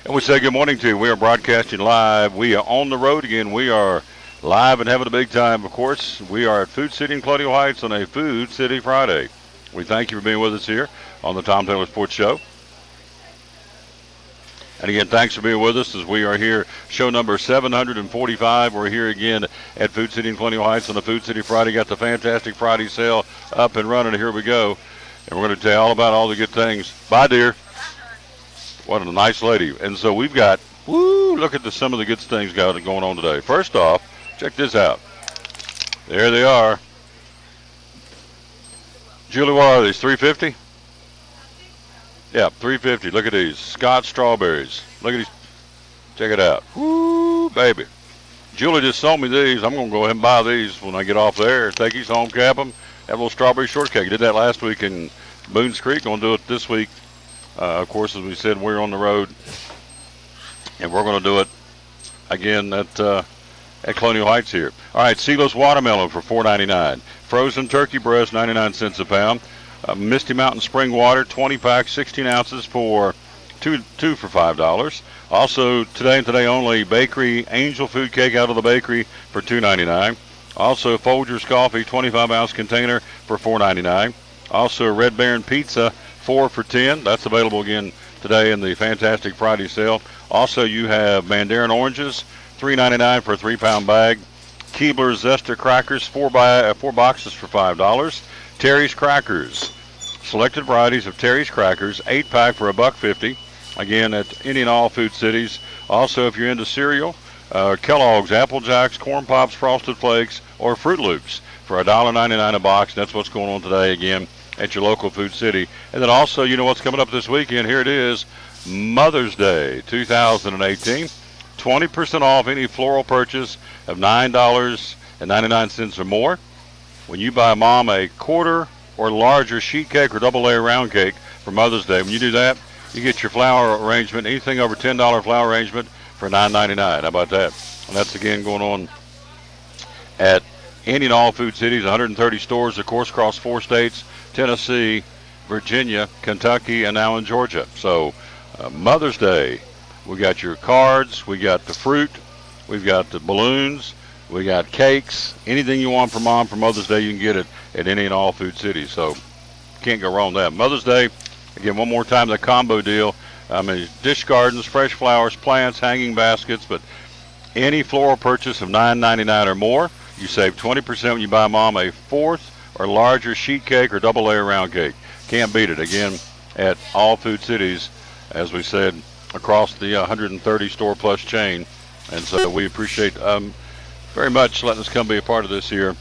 And we say good morning to you. We are broadcasting live. We are on the road again. We are live and having a big time, of course. We are at Food City in Colonial Heights on a Food City Friday. We thank you for being with us here on the Tom Taylor Sports Show. And again, thanks for being with us as we are here, show number 745. We're here again at Food City in Colonial Heights on the Food City Friday. Got the fantastic Friday sale up and running. Here we go. And we're going to tell you all about all the good things. Bye, dear. What a nice lady. And so we've got, look at some of the good things going on today. First off, check this out. There they are. Julie, what are these, $3.50? Yeah, $3.50. Look at these. Scott strawberries. Look at these. Check it out. Woo, baby. Julie just sold me these. I'm going to go ahead and buy these when I get off there. Take these home, cap them. Have a little strawberry shortcake. Did that last week in Boones Creek. Going to do it this week. Of course, as we said, we're on the road, and we're going to do it again at Colonial Heights here. All right, Sealos watermelon for $4.99. Frozen turkey breast, 99 cents a pound. Misty Mountain spring water, 20 packs, 16 ounces for two for $5. Also, today and today only, bakery angel food cake out of the bakery for $2.99. Also, Folgers coffee, 25-ounce container for $4.99. Also, Red Baron pizza, 4 for $10. That's available again today in the fantastic Friday sale. Also, you have Mandarin oranges, $3.99 for a 3-pound bag. Keebler's Zester crackers, 4 boxes for $5. Terry's crackers, selected varieties of Terry's crackers, 8-pack for $1.50. Again at any and all Food Cities. Also, if you're into cereal, Kellogg's Apple Jacks, Corn Pops, Frosted Flakes, or Fruit Loops for $1.99 a box. That's what's going on today again at your local Food City. And then also, you know what's coming up this weekend. Here it is, Mother's Day 2018. 20% off any floral purchase of $9.99 or more. When you buy Mom a quarter or larger sheet cake or double layer round cake for Mother's Day, when you do that, you get your flower arrangement, anything over $10 flower arrangement for $9.99. How about that? And that's again going on at any and all Food Cities, 130 stores, of course, across 4 states, Tennessee, Virginia, Kentucky, and now in Georgia. So Mother's Day, we got your cards, we got the fruit, we've got the balloons, we got cakes. Anything you want for Mom for Mother's Day, you can get it at any and all Food Cities. So can't go wrong with that. Mother's Day, again, one more time, the combo deal. Dish gardens, fresh flowers, plants, hanging baskets, but any floral purchase of $9.99 or more, you save 20% when you buy Mom a 4th or larger sheet cake or double layer round cake. Can't beat it. Again, at all Food Cities, as we said, across the 130 store plus chain. And so we appreciate very much letting us come be a part of this here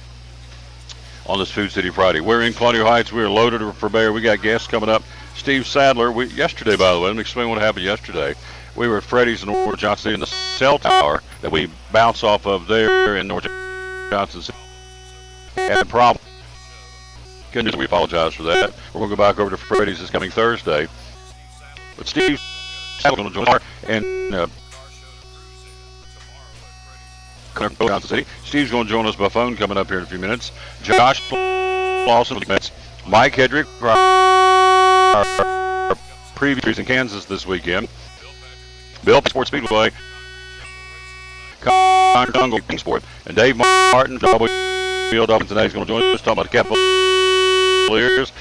on this Food City Friday. We're in Colonial Heights. We're loaded for bear. We got guests coming up. Steve Sadler, yesterday, by the way, let me explain what happened yesterday. We were at Freddy's in North Johnson in the cell tower that we bounce off of there in North Johnson. Had a problem. Good news, we apologize for that. We're going to go back over to Freddy's this coming Thursday. But Steve Sadler's going to join us and Johnson City. Steve's going to join us by phone coming up here in a few minutes. Josh Lawson, Mike Hedrick, our previews in Kansas this weekend. Bill Sports Speedway, Congo Sport, and Dave Martin, WLW today is going to join us talking about the Cavaliers.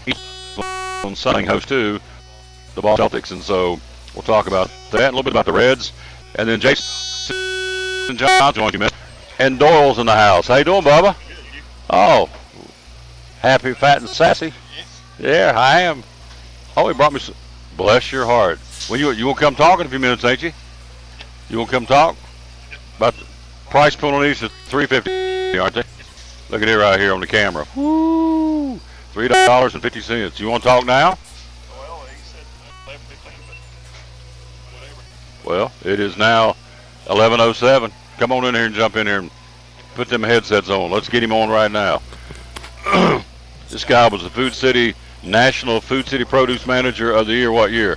He's on Sunday host to the Boston Celtics, and so we'll talk about that, a little bit about the Reds, and then Jason Johnson, and Doyle's in the house. How you doing, Bubba? Oh, happy, fat, and sassy. Yeah, I am. Oh, he brought me some. Bless your heart. Well, you will come talk in a few minutes, ain't you? You will come talk about the price point on these is $3.50, aren't they? Look at it right here on the camera. Woo! $3.50. You want to talk now? Well, he said 11:15, but whatever. Well, it is now 11:07. Come on in here and jump in here and put them headsets on. Let's get him on right now. This guy was the Food City National Food City Produce Manager of the Year. What year?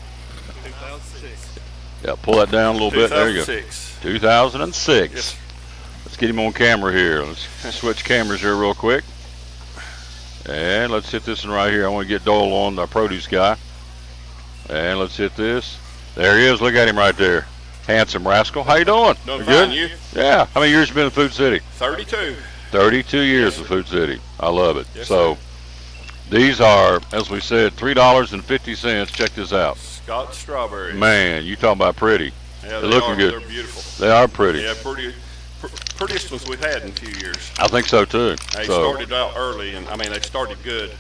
2006. Yeah, pull that down a little bit. There you go. 2006. 2006. Yes. Let's get him on camera here. Let's switch cameras here real quick. And let's hit this one right here. I want to get Doyle on, our produce guy. And let's hit this. There he is. Look at him right there. Handsome rascal. How you doing? Doing You fine, good? you? Yeah. How many years you been in Food City? 32. 32 years Yes, in sir. Food City. I love it. Yes, So sir. these are, as we said, $3.50. Check this out. Scott strawberries. Man, you talking about pretty. Yeah, They're they looking are. good. They're beautiful. They are pretty. Yeah, prettiest ones we've had in a few years. I think so too. They So, started out early, and I mean they started good.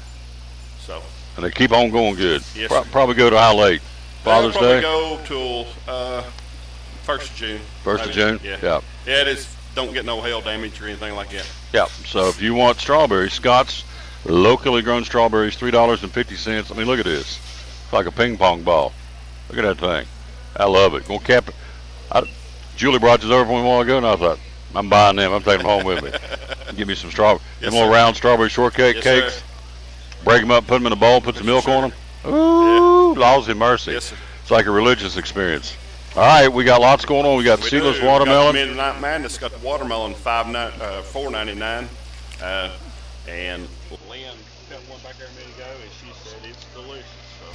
So and they keep on going good. Yes, sir. Probably go to how late? they'll Father's probably Day? go till 1st of June. 1st of June? Yeah. Yeah. Yeah, it is. Don't get no hail damage or anything like that. Yeah. So if you want strawberries, Scott's locally grown strawberries, $3.50. I mean, look at this. It's like a ping pong ball. Look at that thing. I love it. Gonna cap it. Julie brought this over for me a while ago, and I thought, I'm buying them. I'm taking them home with me. Give me some strawberry. Yes, them little sir. round strawberry shortcake Yes, cakes. sir. Break them up, put them in a bowl, put some milk Sure. on them. Ooh, laws of mercy. Yes, sir. It's like a religious experience. All right, we got lots going on. We got We seedless do. watermelon. We got the Midnight Madness. Got the watermelon $4.99, and Lynn got one back there a minute ago, and she said it's delicious. So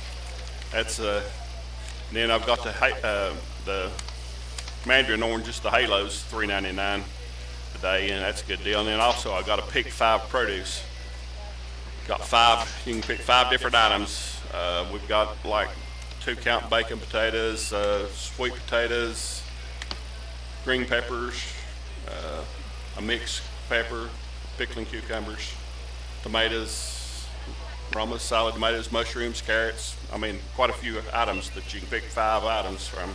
that's then I've got the mandarin oranges, the halos, $3.99 a day, and that's a good deal. And then also I got a pick 5 produce. Got 5. You can pick 5 different items. We've got like 2-count bacon potatoes, sweet potatoes, green peppers, a mixed pepper, pickling cucumbers, tomatoes, roma, salad tomatoes, mushrooms, carrots. I mean, quite a few items that you can pick 5 items from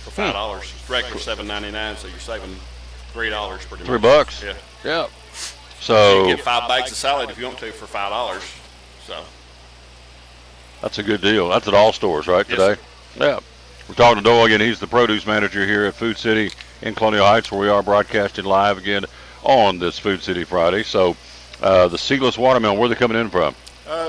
for $5. It's regular $7.99, so you're saving $3 pretty much. $3. Yeah. Yeah. You So can get 5 bags of salad if you want to for $5. So that's a good deal. That's at all stores, right, Yes, today? Yeah. We're talking to Doyle again. He's the produce manager here at Food City in Colonial Heights, where we are broadcasting live again on this Food City Friday. So the seedless watermelon, where are they coming in from?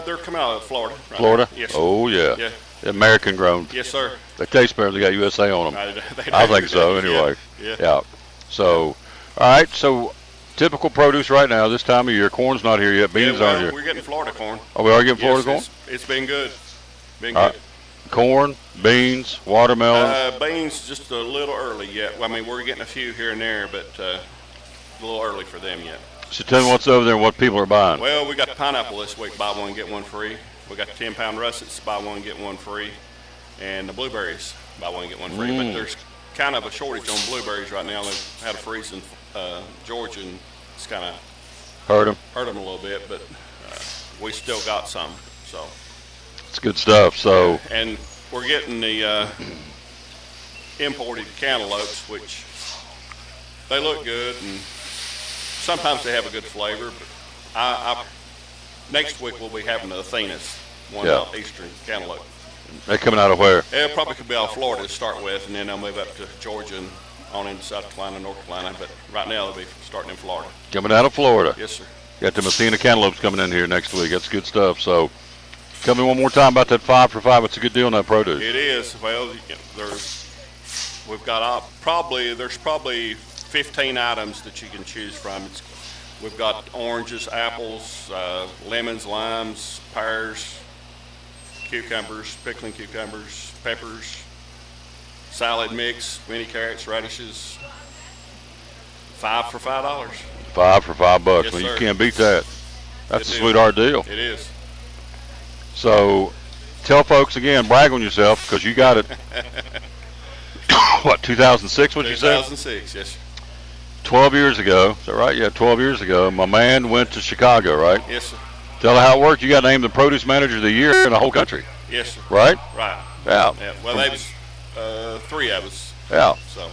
they're coming out of Florida. Right Florida? now. Yes. Sir. Oh, yeah. Yeah. American grown. Yes, sir. They taste better. They got USA on them. They I do. think so, anyway. Yeah. Yeah. So, all right. So, typical produce right now, this time of year. Corn's not here yet. Beans Yeah, well, aren't here. we're getting Florida corn. Oh, we are getting Florida corn? It's been good. Been All good. right. Corn, beans, watermelon. Beans just a little early yet. Well, I mean, we're getting a few here and there, but a little early for them yet. So tell me what's over there and what people are buying. Well, we got the pineapple this week, buy one, get one free. We got the 10-pound russets, buy one, get one free. And the blueberries, buy one, get one free. But there's kind of a shortage on blueberries right now. They've had a freeze in Georgia, and it's kind of Heard them. hurt them a little bit, but we still got some. So, It's good stuff. So, and we're getting the imported cantaloupes, which they look good, and sometimes they have a good flavor. But next week we'll be having the Athenas, one Yeah. out eastern cantaloupe. they're coming out of where? It probably could be out of Florida to start with, and then they'll move up to Georgia and on into South Carolina, North Carolina. But right now they'll be starting in Florida. Coming out of Florida. Yes, sir. Got the Messina cantaloupes coming in here next week. That's good stuff. So, tell me one more time about that 5 for $5. It's a good deal on that produce. It is. Well, we've got there's probably 15 items that you can choose from. We've got oranges, apples, lemons, limes, pears, cucumbers, pickling cucumbers, peppers, salad mix, mini carrots, radishes. 5 for $5. 5 for $5. Yes, Well, you sir. can't beat that. That's Good a deal. sweetheart deal. It is. So, tell folks again, brag on yourself because you got it. What, 2006? What you say? 2006, yes, sir. 12 years ago. Is that right? Yeah, 12 years ago. My man went to Chicago, right? Yes, sir. Tell her how it worked. You got named the produce manager of the year in the whole country, Yes, sir. right? Right. Yeah. Yeah. Well, they was 3 of us, Yeah. so.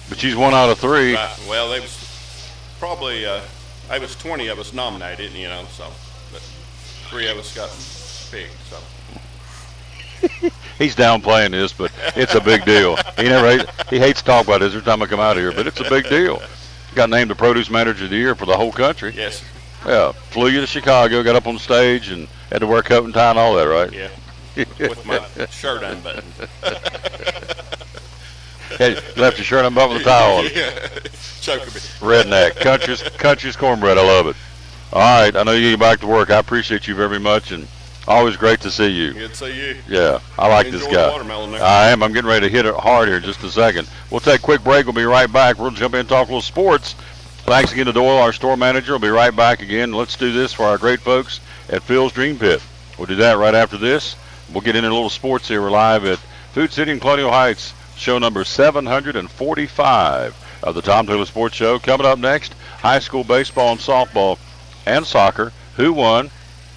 But she's 1 out of 3. Right. Well, they was probably they was 20 of us nominated, so, but 3 of us got picked, so. He's downplaying this, but it's a big deal. He hates to talk about it every time I come out here, but it's a big deal. Got named the produce manager of the year for the whole country. Yes, sir. Yeah. Flew you to Chicago, got up on stage, and had to wear coat and tie and all that, right? Yeah. With my shirt unbuttoned. Hey, left your shirt unbuttoned with a tie on. Yeah. Choking me. Redneck. Country's cornbread. I love it. All right. I know you get back to work. I appreciate you very much. And Always great to see you. Good to see you. Yeah, I like this Enjoy guy. the watermelon there. I am. I'm getting ready to hit it hard here in just a second. We'll take a quick break. We'll be right back. We'll jump in and talk a little sports. Thanks again to Doyle, our store manager. We'll be right back again. Let's do this for our great folks at Phil's Dream Pit. We'll do that right after this. We'll get into a little sports here. We're live at Food City in Colonial Heights, show number 745 of the Tom Taylor Sports Show. Coming up next, high school baseball and softball and soccer. Who won?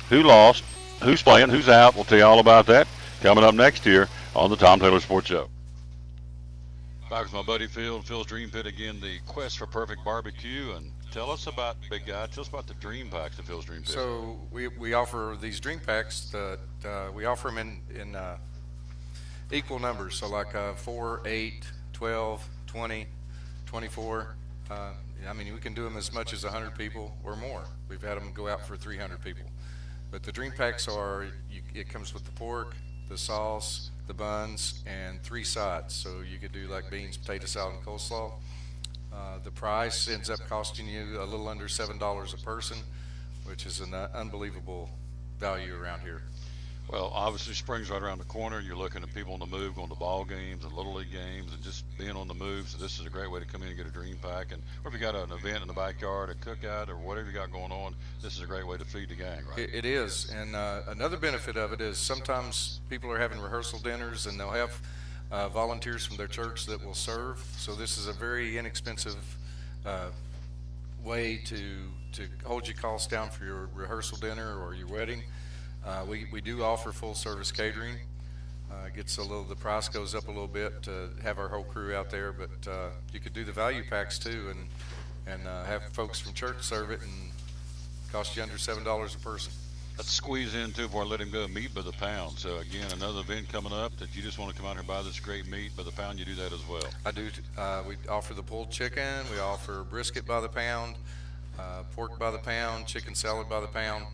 Who lost? Who's playing? Who's out? We'll tell you all about that coming up next here on the Tom Taylor Sports Show. Back with my buddy Phil, Phil's Dream Pit again, the quest for perfect barbecue. And tell us about, big guy, tell us about the dream packs at Phil's Dream Pit. So we offer these dream packs that we offer them in equal numbers. So like 4, 8, 12, 20, 24. I mean, we can do them as much as 100 people or more. We've had them go out for 300 people. But the dream packs are, it comes with the pork, the sauce, the buns, and 3 sides. So you could do like beans, potato salad, and coleslaw. The price ends up costing you a little under $7 a person, which is an unbelievable value around here. Well, obviously spring's right around the corner. You're looking at people on the move, going to ball games and little league games and just being on the move. So this is a great way to come in and get a dream pack. And or if you got an event in the backyard, a cookout, or whatever you got going on, this is a great way to feed the gang, right? It is. And another benefit of it is sometimes people are having rehearsal dinners and they'll have volunteers from their church that will serve. So this is a very inexpensive way to hold your costs down for your rehearsal dinner or your wedding. We do offer full service catering. The price goes up a little bit to have our whole crew out there, but you could do the value packs too and have folks from church serve it and cost you under $7 a person. Let's squeeze in too before I let him go. Meat by the pound. So again, another event coming up that you just want to come out here and buy this great meat by the pound. You do that as well. I do. We offer the pulled chicken. We offer brisket by the pound, pork by the pound, chicken salad by the pound.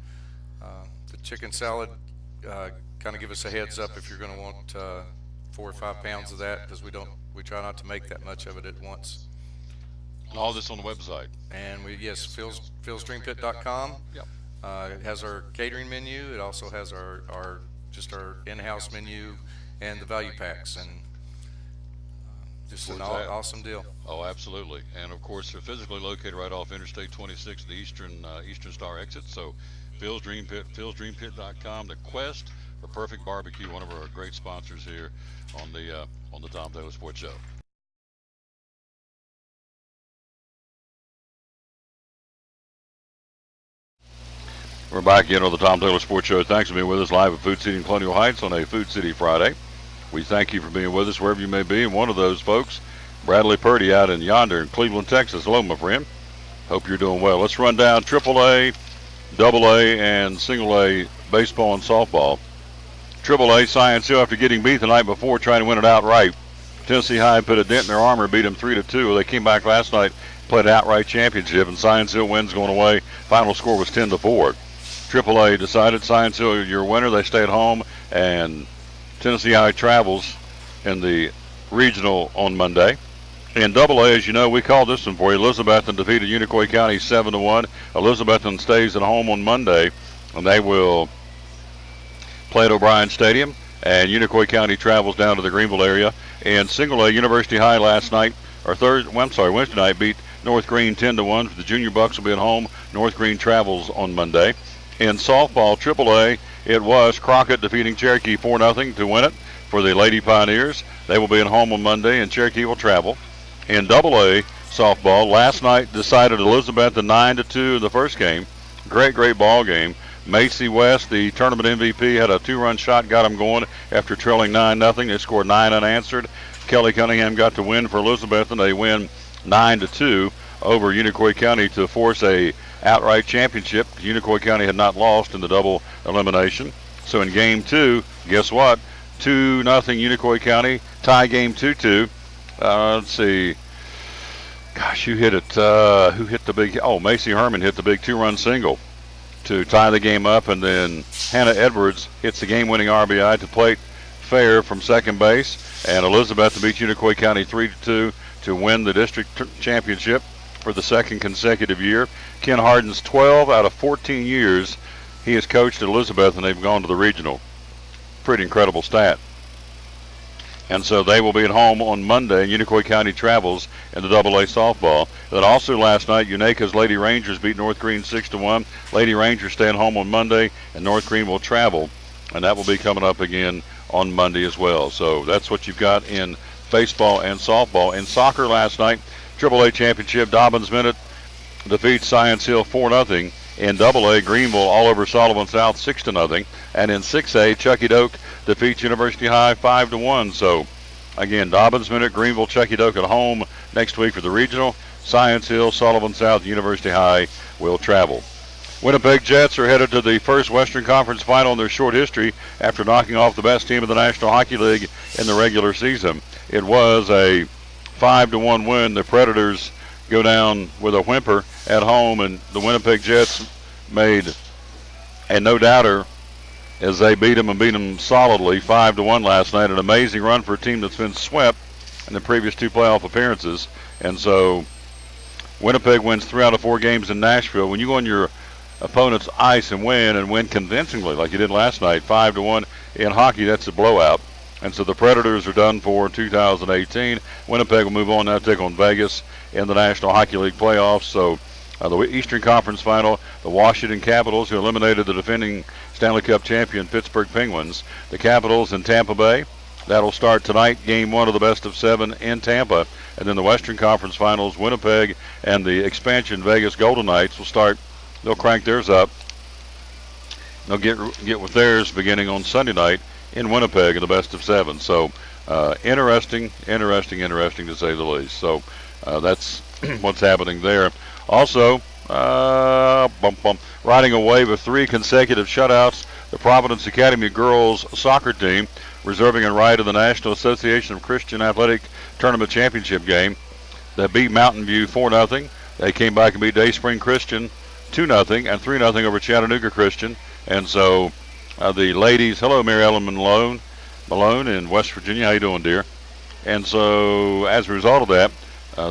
The chicken salad, kind of give us a heads up if you're going to want 4 or 5 pounds of that, because we try not to make that much of it at once. And all this on the website. And philsdreampit.com. Yep. It has our catering menu. It also has our in-house menu and the value packs, and just an awesome deal. Oh, absolutely. And of course, they're physically located right off Interstate 26, the Eastern Star exit. So Phil's Dream Pit, philsdreampit.com, the quest for perfect barbecue, one of our great sponsors here on the Tom Taylor Sports Show. We're back in on the Tom Taylor Sports Show. Thanks for being with us live at Food City in Colonial Heights on a Food City Friday. We thank you for being with us wherever you may be. And one of those folks, Bradley Purdy out in yonder in Cleveland, Texas. Hello, my friend. Hope you're doing well. Let's run down AAA, AA, and Single A baseball and softball. AAA, Science Hill, after getting beat the night before, trying to win it outright. Tennessee High put a dent in their armor, beat them 3-2. They came back last night, played an outright championship, and Science Hill wins going away. Final score was 10-4. AAA decided Science Hill, your winner. They stay at home, and Tennessee High travels in the regional on Monday. In AA, as you know, we called this one for you. Elizabethton defeated Unicoi County 7-1. Elizabethton stays at home on Monday, and they will play at O'Brien Stadium. And Unicoi County travels down to the Greenville area. And Single A, University High Wednesday night beat North Green 10-1. The Junior Bucks will be at home. North Green travels on Monday. In softball, AAA, it was Crockett defeating Cherokee 4-0 to win it for the Lady Pioneers. They will be at home on Monday, and Cherokee will travel. In AA softball, last night decided Elizabeth 9-2 in the first game. Great ball game. Macy West, the tournament MVP, had a 2-run shot, got them going after trailing 9-0. They scored 9 unanswered. Kelly Cunningham got the win for Elizabeth, and they win 9-2 over Unicoi County to force a outright championship. Unicoi County had not lost in the double elimination. So in game 2, guess what? 2-0 Unicoi County, tie game 2-2. Let's see. Gosh, who hit it? Who hit the big? Oh, Macy Herman hit the big 2-run single to tie the game up, and then Hannah Edwards hits the game-winning RBI to plate fair from second base, and Elizabeth beats Unicoi County 3-2 to win the district championship for the second consecutive year. Ken Harden's 12 out of 14 years He has coached at Elizabeth, and they've gone to the regional. Pretty incredible stat. And so they will be at home on Monday, and Unicoi County travels in the AA softball. Then also last night, Unaca's Lady Rangers beat North Green 6-1. Lady Rangers staying home on Monday, and North Green will travel, and that will be coming up again on Monday as well. So that's what you've got in baseball and softball. In soccer last night, AAA championship, Dobbins Minute defeats Science Hill 4-0. In AA, Greenville all over Sullivan South 6-0. And in 6A, Chucky Doak defeats University High 5-1. So again, Dobbins Minute, Greenville, Chucky Doak at home next week for the regional. Science Hill, Sullivan South, University High will travel. Winnipeg Jets are headed to the first Western Conference final in their short history after knocking off the best team of the National Hockey League in the regular season. It was a 5-1 win. The Predators go down with a whimper at home, and the Winnipeg Jets made a no-doubter as they beat them solidly 5-1 last night. An amazing run for a team that's been swept in the previous two playoff appearances. And so Winnipeg wins 3 out of 4 games in Nashville. When you go on your opponent's ice and win convincingly like you did last night, 5-1 in hockey, that's a blowout. And so the Predators are done for 2018. Winnipeg will move on now to take on Vegas in the National Hockey League playoffs. So the Eastern Conference final, the Washington Capitals, who eliminated the defending Stanley Cup champion Pittsburgh Penguins. The Capitals in Tampa Bay. That'll start tonight, game 1 of the best of 7 in Tampa. And then the Western Conference finals, Winnipeg and the expansion Vegas Golden Knights will start. They'll crank theirs up. They'll get with theirs beginning on Sunday night in Winnipeg in the best of 7. So interesting to say the least. So that's what's happening there. Also, riding a wave of 3 consecutive shutouts, the Providence Academy girls soccer team reserving a right of the National Association of Christian Athletic Tournament Championship game. They beat Mountain View 4-0. They came back and beat Dayspring Christian 2-0 and 3-0 over Chattanooga Christian. And so the ladies, hello Mary Ellen Malone in West Virginia. How you doing, dear? And so as a result of that,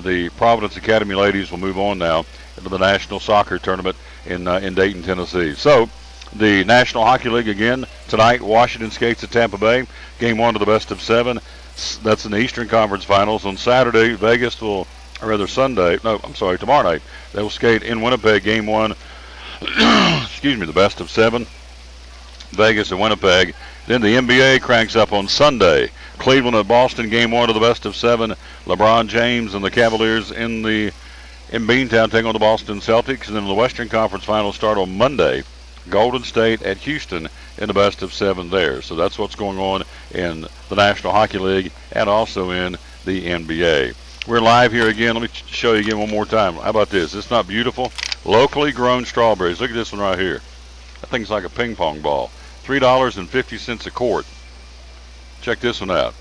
the Providence Academy ladies will move on now into the National Soccer Tournament in Dayton, Tennessee. So the National Hockey League again tonight. Washington skates at Tampa Bay. Game 1 of the best of 7. That's in the Eastern Conference Finals. On Saturday, Vegas will, or rather Sunday, no, I'm sorry, tomorrow night, they will skate in Winnipeg. Game 1, excuse me, the best of 7. Vegas and Winnipeg. Then the NBA cranks up on Sunday. Cleveland at Boston, game 1 of the best of 7. LeBron James and the Cavaliers in Beantown taking on the Boston Celtics. And then the Western Conference Finals start on Monday. Golden State at Houston in the best of 7 there. So that's what's going on in the National Hockey League and also in the NBA. We're live here again. Let me show you again one more time. How about this? It's not beautiful? Locally grown strawberries. Look at this one right here. That thing's like a ping pong ball. $3.50 a quart. Check this one out.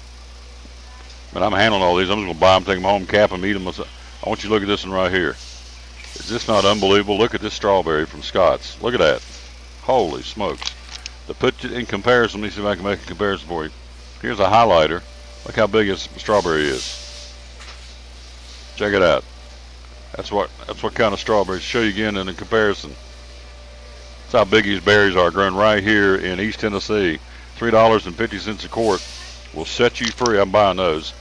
But I'm handling all these. I'm just going to buy them, take them home, cap them, eat them. I want you to look at this one right here. Is this not unbelievable? Look at this strawberry from Scott's. Look at that. Holy smokes. To put it in comparison, let me see if I can make a comparison for you. Here's a highlighter. Look how big this strawberry is. Check it out. That's what kind of strawberries. Show you again in a comparison. That's how big these berries are, grown right here in East Tennessee. $3.50 a quart will set you free. I'm buying those.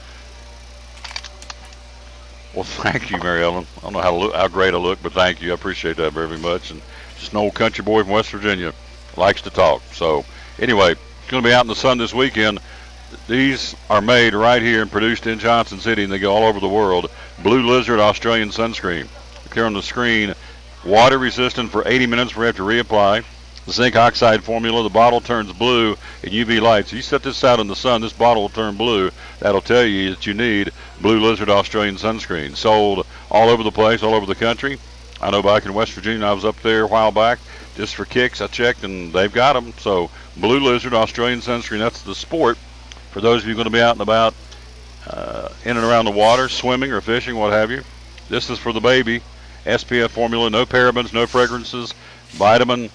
Well, thank you, Mary Ellen. I don't know how great I look, but thank you. I appreciate that very much. And just an old country boy from West Virginia, likes to talk. So anyway, it's going to be out in the sun this weekend. These are made right here and produced in Johnson City, and they go all over the world. Blue Lizard Australian sunscreen. Look here on the screen. Water resistant for 80 minutes before you have to reapply. The zinc oxide formula, the bottle turns blue in UV lights. You set this out in the sun, this bottle will turn blue. That'll tell you that you need Blue Lizard Australian sunscreen. Sold all over the place, all over the country. I know back in West Virginia, I was up there a while back just for kicks. I checked and they've got them. So Blue Lizard Australian sunscreen, that's the sport. For those of you going to be out and about in and around the water, swimming or fishing, what have you. This is for the baby. SPF formula, no parabens, no fragrances, vitamin,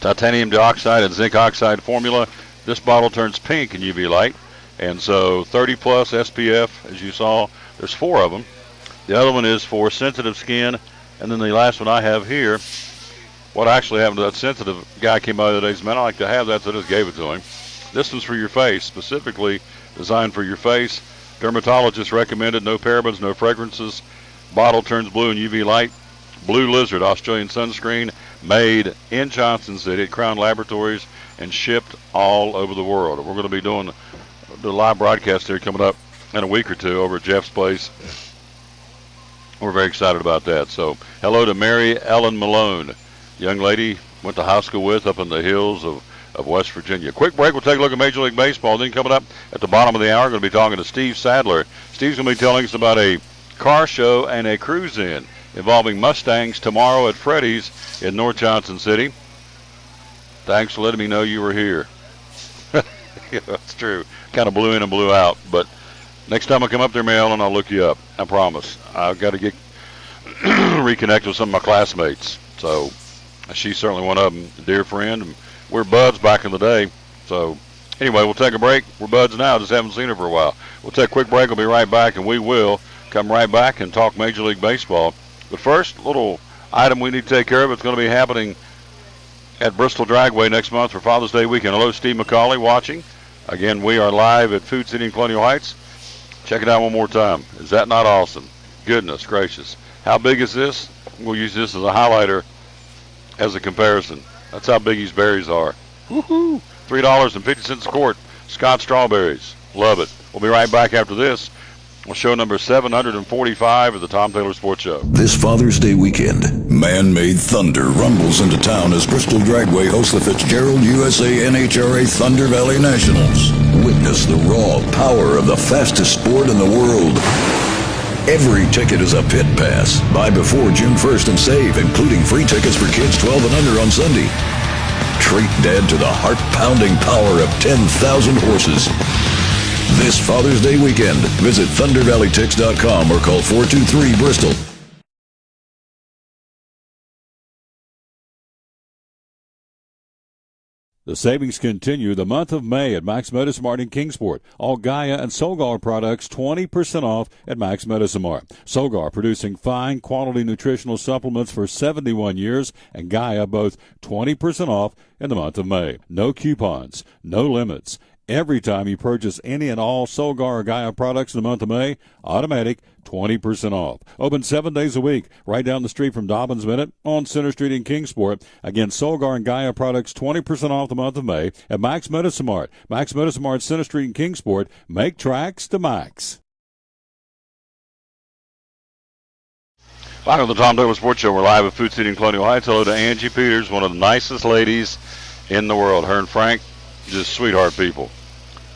titanium dioxide, and zinc oxide formula. This bottle turns pink in UV light. And so 30 plus SPF, as you saw, there's 4 of them. The other one is for sensitive skin. And then the last one I have here what actually happened to that sensitive guy came out the other day. He said, man, I like to have that, so I just gave it to him. This one's for your face, specifically designed for your face. Dermatologist recommended, no parabens, no fragrances. Bottle turns blue in UV light. Blue Lizard Australian sunscreen, made in Johnson City at Crown Laboratories and shipped all over the world. We're going to be doing the live broadcast here coming up in a week or two over at Jeff's place. We're very excited about that. So hello to Mary Ellen Malone, young lady went to high school with up in the hills of West Virginia. Quick break. We'll take a look at Major League Baseball. Then coming up at the bottom of the hour, we're going to be talking to Steve Sadler. Steve's going to be telling us about a car show and a cruise-in involving Mustangs tomorrow at Freddy's in North Johnson City. Thanks for letting me know you were here. Yeah, that's true. Kind of blew in and blew out. But next time I come up there, Mary Ellen, I'll look you up. I promise. I've got to get reconnect with some of my classmates. So she's certainly one of them, a dear friend. And we're buds back in the day. So anyway, we'll take a break. We're buds now. Just haven't seen her for a while. We'll take a quick break. We'll be right back, and we will come right back and talk Major League Baseball. But first, a little item we need to take care of. It's going to be happening at Bristol Dragway next month for Father's Day weekend. Hello, Steve McCauley watching. Again, we are live at Food City in Colonial Heights. Check it out one more time. Is that not awesome? Goodness gracious. How big is this? We'll use this as a highlighter as a comparison. That's how big these berries are. Woohoo! $3.50 a quart. Scott strawberries. Love it. We'll be right back after this. Show number 745 of the Tom Taylor Sports Show. This Father's Day weekend, man-made thunder rumbles into town as Bristol Dragway hosts the Fitzgerald USA NHRA Thunder Valley Nationals. Witness the raw power of the fastest sport in the world. Every ticket is a pit pass. Buy before June 1st and save, including free tickets for kids 12 and under on Sunday. Treat Dad to the heart-pounding power of 10,000 horses. This Father's Day weekend, visit ThunderValleyTix.com or call 423-BRISTOL. The savings continue the month of May at Max Medicine Mart in Kingsport. All Gaia and Solgar products 20% off at Max Medicine Mart. Solgar producing fine quality nutritional supplements for 71 years, and Gaia both 20% off in the month of May. No coupons, no limits. Every time you purchase any and all Solgar or Gaia products in the month of May, automatic 20% off. Open 7 days a week, right down the street from Dobbins Minute on Center Street in Kingsport. Again, Solgar and Gaia products 20% off the month of May at Max Medicine Mart. Max Medicine Mart, Center Street in Kingsport. Make tracks to Max. Back on the Tom Taylor Sports Show, we're live at Food City in Colonial Heights. Hello to Angie Peters, one of the nicest ladies in the world. Her and Frank, just sweetheart people.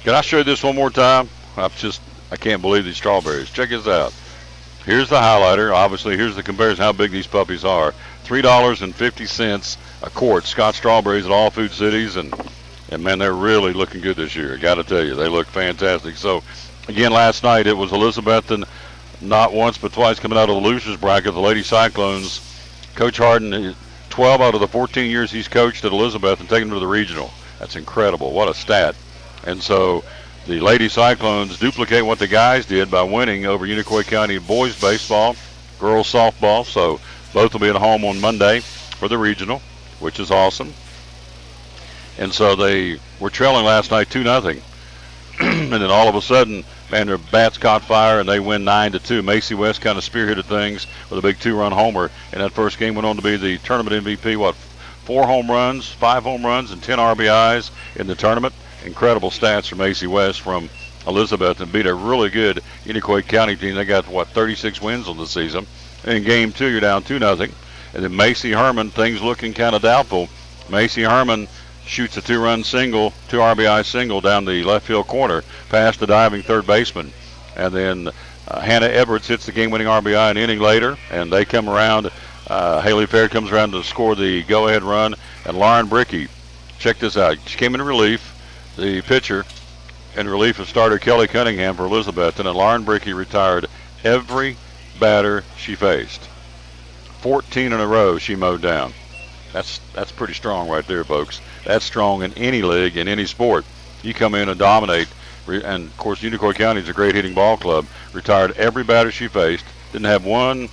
Can I show you this one more time? I can't believe these strawberries. Check this out. Here's the highlighter. Obviously, here's the comparison how big these puppies are. $3.50 a quart. Scott strawberries at all Food Cities, and man, they're really looking good this year. Got to tell you, they look fantastic. So, again, last night it was Elizabethton, not once but twice coming out of the losers bracket. The Lady Cyclones. Coach Harden, 12 out of the 14 years he's coached at Elizabethton, taking them to the regional. That's incredible. What a stat. And so the Lady Cyclones duplicate what the guys did by winning over Unicoi County boys baseball, girls softball. So both will be at home on Monday for the regional, which is awesome. And so they were trailing last night 2-0. And then all of a sudden, man, their bats caught fire and they win 9-2. Macy West kind of spearheaded things with a big 2-run homer. And that first game went on to be the tournament MVP, 4 home runs, 5 home runs, and 10 RBIs in the tournament. Incredible stats for Macy West from Elizabeth, and beat a really good Unicoi County team. They got, 36 wins on the season. And in game 2, you're down 2-0. And then Macy Herman, things looking kind of doubtful. Macy Herman shoots a 2-run single, 2 RBI single down the left field corner, past the diving third baseman. And then Hannah Edwards hits the game-winning RBI an inning later, and they come around. Haley Fair comes around to score the go-ahead run, and Lauren Brickey, check this out. She came in relief, the pitcher, in relief of starter Kelly Cunningham for Elizabethton, and Lauren Brickey retired every batter she faced. 14 in a row she mowed down. That's pretty strong right there, folks. That's strong in any league, in any sport. You come in and dominate, and of course Unicoi County is a great hitting ball club. Retired every batter she faced. Didn't have one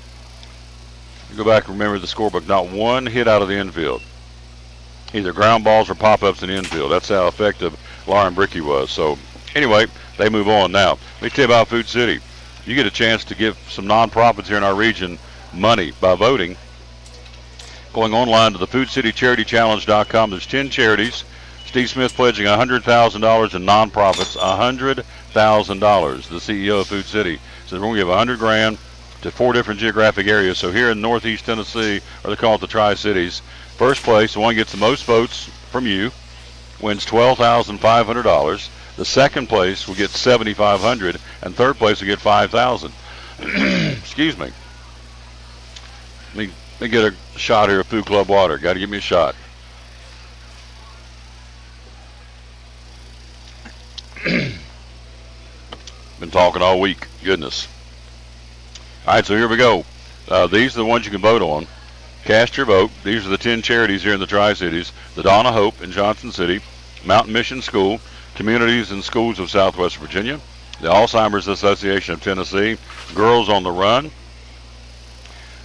Go back and remember the scorebook. Not one hit out of the infield. Either ground balls or pop-ups in the infield. That's how effective Lauren Brickey was. So, anyway, they move on. Now, let me tell you about Food City. You get a chance to give some nonprofits here in our region money by voting. Going online to the FoodCityCharityChallenge.com, there's 10 charities. Steve Smith pledging $100,000 in nonprofits. $100,000. The CEO of Food City says we're going to give $100,000 to 4 different geographic areas. So here in Northeast Tennessee, or they call it the Tri-Cities, first place, the one gets the most votes from you, wins $12,500. The second place will get $7,500, and third place will get $5,000. Excuse me. Let me get a shot here of Food Club water. Got to give me a shot. Been talking all week. Goodness. All right, so here we go. These are the ones you can vote on. Cast your vote. These are the 10 charities here in the Tri-Cities. The Dawn of Hope in Johnson City, Mountain Mission School, Communities and Schools of Southwest Virginia, the Alzheimer's Association of Tennessee, Girls on the Run,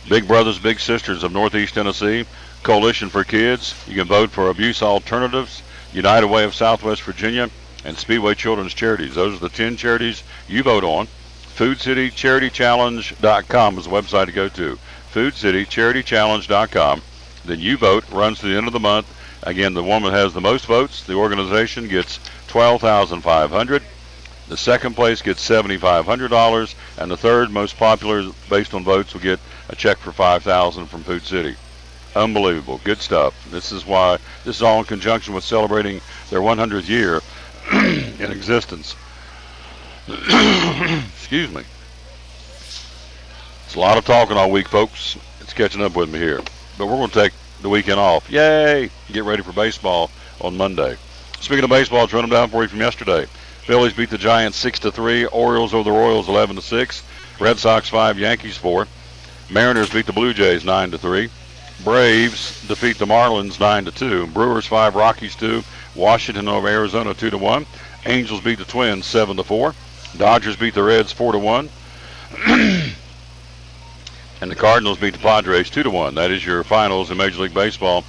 Big Brothers Big Sisters of Northeast Tennessee, Coalition for Kids. You can vote for Abuse Alternatives, United Way of Southwest Virginia, and Speedway Children's Charities. Those are the 10 charities you vote on. FoodCityCharityChallenge.com is the website to go to. FoodCityCharityChallenge.com. Then you vote. Runs to the end of the month. Again, the one that has the most votes, the organization gets $12,500. The second place gets $7,500, and the third most popular, based on votes, will get a check for $5,000 from Food City. Unbelievable, good stuff. This is all in conjunction with celebrating their 100th year in existence. Excuse me. It's a lot of talking all week, folks. It's catching up with me here. But we're going to take the weekend off. Yay! Get ready for baseball on Monday. Speaking of baseball, let's run them down for you from yesterday. Phillies beat the Giants 6-3. Orioles over the Royals 11-6. Red Sox 5, Yankees 4. Mariners beat the Blue Jays 9-3. Braves defeat the Marlins 9-2. Brewers 5, Rockies 2. Washington over Arizona 2-1. Angels beat the Twins 7-4. Dodgers beat the Reds 4-1. And the Cardinals beat the Padres 2-1. That is your finals in Major League Baseball.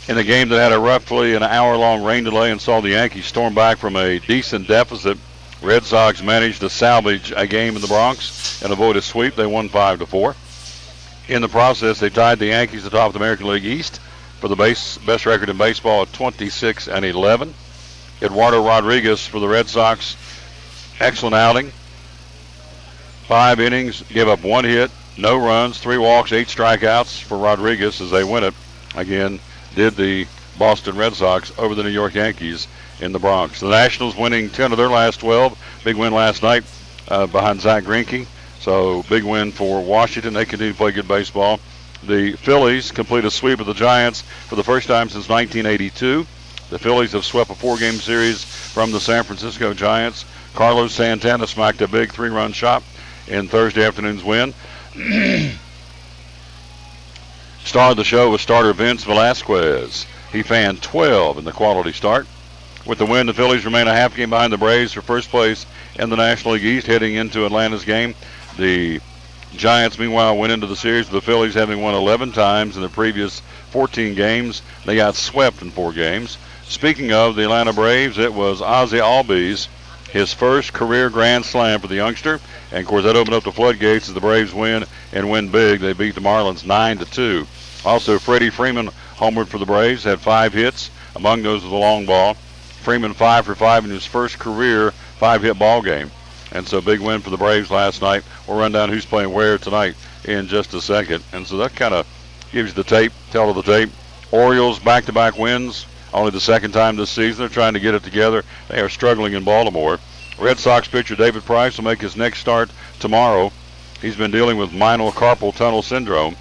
In a game that had a roughly an hour-long rain delay and saw the Yankees storm back from a decent deficit, Red Sox managed to salvage a game in the Bronx and avoid a sweep. They won 5-4. In the process, they tied the Yankees atop the American League East for the best record in baseball at 26-11. Eduardo Rodriguez for the Red Sox, excellent outing. 5 innings, gave up 1 hit, no runs, 3 walks, 8 strikeouts for Rodriguez as they win it. Again, did the Boston Red Sox over the New York Yankees in the Bronx. The Nationals winning 10 of their last 12. Big win last night behind Zach Greinke. So big win for Washington. They continue to play good baseball. The Phillies complete a sweep of the Giants for the first time since 1982. The Phillies have swept a 4-game series from the San Francisco Giants. Carlos Santana smacked a big 3-run shot in Thursday afternoon's win. Star of the show was starter Vince Velasquez. He fanned 12 in the quality start. With the win, the Phillies remain a half game behind the Braves for first place in the National League East heading into Atlanta's game. The Giants, meanwhile, went into the series with the Phillies having won 11 times in the previous 14 games. They got swept in 4 games. Speaking of the Atlanta Braves, it was Ozzie Albies, his first career grand slam for the youngster. And, of course, that opened up the floodgates as the Braves win and win big. They beat the Marlins 9-2. Also, Freddie Freeman homered for the Braves, had 5 hits. Among those was a long ball. Freeman 5 for 5 in his first career 5-hit ball game. And so big win for the Braves last night. We'll run down who's playing where tonight in just a second. And so that kind of gives you the tape, tell of the tape. Orioles back-to-back wins, only the second time this season. They're trying to get it together. They are struggling in Baltimore. Red Sox pitcher David Price will make his next start tomorrow. He's been dealing with minor carpal tunnel syndrome.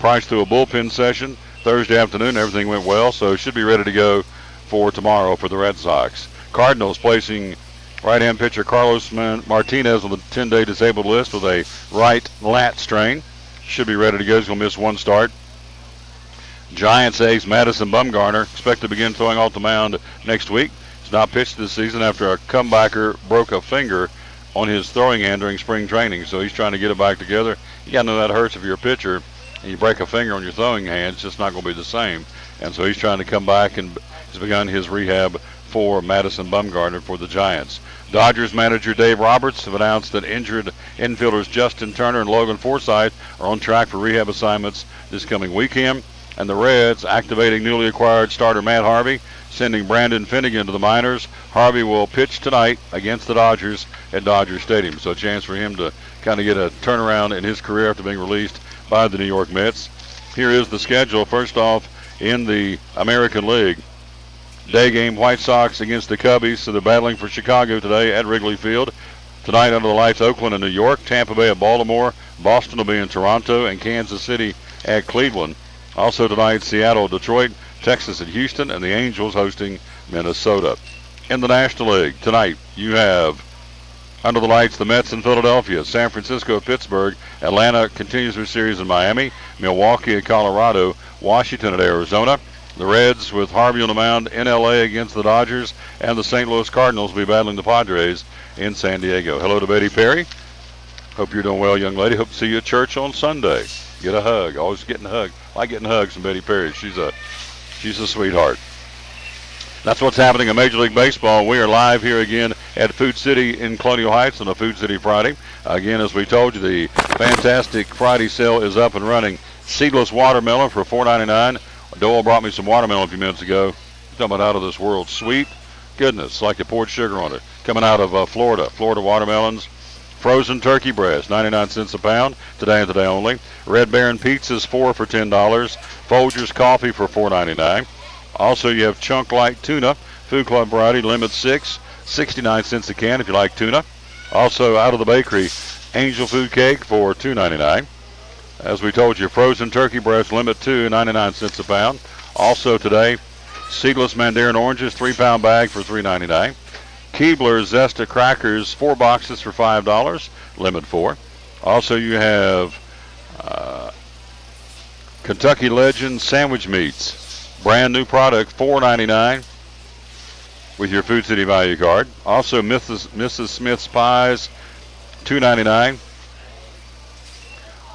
Price threw a bullpen session Thursday afternoon. Everything went well, so should be ready to go for tomorrow for the Red Sox. Cardinals placing right-hand pitcher Carlos Martinez on the 10-day disabled list with a right lat strain. Should be ready to go. He's going to miss 1 start. Giants ace Madison Bumgarner expect to begin throwing off the mound next week. He's not pitched this season after a comebacker broke a finger on his throwing hand during spring training, so he's trying to get it back together. You got to know that hurts if you're a pitcher. and you break a finger on your throwing hand, it's just not going to be the same. And so he's trying to come back and has begun his rehab for Madison Bumgarner for the Giants. Dodgers manager Dave Roberts have announced that injured infielders Justin Turner and Logan Forsythe are on track for rehab assignments this coming weekend. And the Reds activating newly acquired starter Matt Harvey, sending Brandon Finnegan to the minors. Harvey will pitch tonight against the Dodgers at Dodger Stadium. So a chance for him to kind of get a turnaround in his career after being released by the New York Mets. Here is the schedule. First off, in the American League, day game White Sox against the Cubbies, so they're battling for Chicago today at Wrigley Field. Tonight under the lights, Oakland and New York, Tampa Bay at Baltimore, Boston will be in Toronto, and Kansas City at Cleveland. Also tonight, Seattle, Detroit, Texas at Houston, and the Angels hosting Minnesota. In the National League tonight, you have under the lights the Mets in Philadelphia, San Francisco at Pittsburgh, Atlanta continues their series in Miami, Milwaukee at Colorado, Washington at Arizona. The Reds with Harvey on the mound in L.A. against the Dodgers, and the St. Louis Cardinals will be battling the Padres in San Diego. Hello to Betty Perry. Hope you're doing well, young lady. Hope to see you at church on Sunday. Get a hug. Always getting a hug. I like getting hugs from Betty Perry. She's a sweetheart. That's what's happening in Major League Baseball. We are live here again at Food City in Colonial Heights on a Food City Friday. Again, as we told you, the fantastic Friday sale is up and running. Seedless watermelon for $4.99. Doyle brought me some watermelon a few minutes ago. Talking about out of this world. Sweet. Goodness, like they poured sugar on it. Coming out of Florida. Florida watermelons. Frozen turkey breast, 99 cents a pound, today and today only. Red Baron pizzas, 4 for $10. Folgers coffee for $4.99. Also, you have Chunk Light tuna, Food Club variety, limit 6, 69 cents a can if you like tuna. Also, out of the bakery, Angel Food Cake for $2.99. As we told you, frozen turkey breast, limit 2, 99 cents a pound. Also today, seedless Mandarin oranges, 3-pound bag for $3.99. Keebler Zesta crackers, 4 boxes for $5, limit 4. Also, you have Kentucky Legend sandwich meats, brand new product, $4.99 with your Food City value card. Also, Mrs. Smith's pies, $2.99.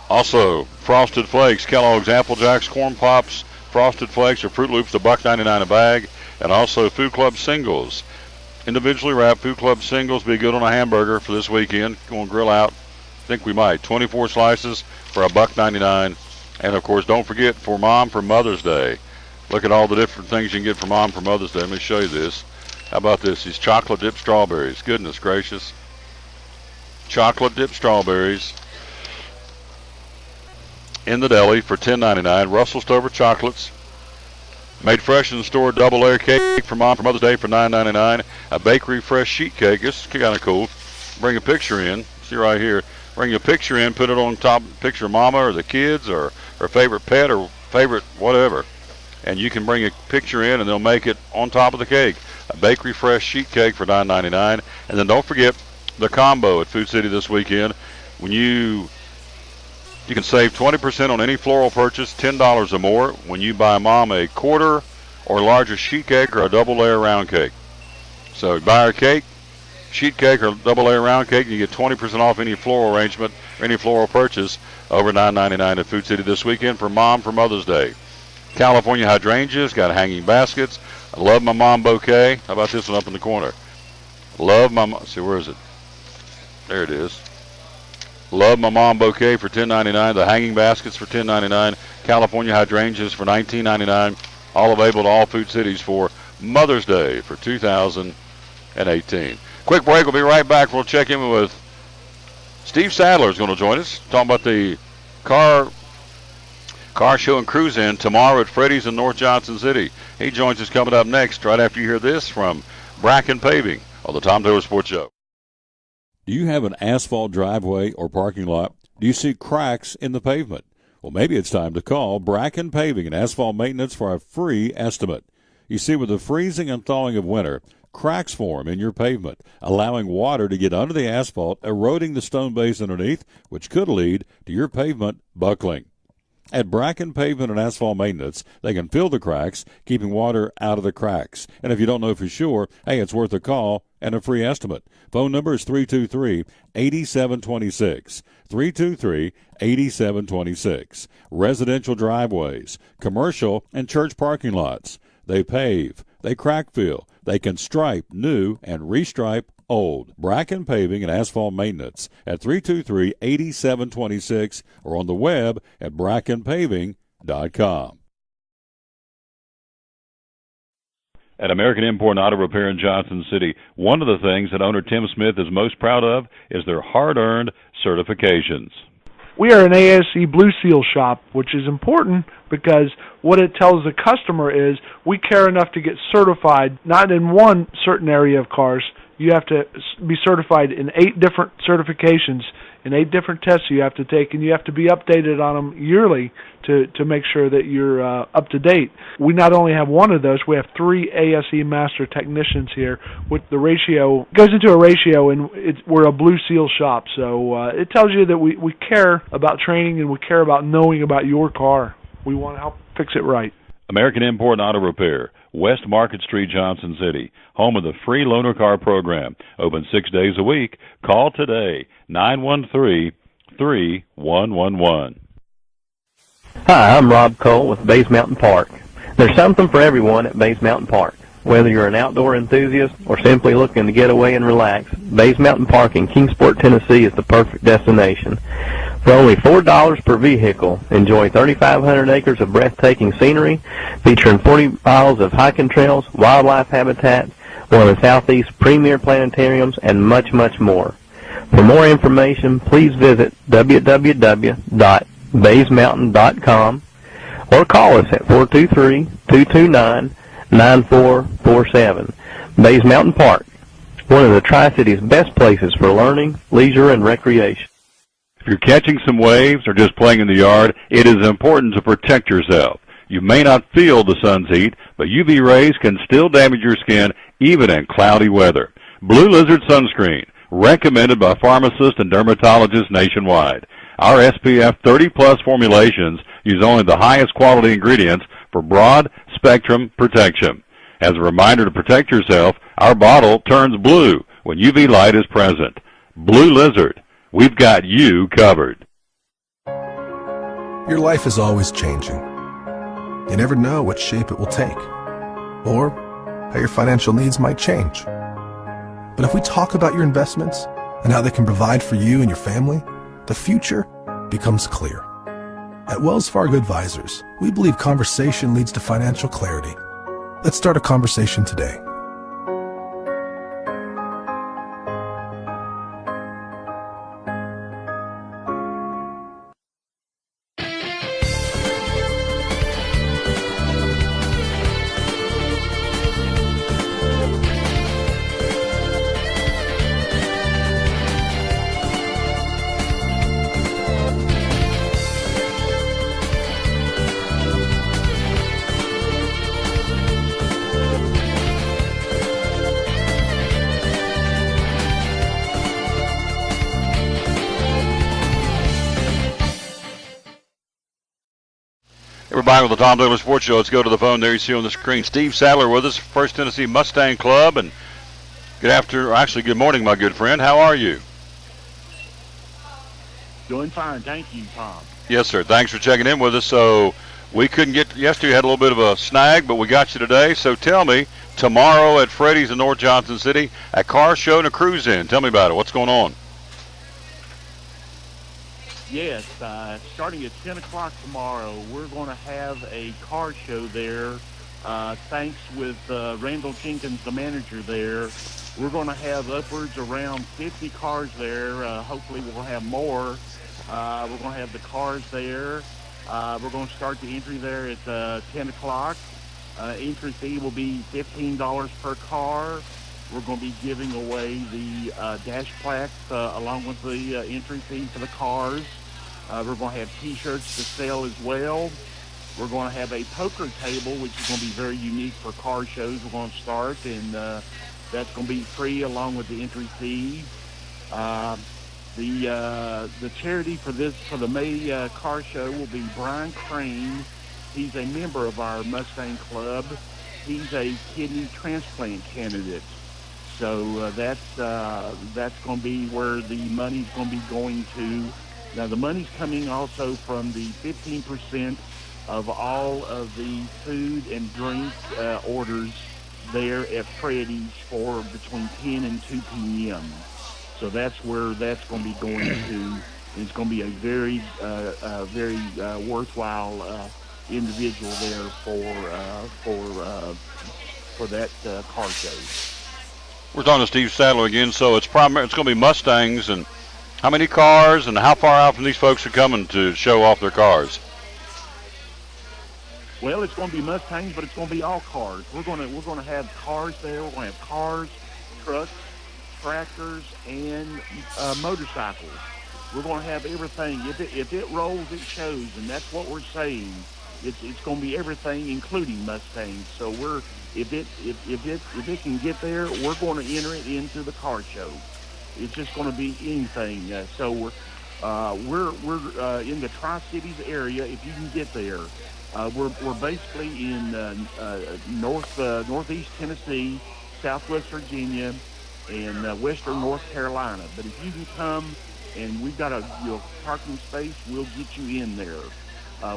Also, Frosted Flakes, Kellogg's Apple Jacks, Corn Pops, Frosted Flakes, or Fruit Loops, $1.99 a bag. And also, Food Club Singles. Individually wrapped Food Club Singles be good on a hamburger for this weekend. Go and grill out. I think we might. 24 slices for $1.99. And, of course, don't forget, for Mom for Mother's Day. Look at all the different things you can get for Mom for Mother's Day. Let me show you this. How about this? These chocolate dipped strawberries. Goodness gracious. Chocolate dipped strawberries in the deli for $10.99. Russell Stover chocolates. Made fresh in the store, double layer cake for Mom for Mother's Day for $9.99. A bakery fresh sheet cake. This is kind of cool. Bring a picture in. See right here. Bring a picture in, put it on top, picture of Mama or the kids or her favorite pet or favorite whatever. And you can bring a picture in and they'll make it on top of the cake. A bakery fresh sheet cake for $9.99. And then don't forget the combo at Food City this weekend. When you can save 20% on any floral purchase, $10 or more, when you buy Mom a quarter or larger sheet cake or a double layer round cake. So you buy her cake, sheet cake or double layer round cake, and you get 20% off any floral arrangement or any floral purchase over $9.99 at Food City this weekend for Mom for Mother's Day. California hydrangeas, got hanging baskets. I love my Mom bouquet. How about this one up in the corner? Love my Mom. See, where is it? There it is. Love my Mom bouquet for $10.99. The hanging baskets for $10.99. California hydrangeas for $19.99. All available to all Food Cities for Mother's Day for 2018. Quick break. We'll be right back. We'll check in with Steve Sadler is going to join us. Talking about the car show and cruise in tomorrow at Freddy's in North Johnson City. He joins us coming up next right after you hear this from Bracken Paving on the Tom Taylor Sports Show. Do you have an asphalt driveway or parking lot? Do you see cracks in the pavement? Well, maybe it's time to call Bracken Paving and Asphalt Maintenance for a free estimate. You see, with the freezing and thawing of winter, cracks form in your pavement, allowing water to get under the asphalt, eroding the stone base underneath, which could lead to your pavement buckling. At Bracken Pavement and Asphalt Maintenance, they can fill the cracks, keeping water out of the cracks. And if you don't know for sure, hey, it's worth a call. and a free estimate. Phone number is 323-8726. 323-8726. Residential driveways, commercial and church parking lots. They pave, they crack fill, they can stripe new and restripe old. Bracken Paving and Asphalt Maintenance at 323-8726 or on the web at brackenpaving.com. At American Import and Auto Repair in Johnson City, one of the things that owner Tim Smith is most proud of is their hard-earned certifications. We are an ASE Blue Seal shop, which is important because what it tells the customer is we care enough to get certified, not in one certain area of cars. You have to be certified in 8 different certifications, in 8 different tests you have to take, and you have to be updated on them yearly to make sure that you're up to date. We not only have one of those, we have 3 ASE master technicians here. With the ratio, goes into a ratio, and we're a Blue Seal shop. So it tells you that we care about training and we care about knowing about your car. We want to help fix it right. American Import and Auto Repair, West Market Street, Johnson City, home of the free loaner car program. Open 6 days a week. Call today, 913-3111. Hi, I'm Rob Cole with Bays Mountain Park. There's something for everyone at Bays Mountain Park. Whether you're an outdoor enthusiast or simply looking to get away and relax, Bays Mountain Park in Kingsport, Tennessee is the perfect destination. For only $4 per vehicle, enjoy 3,500 acres of breathtaking scenery, featuring 40 miles of hiking trails, wildlife habitat, one of the Southeast's premier planetariums, and much, much more. For more information, please visit www.baysmountain.com or call us at 423-229-9447. Bays Mountain Park, one of the Tri-City's best places for learning, leisure, and recreation. If you're catching some waves or just playing in the yard, it is important to protect yourself. You may not feel the sun's heat, but UV rays can still damage your skin even in cloudy weather. Blue Lizard Sunscreen, recommended by pharmacists and dermatologists nationwide. Our SPF 30-plus formulations use only the highest quality ingredients for broad spectrum protection. As a reminder to protect yourself, our bottle turns blue when UV light is present. Blue Lizard, we've got you covered. Your life is always changing. You never know what shape it will take, or how your financial needs might change. But if we talk about your investments and how they can provide for you and your family, the future becomes clear. At Wells Fargo Advisors, we believe conversation leads to financial clarity. Let's start a conversation today. Everybody with the Tom Taylor Sports Show. Let's go to the phone. There you see on the screen. Steve Sadler with us, First Tennessee Mustang Club. And good morning, my good friend. How are you? Doing fine. Thank you, Tom. Yes, sir. Thanks for checking in with us. So we couldn't get yesterday. Had a little bit of a snag, but we got you today. So tell me, tomorrow at Freddy's in North Johnson City, a car show and a cruise in. Tell me about it. What's going on? Yes, starting at 10 o'clock tomorrow, we're going to have a car show there. Thanks with Randall Jenkins, the manager there. We're going to have upwards around 50 cars there. Hopefully we'll have more. We're going to have the cars there. We're going to start the entry there at 10 o'clock. Entry fee will be $15 per car. We're going to be giving away the dash plaques along with the entry fee for the cars. We're going to have T-shirts to sell as well. We're going to have a poker table, which is going to be very unique for car shows. We're going to start, and that's going to be free along with the entry fee. The charity for the May car show will be Brian Crane. He's a member of our Mustang Club. He's a kidney transplant candidate. So that's going to be where the money's going to be going to. Now the money's coming also from the 15% of all of the food and drink orders there at Freddy's for between 10 and 2 p.m. So that's where that's going to be going to. It's going to be a very worthwhile individual there for that car show. We're talking to Steve Sadler again, so it's going to be Mustangs, and how many cars, and how far out from these folks are coming to show off their cars? Well, it's going to be Mustangs, but it's going to be all cars. We're going to have cars there. We're going to have cars, trucks, tractors, and motorcycles. We're going to have everything. If it rolls, it shows, and that's what we're saying. It's going to be everything, including Mustangs. So if it can get there, we're going to enter it into the car show. It's just going to be anything. So we're in the Tri-Cities area. If you can get there, we're basically in northeast Tennessee, Southwest Virginia, and western North Carolina. But if you can come, and we've got a parking space, we'll get you in there.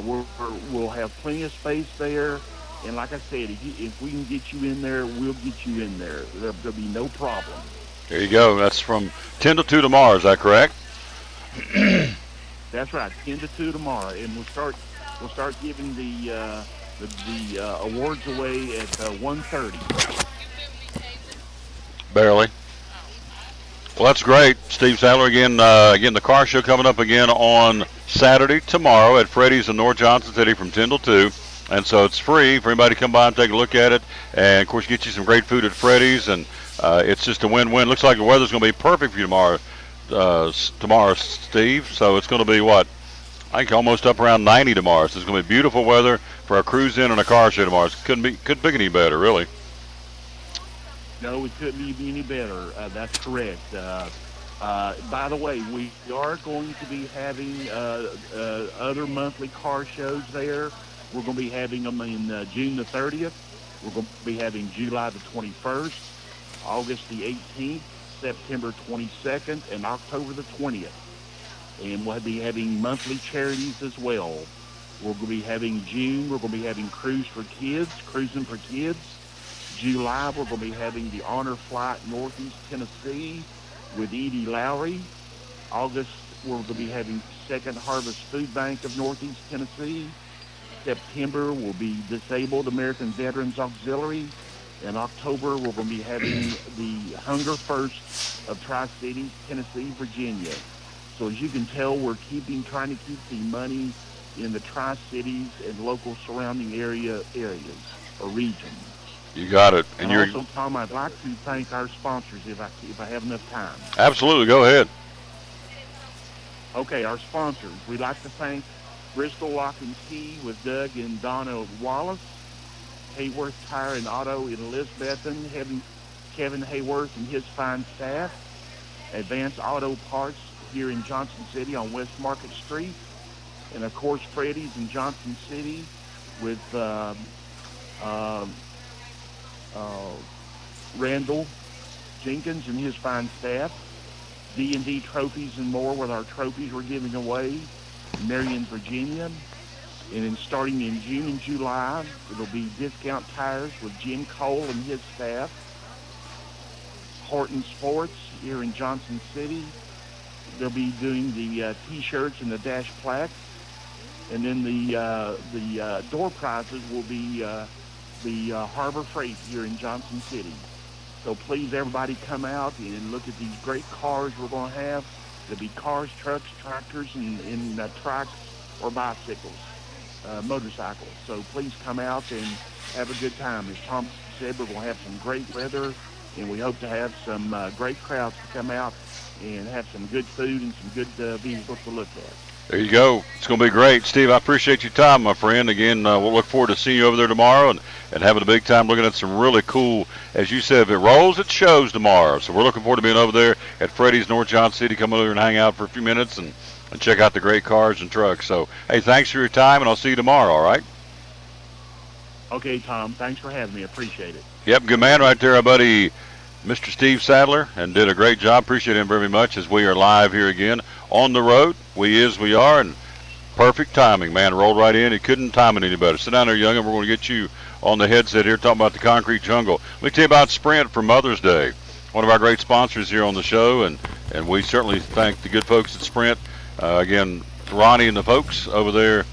We'll have plenty of space there. And like I said, if we can get you in there, we'll get you in there. There'll be no problem. There you go. That's from 10 to 2 tomorrow. Is that correct? That's right. 10 to 2 tomorrow, and we'll start giving the awards away at 1:30. Barely. Well, that's great. Steve Sadler again. Again, the car show coming up again on Saturday tomorrow at Freddy's in North Johnson City from 10 till 2. And so it's free for anybody to come by and take a look at it. And, of course, get you some great food at Freddy's. And it's just a win-win. Looks like the weather's going to be perfect for you tomorrow, Steve. So it's going to be, what, I think almost up around 90 tomorrow. So it's going to be beautiful weather for a cruise in and a car show tomorrow. Couldn't be any better, really. No, it couldn't be any better. That's correct. By the way, we are going to be having other monthly car shows there. We're going to be having them in June the 30th. We're going to be having July the 21st, August the 18th, September 22nd, and October the 20th. And we'll be having monthly charities as well. We're going to be having June, we're going to be having Cruising for Kids. July, we're going to be having the Honor Flight Northeast Tennessee with Edie Lowry. August, we're going to be having Second Harvest Food Bank of Northeast Tennessee. September will be Disabled American Veterans Auxiliary. In October, we're going to be having the Hunger First of Tri-Cities, Tennessee, Virginia. So as you can tell, we're trying to keep the money in the Tri-Cities and local surrounding areas or regions. You got it. And also, Tom, I'd like to thank our sponsors if I have enough time. Absolutely. Go ahead. Okay, our sponsors. We'd like to thank Bristol Lock and Key with Doug and Donna Wallace, Hayworth Tire and Auto in Elizabethton, Kevin Hayworth and his fine staff, Advanced Auto Parts here in Johnson City on West Market Street, and of course Freddy's in Johnson City with Randall Jenkins and his fine staff, D&D Trophies and more with our trophies we're giving away, Marion, Virginia. And then starting in June and July, it'll be Discount Tires with Jim Cole and his staff, Horton Sports here in Johnson City. They'll be doing the T-shirts and the dash plaques. And then the door prizes will be the Harbor Freight here in Johnson City. So please, everybody, come out and look at these great cars we're going to have. There'll be cars, trucks, tractors, and trikes or bicycles, motorcycles. So please come out and have a good time. As Tom said, we're going to have some great weather, and we hope to have some great crowds to come out and have some good food and some good vehicles to look at. There you go. It's going to be great. Steve, I appreciate your time, my friend. Again, we'll look forward to seeing you over there tomorrow and having a big time looking at some really cool, as you said, if it rolls, it shows tomorrow. So we're looking forward to being over there at Freddy's, North Johnson City. Come over and hang out for a few minutes and check out the great cars and trucks. So, hey, thanks for your time, and I'll see you tomorrow, all right? Okay, Tom. Thanks for having me. I appreciate it. Yep, good man right there, our buddy Mr. Steve Sadler, and did a great job. Appreciate him very much as we are live here again on the road. We are, and perfect timing, man. Rolled right in. He couldn't time it any better. Sit down there, young, and we're going to get you on the headset here talking about the concrete jungle. Let me tell you about Sprint for Mother's Day. One of our great sponsors here on the show, and we certainly thank the good folks at Sprint. Again, Ronnie and the folks over there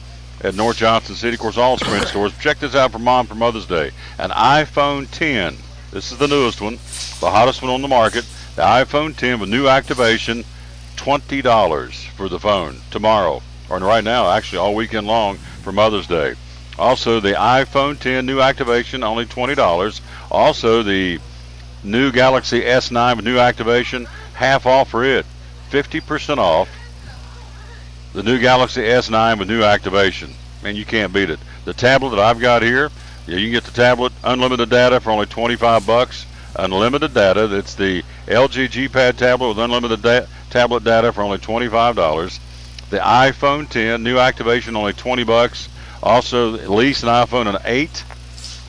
at North Johnson City. Of course, all Sprint stores. Check this out for Mom for Mother's Day. An iPhone 10. This is the newest one, the hottest one on the market. The iPhone 10 with new activation, $20 for the phone tomorrow, or right now, actually all weekend long for Mother's Day. Also, the iPhone 10 new activation, only $20. Also, the new Galaxy S9 with new activation, half off for it, 50% off. The new Galaxy S9 with new activation. Man, you can't beat it. The tablet that I've got here, yeah, you can get the tablet, unlimited data for only $25. Unlimited data. That's the LG G Pad tablet with unlimited tablet data for only $25. The iPhone 10 new activation, only $20. Also, lease an iPhone 8.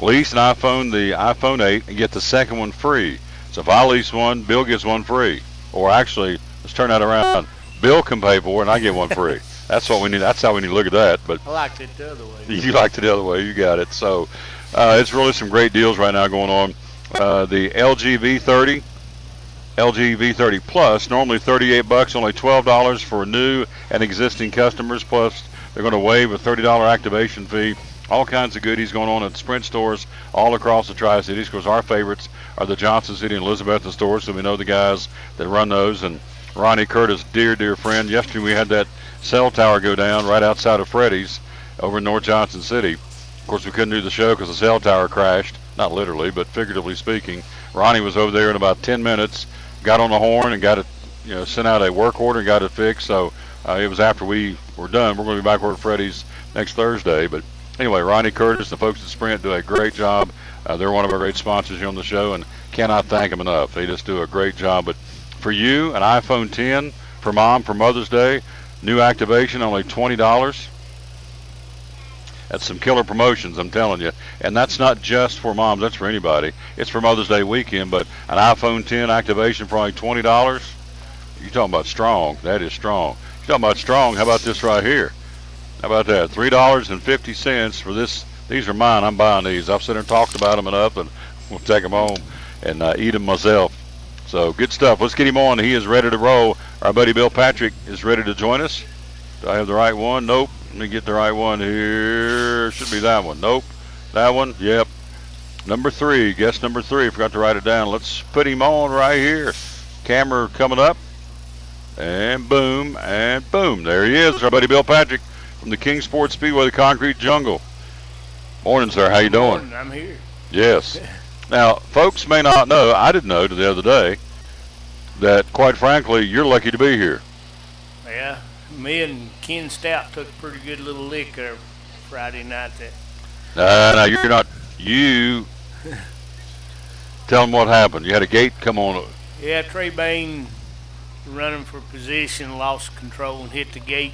Lease an iPhone, the iPhone 8, and get the second one free. So if I lease one, Bill gets one free. Or actually, let's turn that around. Bill can pay for it, and I get one free. That's what we need. That's how we need to look at that. But I liked it the other way. You liked it the other way. You got it. So it's really some great deals right now going on. The LG V30, LG V30 Plus, normally $38, only $12 for new and existing customers. Plus, they're going to waive a $30 activation fee. All kinds of goodies going on at Sprint stores all across the Tri-Cities. Of course, our favorites are the Johnson City and Elizabethton stores, so we know the guys that run those. And Ronnie Curtis, dear friend. Yesterday we had that cell tower go down right outside of Freddy's over in North Johnson City. Of course, we couldn't do the show because the cell tower crashed. Not literally, but figuratively speaking. Ronnie was over there in about 10 minutes, got on the horn and got it, sent out a work order and got it fixed. So it was after we were done. We're going to be back over at Freddy's next Thursday. But anyway, Ronnie Curtis, the folks at Sprint do a great job. They're one of our great sponsors here on the show, and cannot thank them enough. They just do a great job. But for you, an iPhone 10 for Mom for Mother's Day, new activation, only $20. That's some killer promotions, I'm telling you. And that's not just for moms, that's for anybody. It's for Mother's Day weekend, but an iPhone 10 activation for only $20? You're talking about strong. That is strong. You're talking about strong. How about this right here? How about that? $3.50 for this. These are mine. I'm buying these. I've sat there and talked about them enough, and we'll take them home and eat them myself. So good stuff. Let's get him on. He is ready to roll. Our buddy Bill Patrick is ready to join us. Do I have the right one? Nope. Let me get the right one here. Should be that one. Nope. That one? Yep. Number 3. Guess number 3. Forgot to write it down. Let's put him on right here. Camera coming up. And boom. And boom. There he is. Our buddy Bill Patrick from the King Sports Speedway, the Concrete Jungle. Morning, sir. How you doing? Morning. I'm here. Yes. Now, folks may not know, I didn't know the other day, that, quite frankly, you're lucky to be here. Yeah. Me and Ken Stout took a pretty good little lick there Friday night. Now, you're not, you, tell them what happened. You had a gate come on. Yeah, Trey Bain running for position, lost control and hit the gate.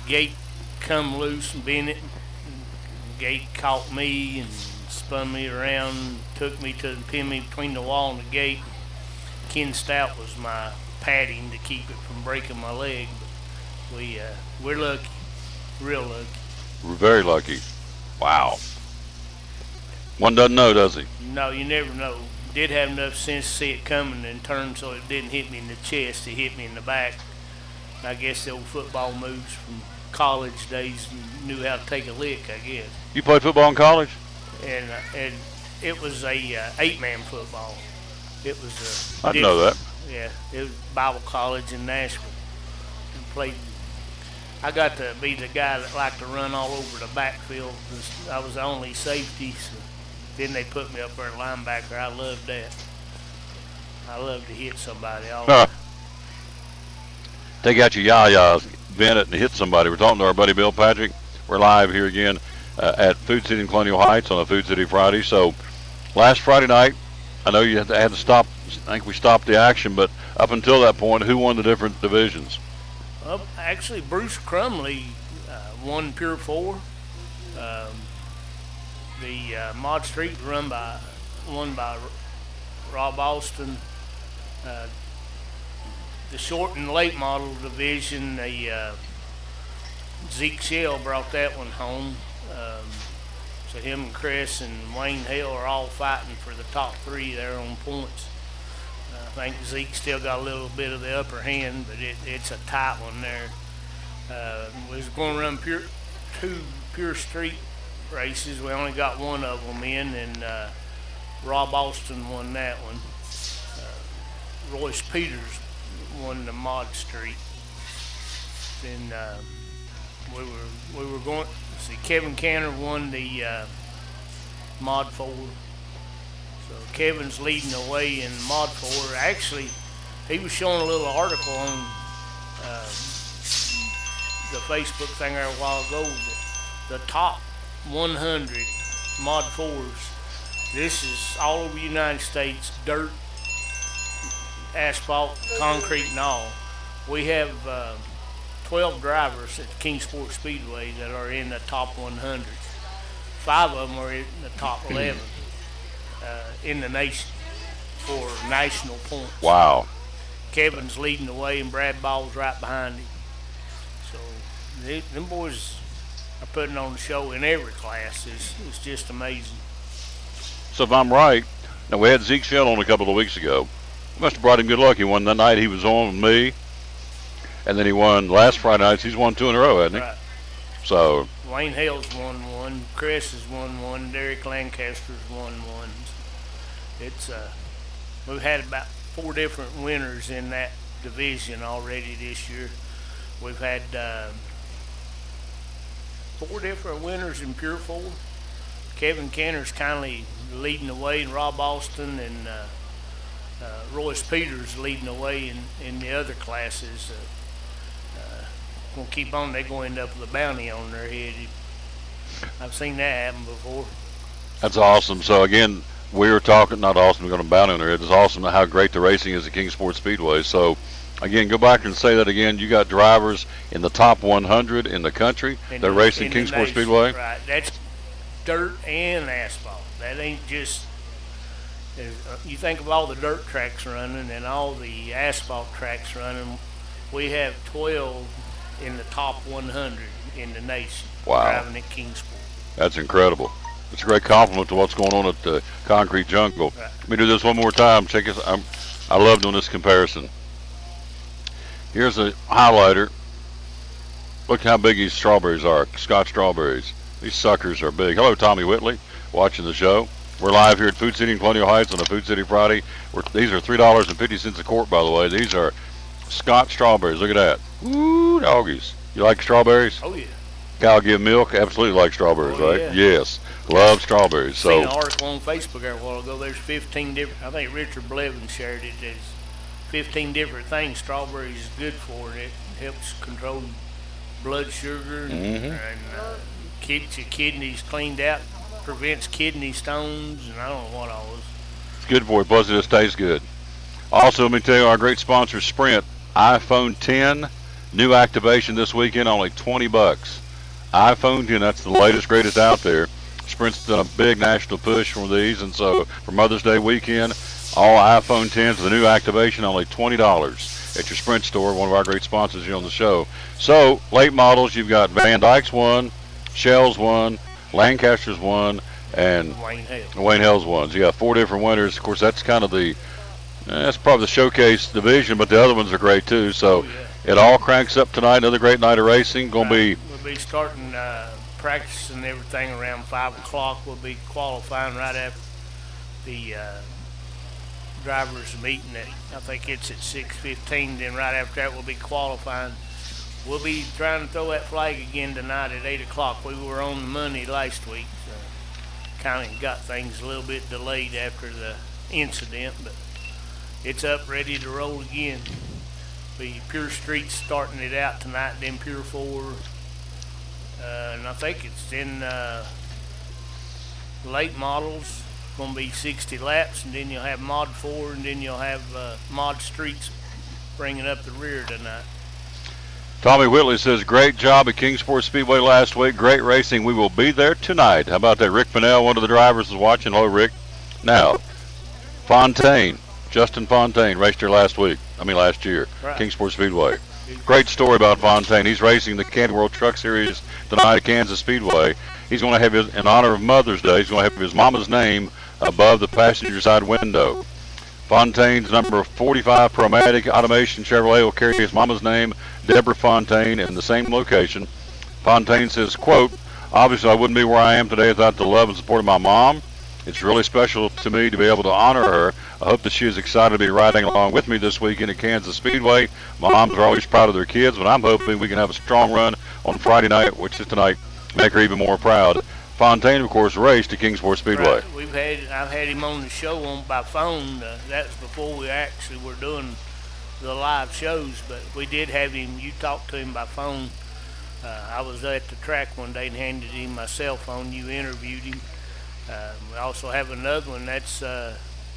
Gate come loose and bent it. Gate caught me and spun me around, took me to pin me between the wall and the gate. Ken Stout was my padding to keep it from breaking my leg. But we're lucky, real lucky. We're very lucky. Wow. One doesn't know, does he? No, you never know. Did have enough sense to see it coming and turn so it didn't hit me in the chest. It hit me in the back. And I guess the old football moves from college days knew how to take a lick, I guess. You played football in college? And it was a 8-man football. It was I didn't know that. Yeah, it was Bible college in Nashville. And played. I got to be the guy that liked to run all over the backfield because I was the only safety. So then they put me up there at linebacker. I loved that. I love to hit somebody. Take out your yah-yahs, vent it, and hit somebody. We're talking to our buddy Bill Patrick. We're live here again at Food City in Colonial Heights on a Food City Friday. So last Friday night, I know you had to stop. I think we stopped the action, but up until that point, who won the different divisions? Well, actually, Bruce Crumley won Pure 4. The Mod Street won by Rob Austin. The short and late model division, Zeke Shell brought that one home. So him and Chris and Wayne Hill are all fighting for the top 3 there on points. I think Zeke still got a little bit of the upper hand, but it's a tight one there. We was going to run 2 pure street races. We only got one of them in, and Rob Austin won that one. Royce Peters won the mod street. Then we were going. See, Kevin Canner won the mod 4. So Kevin's leading the way in mod 4. Actually, he was showing a little article on the Facebook thing there a while ago. The top 100 mod 4s. This is all over the United States, dirt, asphalt, concrete, and all. We have 12 drivers at the Kingsport Speedway that are in the top 100. 5 of them are in the top 11 in the nation for national points. Wow. Kevin's leading the way, and Brad Ball's right behind him. So them boys are putting on the show in every class. It's just amazing. So if I'm right, now we had Zeke Shell on a couple of weeks ago. Must have brought him good luck. He won that night he was on with me, and then he won last Friday night. He's won 2 in a row, hasn't he? Right. So Wayne Hale's won 1, Chris has won 1, Derek Lancaster's won 1. It's we've had about 4 different winners in that division already this year. We've had 4 different winners in Pure 4. Kevin Kenner's kindly leading the way, and Rob Austin and Royce Peters leading the way in the other classes. Gonna keep on. They're going to end up with a bounty on their head. I've seen that happen before. that's awesome. So again, we were talking, not awesome, we're going to bounty on their head. It's awesome how great the racing is at Kingsport Speedway. So again, go back and say that again. You got drivers in the top 100 in the country. They're racing Kingsport Speedway. Right. That's dirt and asphalt. That ain't just. You think of all the dirt tracks running and all the asphalt tracks running. We have 12 in the top 100 in the nation. Wow. Driving at Kingsport. That's incredible. It's a great compliment to what's going on at the Concrete Jungle. Right. Let me do this one more time. Check this. I love doing this comparison. Here's a highlighter. Look how big these strawberries are, Scotch strawberries. These suckers are big. Hello, Tommy Whitley, watching the show. We're live here at Food City in Colonial Heights on a Food City Friday. These are $3.50 a quart, by the way. These are Scotch strawberries. Look at that. Ooh, doggies. You like strawberries? Oh, yeah. Cow give milk? Absolutely like strawberries, Oh, right? yeah. Yes. Love strawberries. Seen So an article on Facebook there a while ago. There's 15 different. I think Richard Blevin shared it. There's 15 different things strawberries is good for, and it helps control blood sugar and keeps your kidneys cleaned out, prevents kidney stones, and I don't know what all is. it's good for you. Plus, it just tastes good. Also, let me tell you, our great sponsor, Sprint, iPhone 10, new activation this weekend, only $20. iPhone 10, that's the latest, greatest out there. Sprint's done a big national push for these, and so for Mother's Day weekend, all iPhone 10s, the new activation, only $20 at your Sprint store, one of our great sponsors here on the show. So, late models, you've got Van Dyke's one, Shell's one, Lancaster's one, and Wayne Hale's one. So you got 4 different winners. Of course, that's kind of that's probably the showcase division, but the other ones are great too. So it all cranks up tonight. Another great night of racing. We'll be starting practice and everything around 5 o'clock. We'll be qualifying right after the drivers meeting at, I think it's at 6:15. Then right after that, we'll be qualifying. We'll be trying to throw that flag again tonight at 8 o'clock. We were on the money last week, so kind of got things a little bit delayed after the incident, but it's up, ready to roll again. Be Pure Street starting it out tonight, then Pure 4. And I think it's in late models, going to be 60 laps, and then you'll have Mod 4, and then you'll have Mod Streets bringing up the rear tonight. Tommy Whitley says, great job at Kingsport Speedway last week. Great racing. We will be there tonight. How about that? Rick Pinnell, one of the drivers, is watching. Hello, Rick. Now, Fontaine, Justin Fontaine, raced here last year, Right. Kingsport Speedway. Great story about Fontaine. He's racing the Candy World Truck Series tonight at Kansas Speedway. He's going to have in honor of Mother's Day, he's going to have his mama's name above the passenger side window. Fontaine's number 45 Promatic Automation Chevrolet will carry his mama's name, Deborah Fontaine, in the same location. Fontaine says, quote, obviously I wouldn't be where I am today without the love and support of my mom. It's really special to me to be able to honor her. I hope that she is excited to be riding along with me this weekend at Kansas Speedway. Moms are always proud of their kids, but I'm hoping we can have a strong run on Friday night, which is tonight, make her even more proud. Fontaine, of course, raced at Kingsport Speedway. Right. I've had him on the show by phone. That was before we actually were doing the live shows, but we did have him. You talked to him by phone. I was at the track one day and handed him my cell phone. You interviewed him. We also have another one. That's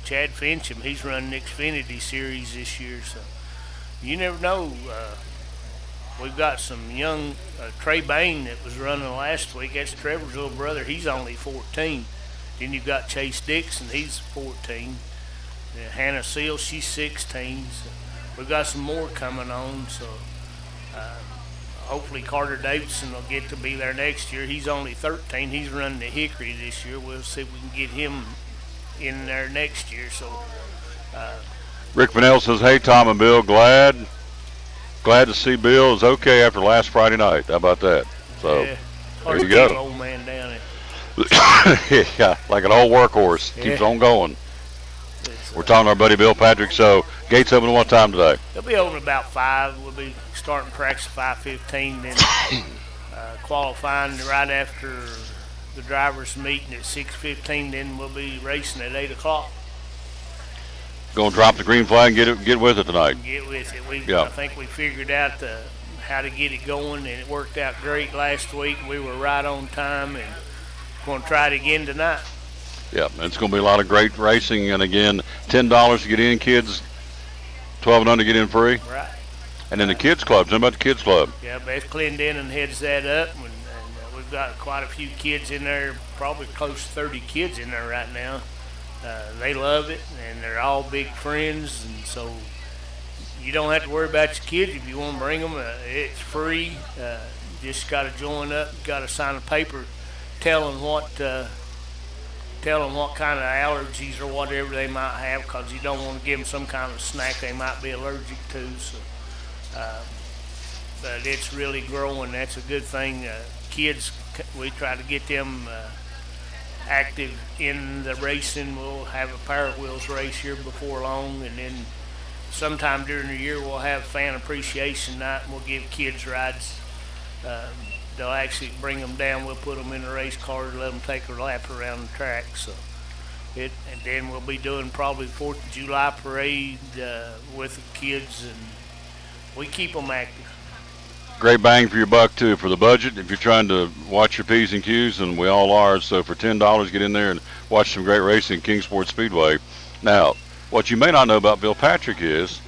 Chad Fincham. He's running the Xfinity Series this year, so you never know. We've got some young Trey Bain that was running last week. That's Trevor's little brother. He's only 14. Then you've got Chase Dixon. He's 14. Hannah Seal, she's 16. So we've got some more coming on. So hopefully Carter Davidson will get to be there next year. He's only 13. He's running the Hickory this year. We'll see if we can get him in there next year. So Rick Vanell says, hey, Tom and Bill, glad to see Bill is okay after last Friday night. How about that? So yeah, there you go. Old man down there. Yeah, like an old workhorse. Keeps on going. We're talking to our buddy Bill Patrick. So gates open at what time today? They'll be open about 5. We'll be starting practice at 5:15, then qualifying right after the drivers' meeting at 6:15. Then we'll be racing at 8 o'clock. Going to drop the green flag and get with it tonight. Get with it. Yeah. I think we figured out how to get it going, and it worked out great last week. We were right on time, and going to try it again tonight. Yeah, it's going to be a lot of great racing. And again, $10 to get in, kids. 12 and under get in free. Right. And then the kids club. Tell me about the kids club. Yeah, Beth Clendenin heads that up, and we've got quite a few kids in there, probably close to 30 kids in there right now. They love it, and they're all big friends, and so you don't have to worry about your kids if you want to bring them. It's free. Just got to join up. Got to sign a paper telling what kind of allergies or whatever they might have, because you don't want to give them some kind of snack they might be allergic to. So, but it's really growing. That's a good thing. Kids, we try to get them active in the racing. We'll have a Power Wheels race here before long, and then sometime during the year we'll have fan appreciation night, and we'll give kids rides. They'll actually bring them down. We'll put them in a race car and let them take a lap around the track. So and then we'll be doing probably 4th of July parade with the kids, and we keep them active. Great bang for your buck, too, for the budget. If you're trying to watch your P's and Q's, and we all are, so for $10, get in there and watch some great racing at Kingsport Speedway. Now, what you may not know about Bill Patrick is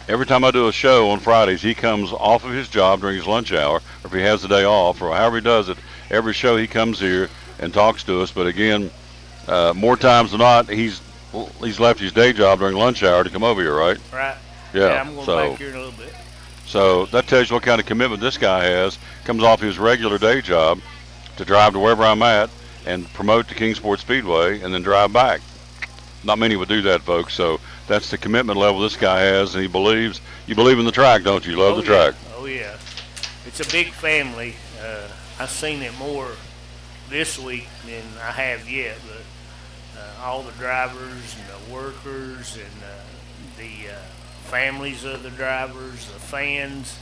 every time I do a show on Fridays, he comes off of his job during his lunch hour, or if he has the day off, or however he does it, every show he comes here and talks to us. But again, more times than not, he's left his day job during lunch hour to come over here, right? Right. Yeah, I'm going back here in a little bit. So that tells you what kind of commitment this guy has. Comes off his regular day job to drive to wherever I'm at and promote to Kingsport Speedway and then drive back. Not many would do that, folks. So that's the commitment level this guy has, and you believe in the track, don't you? You love the track. Oh, yeah. It's a big family. I've seen it more this week than I have yet, but all the drivers and the workers and the families of the drivers, the fans,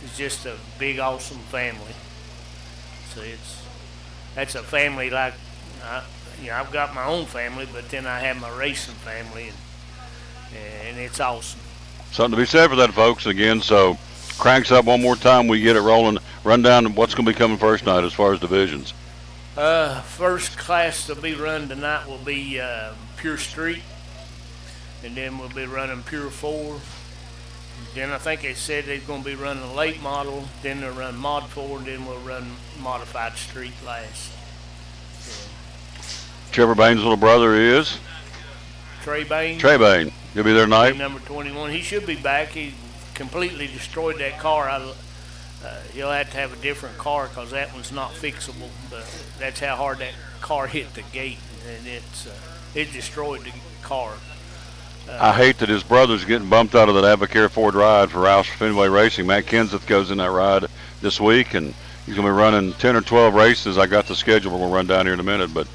it's just a big, awesome family. So that's a family like, I've got my own family, but then I have my racing family, and it's awesome. Something to be said for that, folks. Again, so cranks up one more time. We get it rolling. Run down what's going to be coming first night as far as divisions. First class to be run tonight will be Pure Street, and then we'll be running Pure 4. Then I think they said they're going to be running a late model, then they'll run Mod 4, and then we'll run Modified Street last. Trevor Bain's little brother is? Trey Bain. Trey Bain. He'll be there tonight. Number 21. He should be back. He completely destroyed that car. He'll have to have a different car because that one's not fixable. But that's how hard that car hit the gate, and it destroyed the car. I hate that his brother's getting bumped out of that Avocare Ford ride for Roush Fenway Racing. Matt Kenseth goes in that ride this week, and he's going to be running 10 or 12 races. I got the schedule. We're going to run down here in a minute, but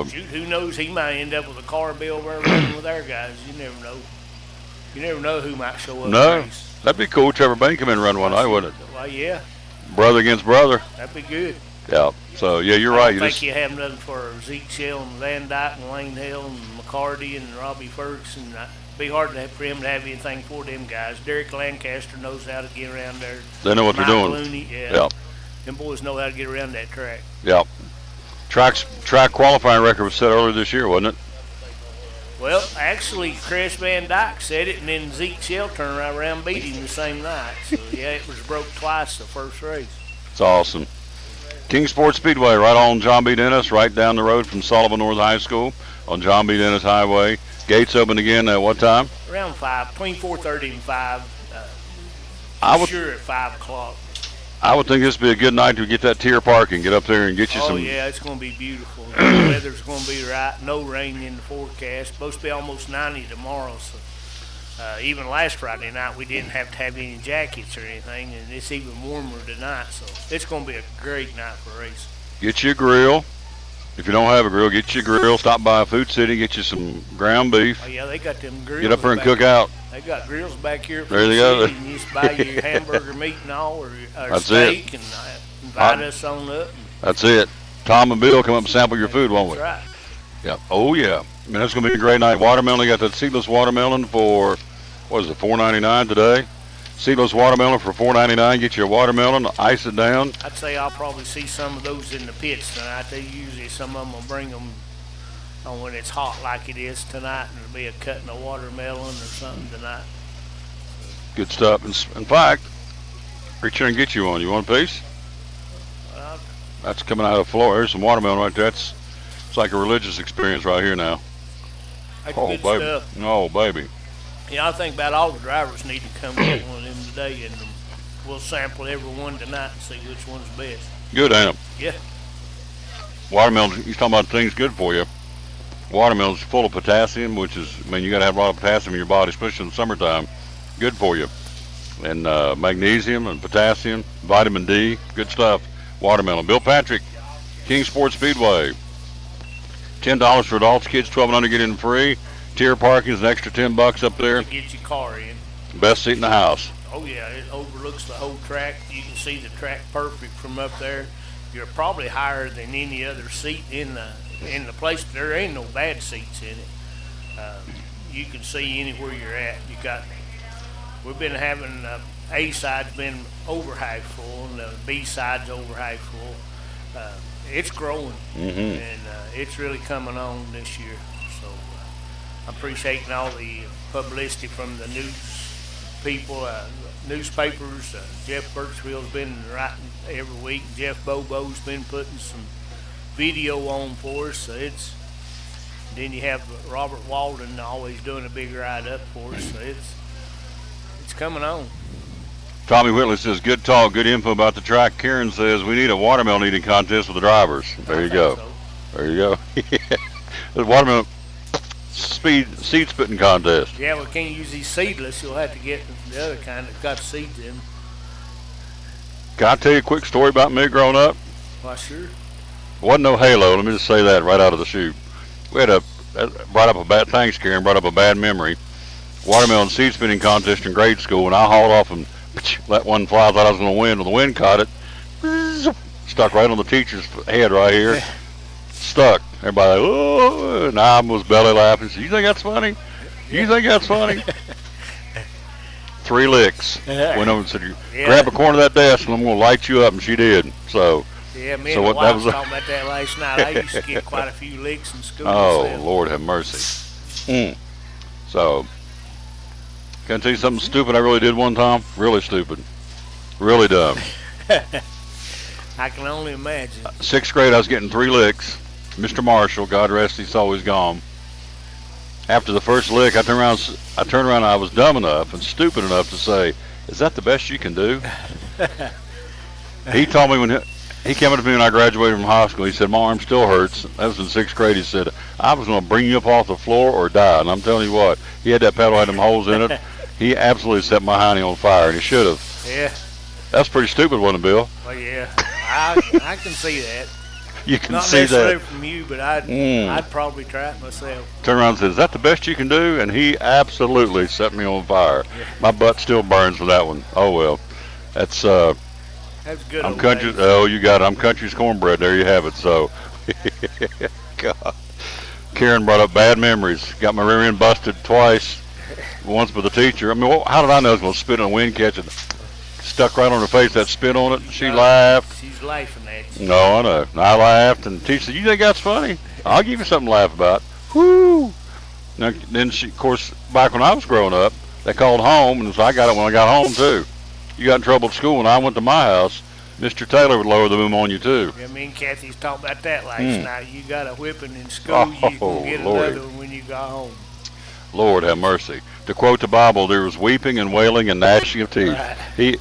shoot, who knows? He might end up with a car bill there running with our guys. You never know. You never know who might show up. No, to race. that'd be cool. Trevor Bain come in and run one night, wouldn't it? Well, yeah. Brother against brother. That'd be good. Yeah. So yeah, you're I right. don't think you have nothing for Zeke Shell and Van Dyke and Lane Hill and McCarty and Robbie Ferguson. It'd be hard for him to have anything for them guys. Derek Lancaster knows how to get around there. They know what Mike they're doing. Looney, yeah. Yep. Them boys know how to get around that track. Yep. Track qualifying record was set earlier this year, wasn't it? Well, actually, Chris Van Dyke said it, and then Zeke Shell turned right around and beat him the same night. So, yeah, it was broke twice the first race. It's awesome. Kingsport Speedway, right on John B. Dennis, right down the road from Sullivan North High School on John B. Dennis Highway. Gates open again at what time? Around 5, between 4:30 and 5. Sure at 5 o'clock. I would think this would be a good night to get that tier parking, get up there and get you some. Oh, yeah, it's going to be beautiful. The weather's going to be right. No rain in the forecast. Supposed to be almost 90 tomorrow. So even last Friday night, we didn't have to have any jackets or anything, and it's even warmer tonight. So it's going to be a great night for racing. Get you a grill. If you don't have a grill, get you a grill. Stop by Food City, get you some ground beef. Oh, yeah, they got them grills. Get up there and cook here. out. They got grills back here. There you go. You can just buy your hamburger meat and all, or That's steak, it. and invite us on up. That's it. Tom and Bill come up and sample your food, won't we? That's right. Yep. Oh, yeah. I mean, that's going to be a great night. Watermelon, they got that seedless watermelon for, what is it, $4.99 today? Seedless watermelon for $4.99. Get you a watermelon, ice it down. I'd say I'll probably see some of those in the pits tonight. They usually, some of them will bring them when it's hot like it is tonight, and it'll be a cutting a watermelon or something tonight. Good stuff. In fact, reach here and get you one. You want a piece? That's coming out of the floor. There's some watermelon right there. It's like a religious experience right here now. That's Oh, good baby. stuff. Oh, baby. Yeah, I think about all the drivers need to come get one of them today, and we'll sample every one tonight and see which one's best. Good, ain't it? Yeah. Watermelon, you're talking about things good for you. Watermelon's full of potassium, which is, I mean, you got to have a lot of potassium in your body, especially in the summertime. Good for you. And magnesium and potassium, vitamin D, good stuff. Watermelon. Bill Patrick, Kingsport Speedway. $10 for adults, kids 12 and under get in free. Tier parking is an extra $10 up there. Get your car in. Best seat in the house. Oh yeah, it overlooks the whole track. You can see the track perfect from up there. You're probably higher than any other seat in the place. There ain't no bad seats in it. You can see anywhere you're at. We've been having A side's been over half full, and the B side's over half full. It's growing, and it's really coming on this year. So I'm appreciating all the publicity from the news people, newspapers. Jeff Birchfield's been writing every week. Jeff Bobo's been putting some video on for us. So then you have Robert Walden always doing a big ride up for us. So it's coming on. Tommy Whitley says, good talk, good info about the track. Karen says, we need a watermelon eating contest with the drivers. There you go. So. There you go. The watermelon seed spitting contest. Yeah, we can't use these seedless. You'll have to get the other kind that got seeds in. Can I tell you a quick story about me growing up? Why, sure. Wasn't no halo. Let me just say that right out of the chute. We had brought up a bad, thanks Karen, brought up a bad memory. Watermelon seed spitting contest in grade school, and I hauled off and let one fly. I thought I was going to win. When the wind caught it, stuck right on the teacher's head right here. Stuck. Everybody, oh, and I was belly laughing. Said, you think that's funny? You think that's funny? 3 licks. Went over and said, grab a corner of that desk and I'm going to light you up. And she did. So. Yeah, me and my wife was talking about that last night. I used to get quite a few licks in school. Oh, myself. Lord have mercy. So, can I tell you something stupid I really did one time? Really stupid. Really dumb. I can only imagine. 6th grade, I was getting 3 licks. Mr. Marshall, God rest his soul, he's gone. After the first lick, I turned around, and I was dumb enough and stupid enough to say, "Is that the best you can do?" He told me he came up to me when I graduated from high school. He said, "My arm still hurts." That was in 6th grade. He said, "I was going to bring you up off the floor or die." And I'm telling you what, he had that pedal, had them holes in it. He absolutely set my hiney on fire, and he should have. Yeah. That's pretty stupid, wasn't it, Bill? Well, yeah. I can see that. You can Not see necessarily that. from you, but I'd probably try it myself. Turned around and said, "Is that the best you can do?" And he absolutely set me on fire. My butt still burns for that one. Oh well, that's That's good. I'm old country. days. Oh, you got it. I'm country's cornbread. There you have it. So, God, Karen brought up bad memories. Got my rear end busted twice. Once by the teacher. I mean, how did I know I was going to spit on a wind catch it? Stuck right on her face. That spit on it. She laughed. She's laughing at you. No, I know. I laughed, and the teacher said, "You think that's funny? I'll give you something to laugh about." Whoo! Now, then she, of course, back when I was growing up, they called home, and so I got it when I got home too. You got in trouble at school, and I went to my house. Mr. Taylor would lower the boom on you too. Yeah, me and Kathy's talked about that last night. You got a whipping in school, you can get Lord. another one when you got home. Lord have mercy. To quote the Bible, there was weeping and wailing and gnashing of teeth. Right.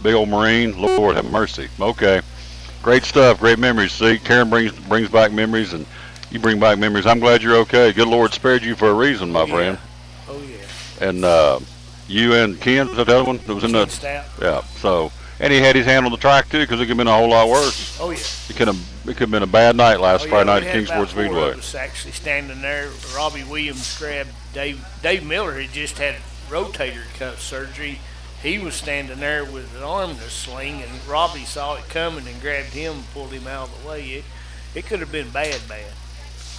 Big old Marine. Lord have mercy. Okay, great stuff. Great memories. See, Karen brings back memories, and you bring back memories. I'm glad you're okay. Good Lord spared you for a reason, my friend. Oh yeah. And you and Ken, was that the other one that was in the? Stout. Yeah. So, and he had his hand on the track too, because it could have been a whole lot worse. Oh yeah. It could have been a bad night last Friday night at Kingsport Speedway. Speedway. Was actually standing there. Robbie Williams grabbed Dave Miller had just had rotator cuff surgery. He was standing there with an arm in a sling, and Robbie saw it coming and grabbed him and pulled him out of the way. It could have been bad.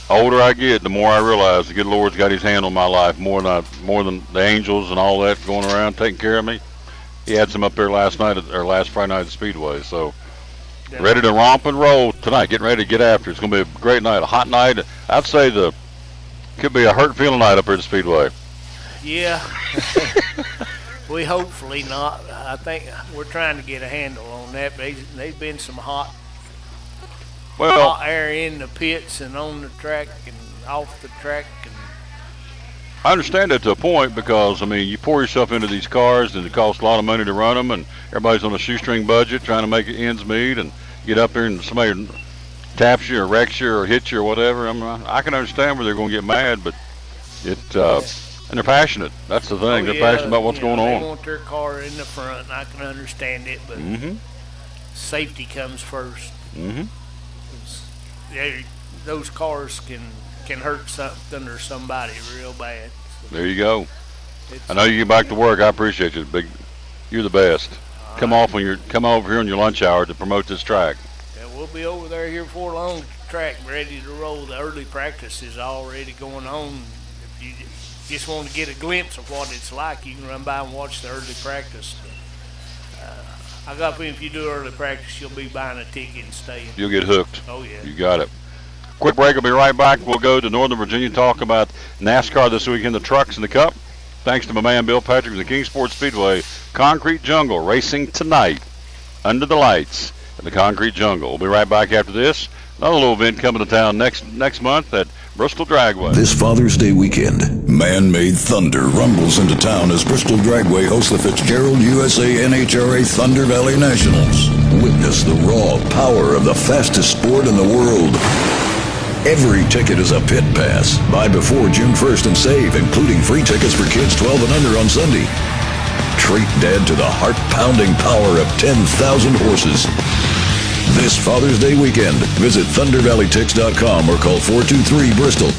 Older I get, the more I realize the good Lord's got his hand on my life more than the angels and all that going around taking care of me. He had some up there last Friday night at the Speedway. So ready to romp and roll tonight. Getting ready to get after. It's going to be a great night, a hot night. I'd say could be a hurt feeling night up here at the Speedway. Yeah. We hopefully not. I think we're trying to get a handle on that. But there's been some hot air in the pits and on the track and off the track. And I understand that to a point because, I mean, you pour yourself into these cars and it costs a lot of money to run them, and everybody's on a shoestring budget trying to make ends meet, and get up there and somebody taps you or wrecks you or hits you or whatever. I can understand where they're going to get mad, but and they're passionate. That's the thing. They're passionate about what's going on. They want their car in the front, and I can understand it, but safety comes first. Those cars can hurt something or somebody real bad. So there you go. I know you get back to work. I appreciate you, big. You're the best. Come over here on your lunch hour to promote this track. Yeah, we'll be over there here before long at the track, ready to roll. The early practice is already going on. If you just want to get a glimpse of what it's like, you can run by and watch the early practice. I got a feeling if you do early practice, you'll be buying a ticket and staying. You'll get hooked. Oh yeah. You got it. Quick break. We'll be right back. We'll go to Northern Virginia, talk about NASCAR this weekend, the trucks and the Cup. Thanks to my man Bill Patrick from the Kingsport Speedway. Concrete Jungle racing tonight under the lights at the Concrete Jungle. We'll be right back after this. Another little event coming to town next month at Bristol Dragway. This Father's Day weekend, man-made thunder rumbles into town as Bristol Dragway hosts the Fitzgerald USA NHRA Thunder Valley Nationals. Witness the raw power of the fastest sport in the world. Every ticket is a pit pass. Buy before June 1st and save, including free tickets for kids 12 and under on Sunday. Treat Dad to the heart-pounding power of 10,000 horses. This Father's Day weekend, visit ThunderValleyTix.com or call 423-BRISTOL.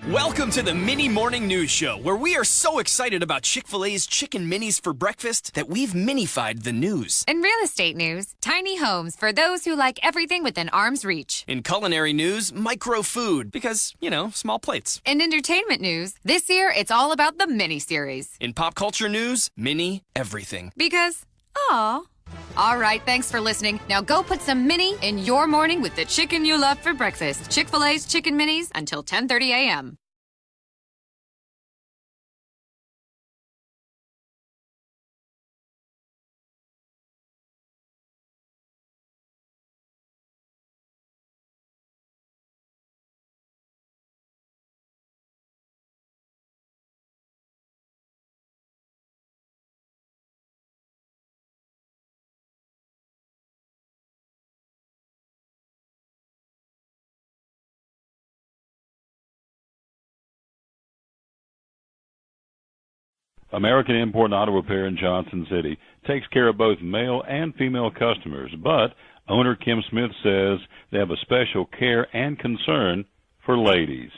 Welcome to the Mini Morning News Show, where we are so excited about Chick-fil-A's Chicken Minis for breakfast that we've minified the news. In real estate news, tiny homes for those who like everything within arm's reach. In culinary news, micro food, because, small plates. In entertainment news, this year it's all about the mini-series. In pop culture news, mini everything. Because, aw. All right, thanks for listening. Now go put some mini in your morning with the chicken you love for breakfast. Chick-fil-A's Chicken Minis until 10:30 a.m. American Import and Auto Repair in Johnson City takes care of both male and female customers, but owner Kim Smith says they have a special care and concern for ladies.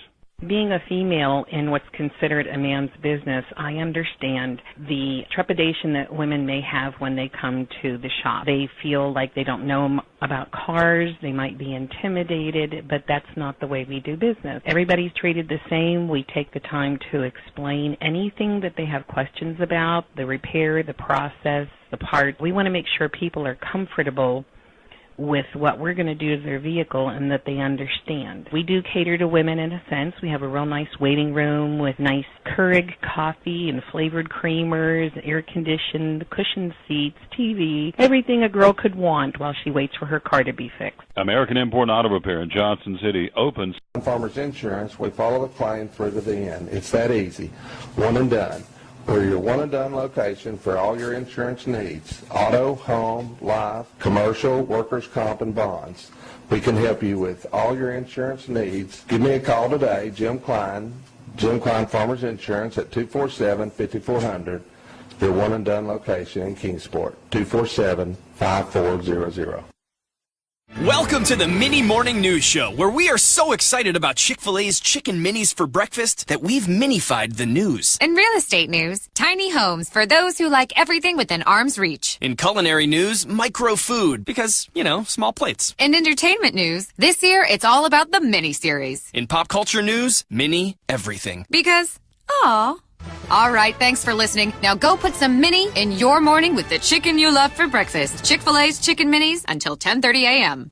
Being a female in what's considered a man's business, I understand the trepidation that women may have when they come to the shop. They feel like they don't know about cars, they might be intimidated, but that's not the way we do business. Everybody's treated the same. We take the time to explain anything that they have questions about, the repair, the process, the part. We want to make sure people are comfortable with what we're going to do to their vehicle and that they understand. We do cater to women in a sense. We have a real nice waiting room with nice Keurig coffee and flavored creamers, air-conditioned, cushioned seats, TV, everything a girl could want while she waits for her car to be fixed. American Import and Auto Repair in Johnson City opens. Farmers Insurance, we follow the claim through to the end. It's that easy. One and done. We're your one-and-done location for all your insurance needs. Auto, home, life, commercial, workers' comp, and bonds. We can help you with all your insurance needs. Give me a call today, Jim Klein Farmers Insurance at 247-5400. Your one-and-done location in Kingsport, 247-5400. Welcome to the Mini Morning News Show, where we are so excited about Chick-fil-A's chicken minis for breakfast that we've minified the news. In real estate news, tiny homes for those who like everything within arm's reach. In culinary news, micro food, because, small plates. In entertainment news, this year it's all about the mini-series. In pop culture news, mini everything. Because, aw. All right, thanks for listening. Now go put some mini in your morning with the chicken you love for breakfast. Chick-fil-A's Chicken Minis until 10:30 a.m.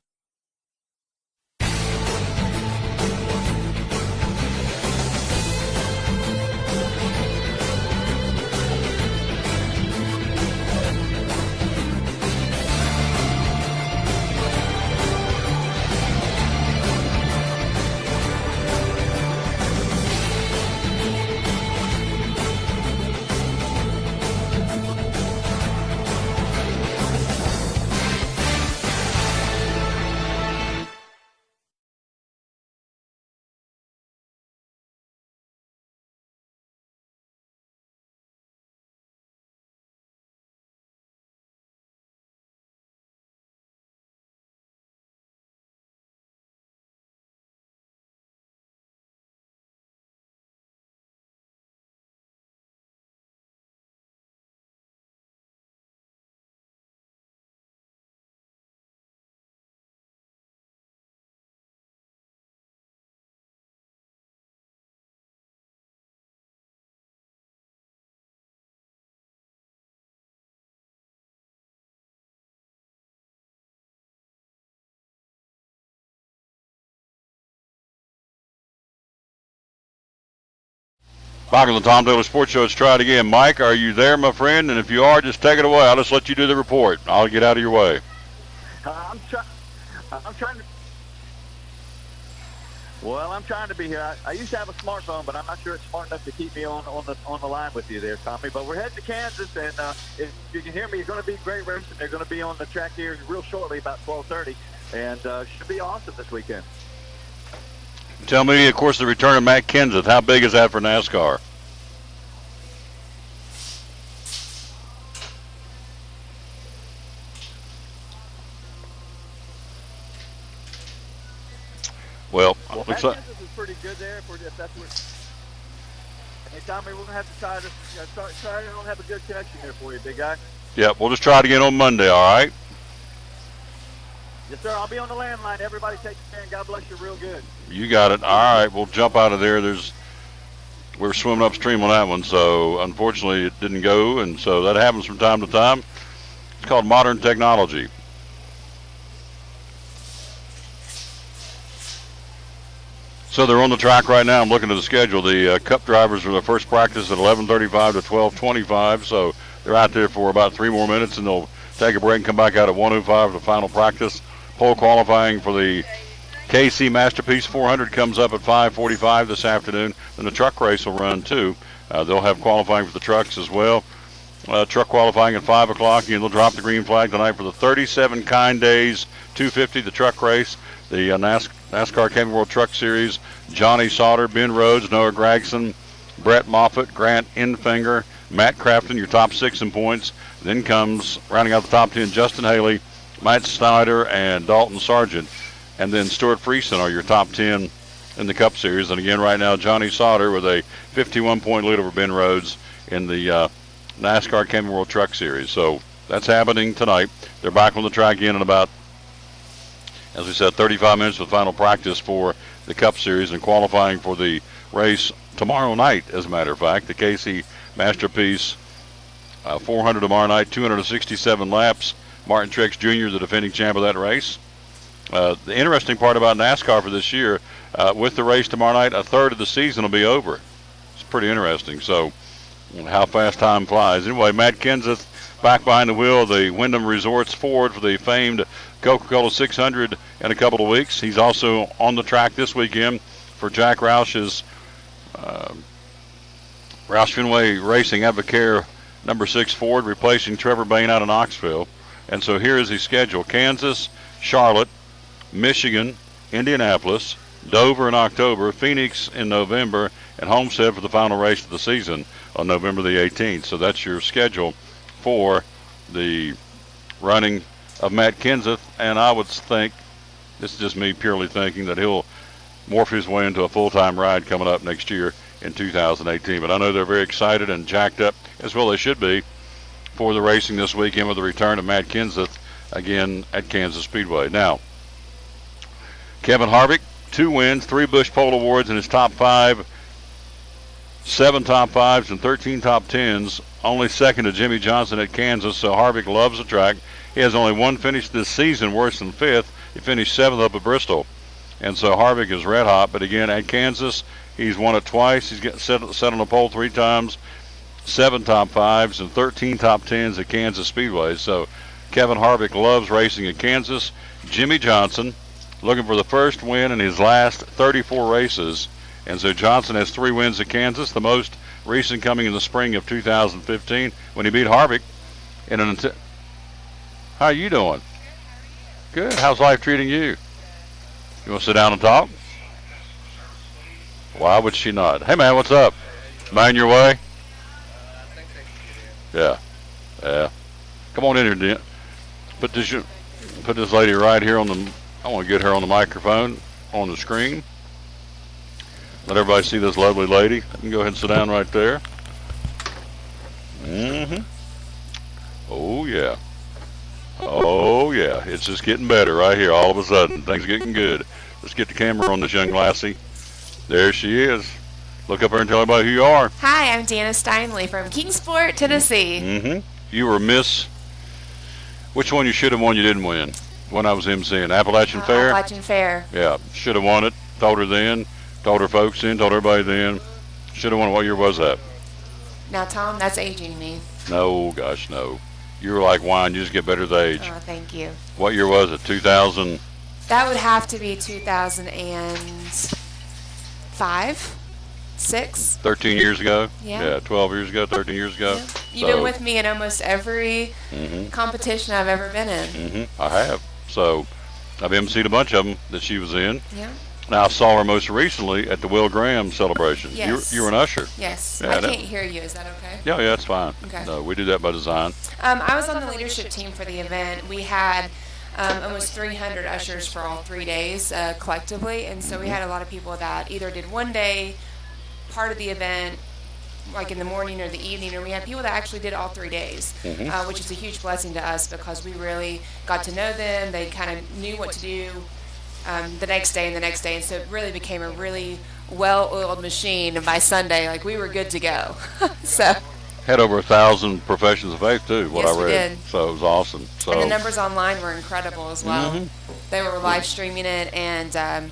Back on the Tom Taylor Sports Show. Let's try it again. Mike, are you there, my friend? And if you are, just take it away. I'll just let you do the report. I'll get out of your way. I'm trying to. Well, I'm trying to be here. I used to have a smartphone, but I'm not sure it's smart enough to keep me on the line with you there, Tommy. But we're heading to Kansas, and if you can hear me, it's going to be great racing. They're going to be on the track here real shortly, about 12:30, and should be awesome this weekend. Tell me, of course, the return of Matt Kenseth. How big is that for NASCAR? Well, looks Matt like Kenseth is pretty good there. If that's what. Hey, Tommy, we're going to have to try to have a good connection here for you, big guy. yeah, we'll just try it again on Monday, all right? Yes, sir. I'll be on the landline. Everybody take care, and God bless you real good. You got it. All right, we'll jump out of there. We're swimming upstream on that one, so unfortunately it didn't go, and so that happens from time to time. It's called modern technology. So they're on the track right now. I'm looking at the schedule. The Cup drivers are their first practice at 11:35 to 12:25, so they're out there for about 3 more minutes, and they'll take a break and come back out at 1:05 for final practice. Pole qualifying for the KC Masterpiece 400 comes up at 5:45 this afternoon. Then the truck race will run too. They'll have qualifying for the trucks as well. Truck qualifying at 5 o'clock, and they'll drop the green flag tonight for the 37 Kind Days 250, the truck race. The NASCAR Camping World Truck Series, Johnny Sauter, Ben Rhodes, Noah Gragson, Brett Moffitt, Grant Enfinger, Matt Crafton, your top 6 in points. Then comes, rounding out the top 10, Justin Haley, Matt Snyder, and Dalton Sargent. And then Stuart Friesen are your top 10 in the Cup Series. And again, right now, Johnny Sauter with a 51-point lead over Ben Rhodes in the NASCAR Camping World Truck Series. So that's happening tonight. They're back on the track again in about, as we said, 35 minutes of final practice for the Cup Series and qualifying for the race tomorrow night, as a matter of fact. The Casey Masterpiece 400 tomorrow night, 267 laps. Martin Truex Jr., the defending champ of that race. The interesting part about NASCAR for this year, with the race tomorrow night, a third of the season will be over. It's pretty interesting. So how fast time flies. Anyway, Matt Kenseth back behind the wheel of the Wyndham Resorts Ford for the famed Coca-Cola 600 in a couple of weeks. He's also on the track this weekend for Jack Roush's Roush Fenway Racing Advocare number 6 Ford, replacing Trevor Bayne out of Knoxville. And so here is his schedule: Kansas, Charlotte, Michigan, Indianapolis, Dover in October, Phoenix in November, and Homestead for the final race of the season on November the 18th. So that's your schedule for the running of Matt Kenseth. And I would think, this is just me purely thinking, that he'll morph his way into a full-time ride coming up next year in 2018. But I know they're very excited and jacked up, as well they should be, for the racing this weekend with the return of Matt Kenseth again at Kansas Speedway. Now, Kevin Harvick, 2 wins, 3 Busch Pole Awards in his top 5, 7 top 5s and 13 top 10s, only second to Jimmy Johnson at Kansas, so Harvick loves the track. He has only one finish this season worse than 5th. He finished 7th up at Bristol. And so Harvick is red hot, but again, at Kansas, he's won it twice. He's get set on the pole 3 times, 7 top 5s and 13 top 10s at Kansas Speedway. So Kevin Harvick loves racing at Kansas. Jimmy Johnson looking for the first win in his last 34 races. And so Johnson has 3 wins at Kansas, the most recent coming in the spring of 2015 when he beat Harvick in an. How are you doing? Good. How's life treating you? You want to sit down and talk? Why would she not? Hey, man, what's up? Mind your way? Yeah. Yeah. Come on in here, Dent. Put this lady right here on the. I want to get her on the microphone, on the screen. Let everybody see this lovely lady. You can go ahead and sit down right there. Mm-hmm. Oh, yeah. Oh, yeah. It's just getting better right here all of a sudden. Things are getting good. Let's get the camera on this young lassie. There she is. Look up there and tell everybody who you are. Hi, I'm Dana Steinley from Kingsport, Tennessee. Mm-hmm. You were Miss. Which one you should have won you didn't win? When I was emceeing. Appalachian Fair? Appalachian Fair. Yeah. Should have won it. Told her then. Told her folks then. Told everybody then. Should have won it. What year was that? Now, Tom, that's aging me. No, gosh, no. You were like wine. You just get better with age. Oh, thank you. What year was it? 2000? That would have to be 2005, 6. 13 years ago? Yeah. 12 years ago, 13 years ago. Yeah. You've been with me in almost every competition I've ever been in. Mm-hmm. I have. So I've emceed a bunch of them that she was in. Yeah. Now I saw her most recently at the Will Graham celebration. Yes. You were an usher. Yes. Yeah, I can't hear you. Is that okay? Yeah, that's fine. Okay. No, we do that by design. I was on the leadership team for the event. We had almost 300 ushers for all 3 days collectively, and so we had a lot of people that either did one day, part of the event, like in the morning or the evening, or we had people that actually did all 3 days, which is a huge blessing to us because we really got to know them. They kind of knew what to do the next day and the next day, and so it really became a really well-oiled machine. And by Sunday, like, we were good to go. So had over 1,000 professions of faith too. What Yes, I read, we did. So it was awesome. So and the numbers online were incredible as well. They were live streaming it, and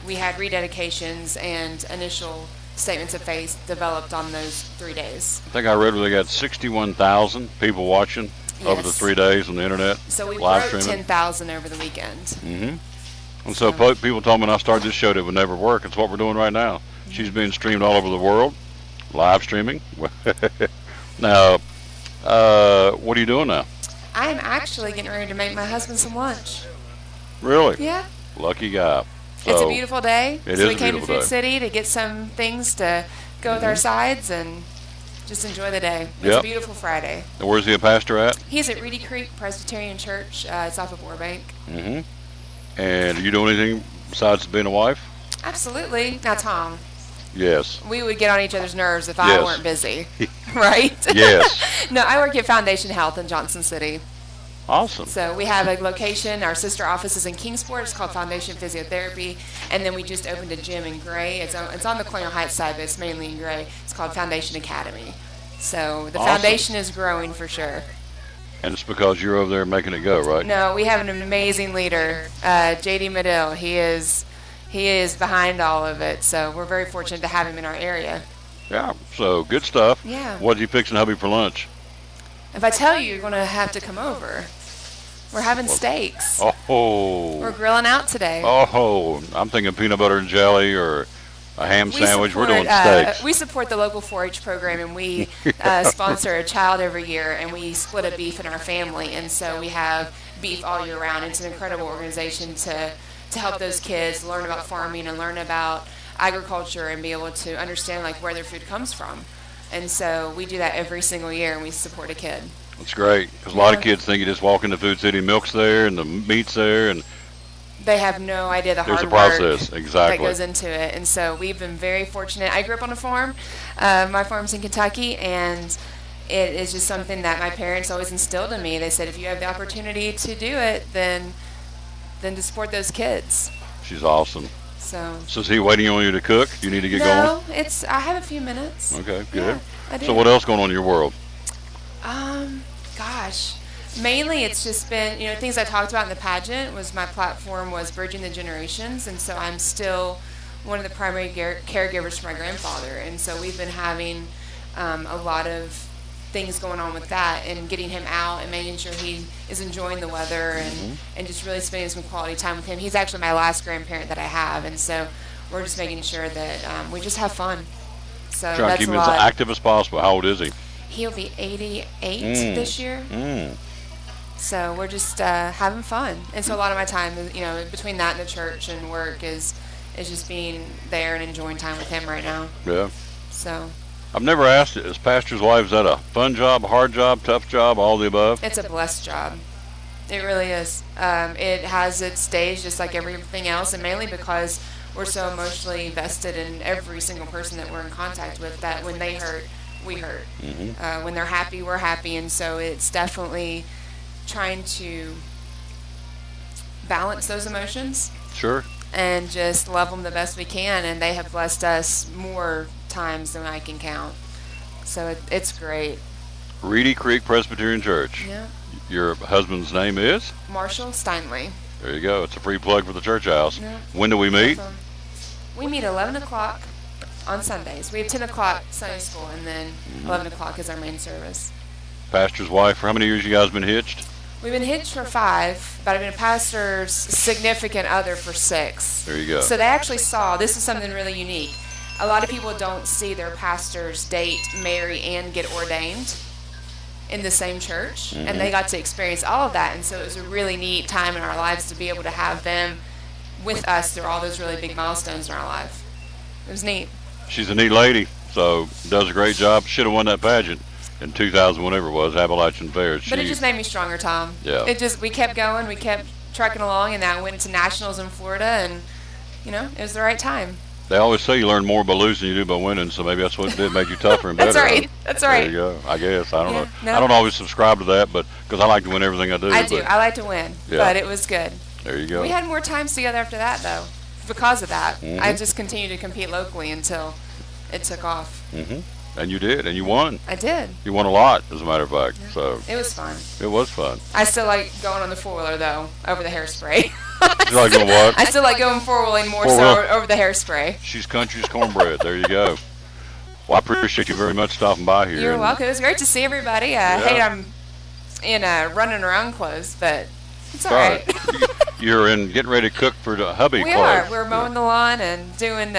we had rededications and initial statements of faith developed on those 3 days. I think I read where they got 61,000 people watching over the 3 days on the internet. So we live broke streaming. 10,000 over the weekend. And so people told me when I started this show that it would never work. It's what we're doing right now. She's being streamed all over the world, live streaming. Now, what are you doing now? I'm actually getting ready to make my husband some lunch. Really? Yeah. Lucky guy. It's a So, beautiful day. It so is we a came to beautiful Food day. City to get some things to go with our sides, and just enjoy the day. It's Yep. a beautiful Friday. And where's he a pastor at? He's at Reedy Creek Presbyterian Church. It's off of Burbank. Mm-hmm. And are you doing anything besides being a wife? Absolutely. Now, Tom, Yes. we would get on each other's nerves if I Yes. weren't busy, right? Yes. No, I work at Foundation Health in Johnson City. Awesome. So we have a location. Our sister office is in Kingsport. It's called Foundation Physiotherapy. And then we just opened a gym in Gray. It's on the Colonial Heights side, but it's mainly in Gray. It's called Foundation Academy. So the Awesome. foundation is growing for sure. And it's because you're over there making it go, right? No, we have an amazing leader, JD Medill. He is behind all of it. So we're very fortunate to have him in our area. Yeah. So good stuff. Yeah. What's he fixing hubby for lunch? If I tell you, you're going to have to come over. We're having steaks. Oh. We're grilling out today. Oh. I'm thinking peanut butter and jelly or a ham sandwich. We're doing steaks. We support the local 4-H program, and we sponsor a child every year, and we split a beef in our family, and so we have beef all year round. It's an incredible organization to help those kids learn about farming and learn about agriculture and be able to understand like where their food comes from. And so we do that every single year, and we support a kid. That's great. Because a lot of kids think you just walk into Food City, milk's there, and the meat's there, and They have no idea the there's hard a process. work Exactly. that goes into it. And so we've been very fortunate. I grew up on a farm. My farm's in Kentucky, and it is just something that my parents always instilled in me. They said, if you have the opportunity to do it, then to support those kids. She's awesome. So is he waiting on you to cook? You need to get no, I have a few minutes. going? Okay, good. I do. So what else going on in your world? Gosh, mainly it's just been, things I talked about in the pageant was my platform was bridging the generations, and so I'm still one of the primary caregivers for my grandfather, and so we've been having a lot of things going on with that and getting him out and making sure he is enjoying the weather and just really spending some quality time with him. He's actually my last grandparent that I have, and so we're just making sure that we just have fun. So Trying to that's keep a him as lot. active as possible. How old is he? He'll be 88 this year. So we're just having fun. And so a lot of my time, between that and the church and work is just being there and enjoying time with him right now. Yeah. So I've never asked it. As pastor's wife, is that a fun job, hard job, tough job, all the above? it's a blessed job. It really is. It has its days just like everything else, and mainly because we're so emotionally invested in every single person that we're in contact with that when they hurt, we hurt. When they're happy, we're happy. And so it's definitely trying to balance those emotions Sure. and just love them the best we can. And they have blessed us more times than I can count. So it's great. Reedy Creek Presbyterian Church. Yeah. Your husband's name is? Marshall Steinley. There you go. It's a free plug for the church house. Yeah. When do we meet? We meet 11 o'clock on Sundays. We have 10 o'clock Sunday school, and then 11 o'clock is our main service. Pastor's wife. For how many years you guys been hitched? We've been hitched for 5, but I've been a pastor's significant other for 6. There you go. So they actually saw, this is something really unique. A lot of people don't see their pastors date, marry, and get ordained in the same church, and they got to experience all of that. And so it was a really neat time in our lives to be able to have them with us through all those really big milestones in our life. It was neat. She's a neat lady, so does a great job. Should have won that pageant in 2000, whenever it was, Appalachian Fair. But it just made me stronger, Tom. Yeah. We kept going, we kept trucking along, and I went to nationals in Florida, and it was the right time. They always say you learn more by losing than you do by winning, so maybe that's what did make you tougher and better. That's right. That's right. There you go. I guess. I don't know. No. I don't always subscribe to that, but because I like to win everything I do. I do. but I like to win, Yeah. but it was good. There you go. We had more times together after that, though, because of that. Mhm. I just continued to compete locally until it took off. And you did, and you won. I did. You won a lot, as a matter of fact. So It was fun. it was fun. I still like going on the four-wheeler, though, over the hairspray. You like doing what? I still like going four-wheeling more Four-wheel. so over the hairspray. She's country's cornbread. There you go. Well, I appreciate you very much stopping by here. You're and welcome. It was great to see everybody. I hate I'm in running around clothes, but it's all right. You're in getting ready to cook for the hubby We clothes. are. We're mowing the lawn and doing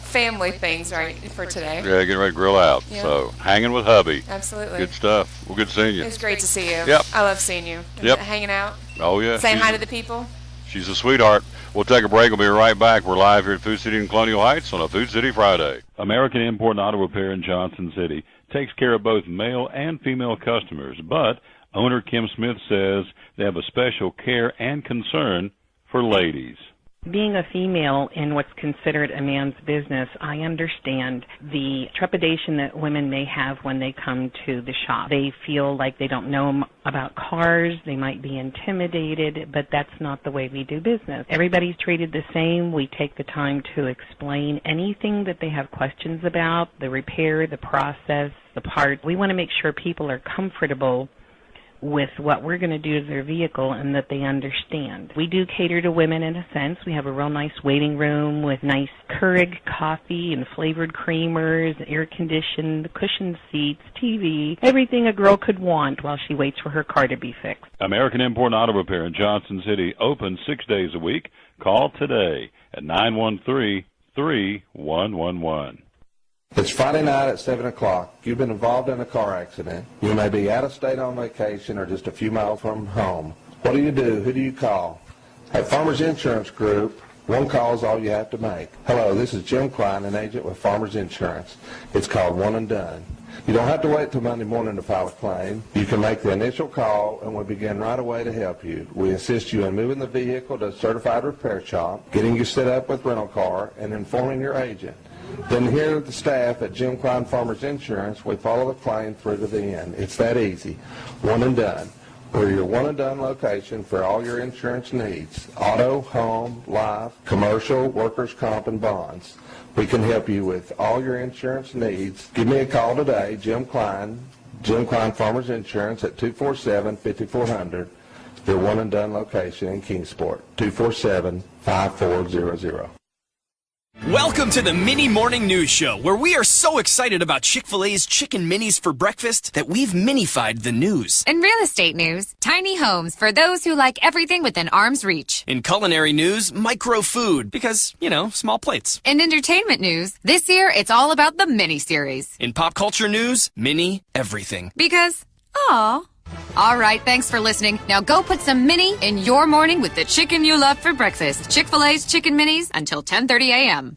family things right for today. Yeah, getting ready to grill out. Yeah. So hanging with hubby. Absolutely. Good stuff. Well, good seeing you. It was great to see you. Yep. I love seeing you. And Yep. Hanging out. Oh yeah. Saying she's hi a- to the people. She's a sweetheart. We'll take a break. We'll be right back. We're live here at Food City in Colonial Heights on a Food City Friday. American Import and Auto Repair in Johnson City takes care of both male and female customers, but owner Kim Smith says they have a special care and concern for ladies. Being a female in what's considered a man's business, I understand the trepidation that women may have when they come to the shop. They feel like they don't know about cars, they might be intimidated, but that's not the way we do business. Everybody's treated the same. We take the time to explain anything that they have questions about, the repair, the process, the part. We want to make sure people are comfortable with what we're going to do to their vehicle and that they understand. We do cater to women in a sense. We have a real nice waiting room with nice Keurig coffee and flavored creamers, air-conditioned, cushioned seats, TV, everything a girl could want while she waits for her car to be fixed. American Import and Auto Repair in Johnson City, open 6 days a week. Call today at 913-3111. It's Friday night at 7 o'clock. You've been involved in a car accident. You may be out of state on vacation or just a few miles from home. What do? Who do you call? At Farmers Insurance Group, one call is all you have to make. Hello, this is Jim Klein, an agent with Farmers Insurance. It's called One and Done. You don't have to wait till Monday morning to file a claim. You can make the initial call and we'll begin right away to help you. We assist you in moving the vehicle to a certified repair shop, getting you set up with rental car, and informing your agent. Then here at the staff at Jim Klein Farmers Insurance, we follow the claim through to the end. It's that easy. One and Done. We're your one and done location for all your insurance needs. Auto, home, life, commercial, workers' comp, and bonds. We can help you with all your insurance needs. Give me a call today, Jim Klein Farmers Insurance at 247-5400. Your one and done location in Kingsport, 247-5400. Welcome to the Mini Morning News Show, where we are so excited about Chick-fil-A's Chicken Minis for breakfast that we've minified the news. In real estate news, tiny homes for those who like everything within arm's reach. In culinary news, micro food, because, small plates. In entertainment news, this year it's all about the mini-series. In pop culture news, mini everything. Because, aw. All right, thanks for listening. Now go put some mini in your morning with the chicken you love for breakfast. Chick-fil-A's Chicken Minis until 10:30 a.m.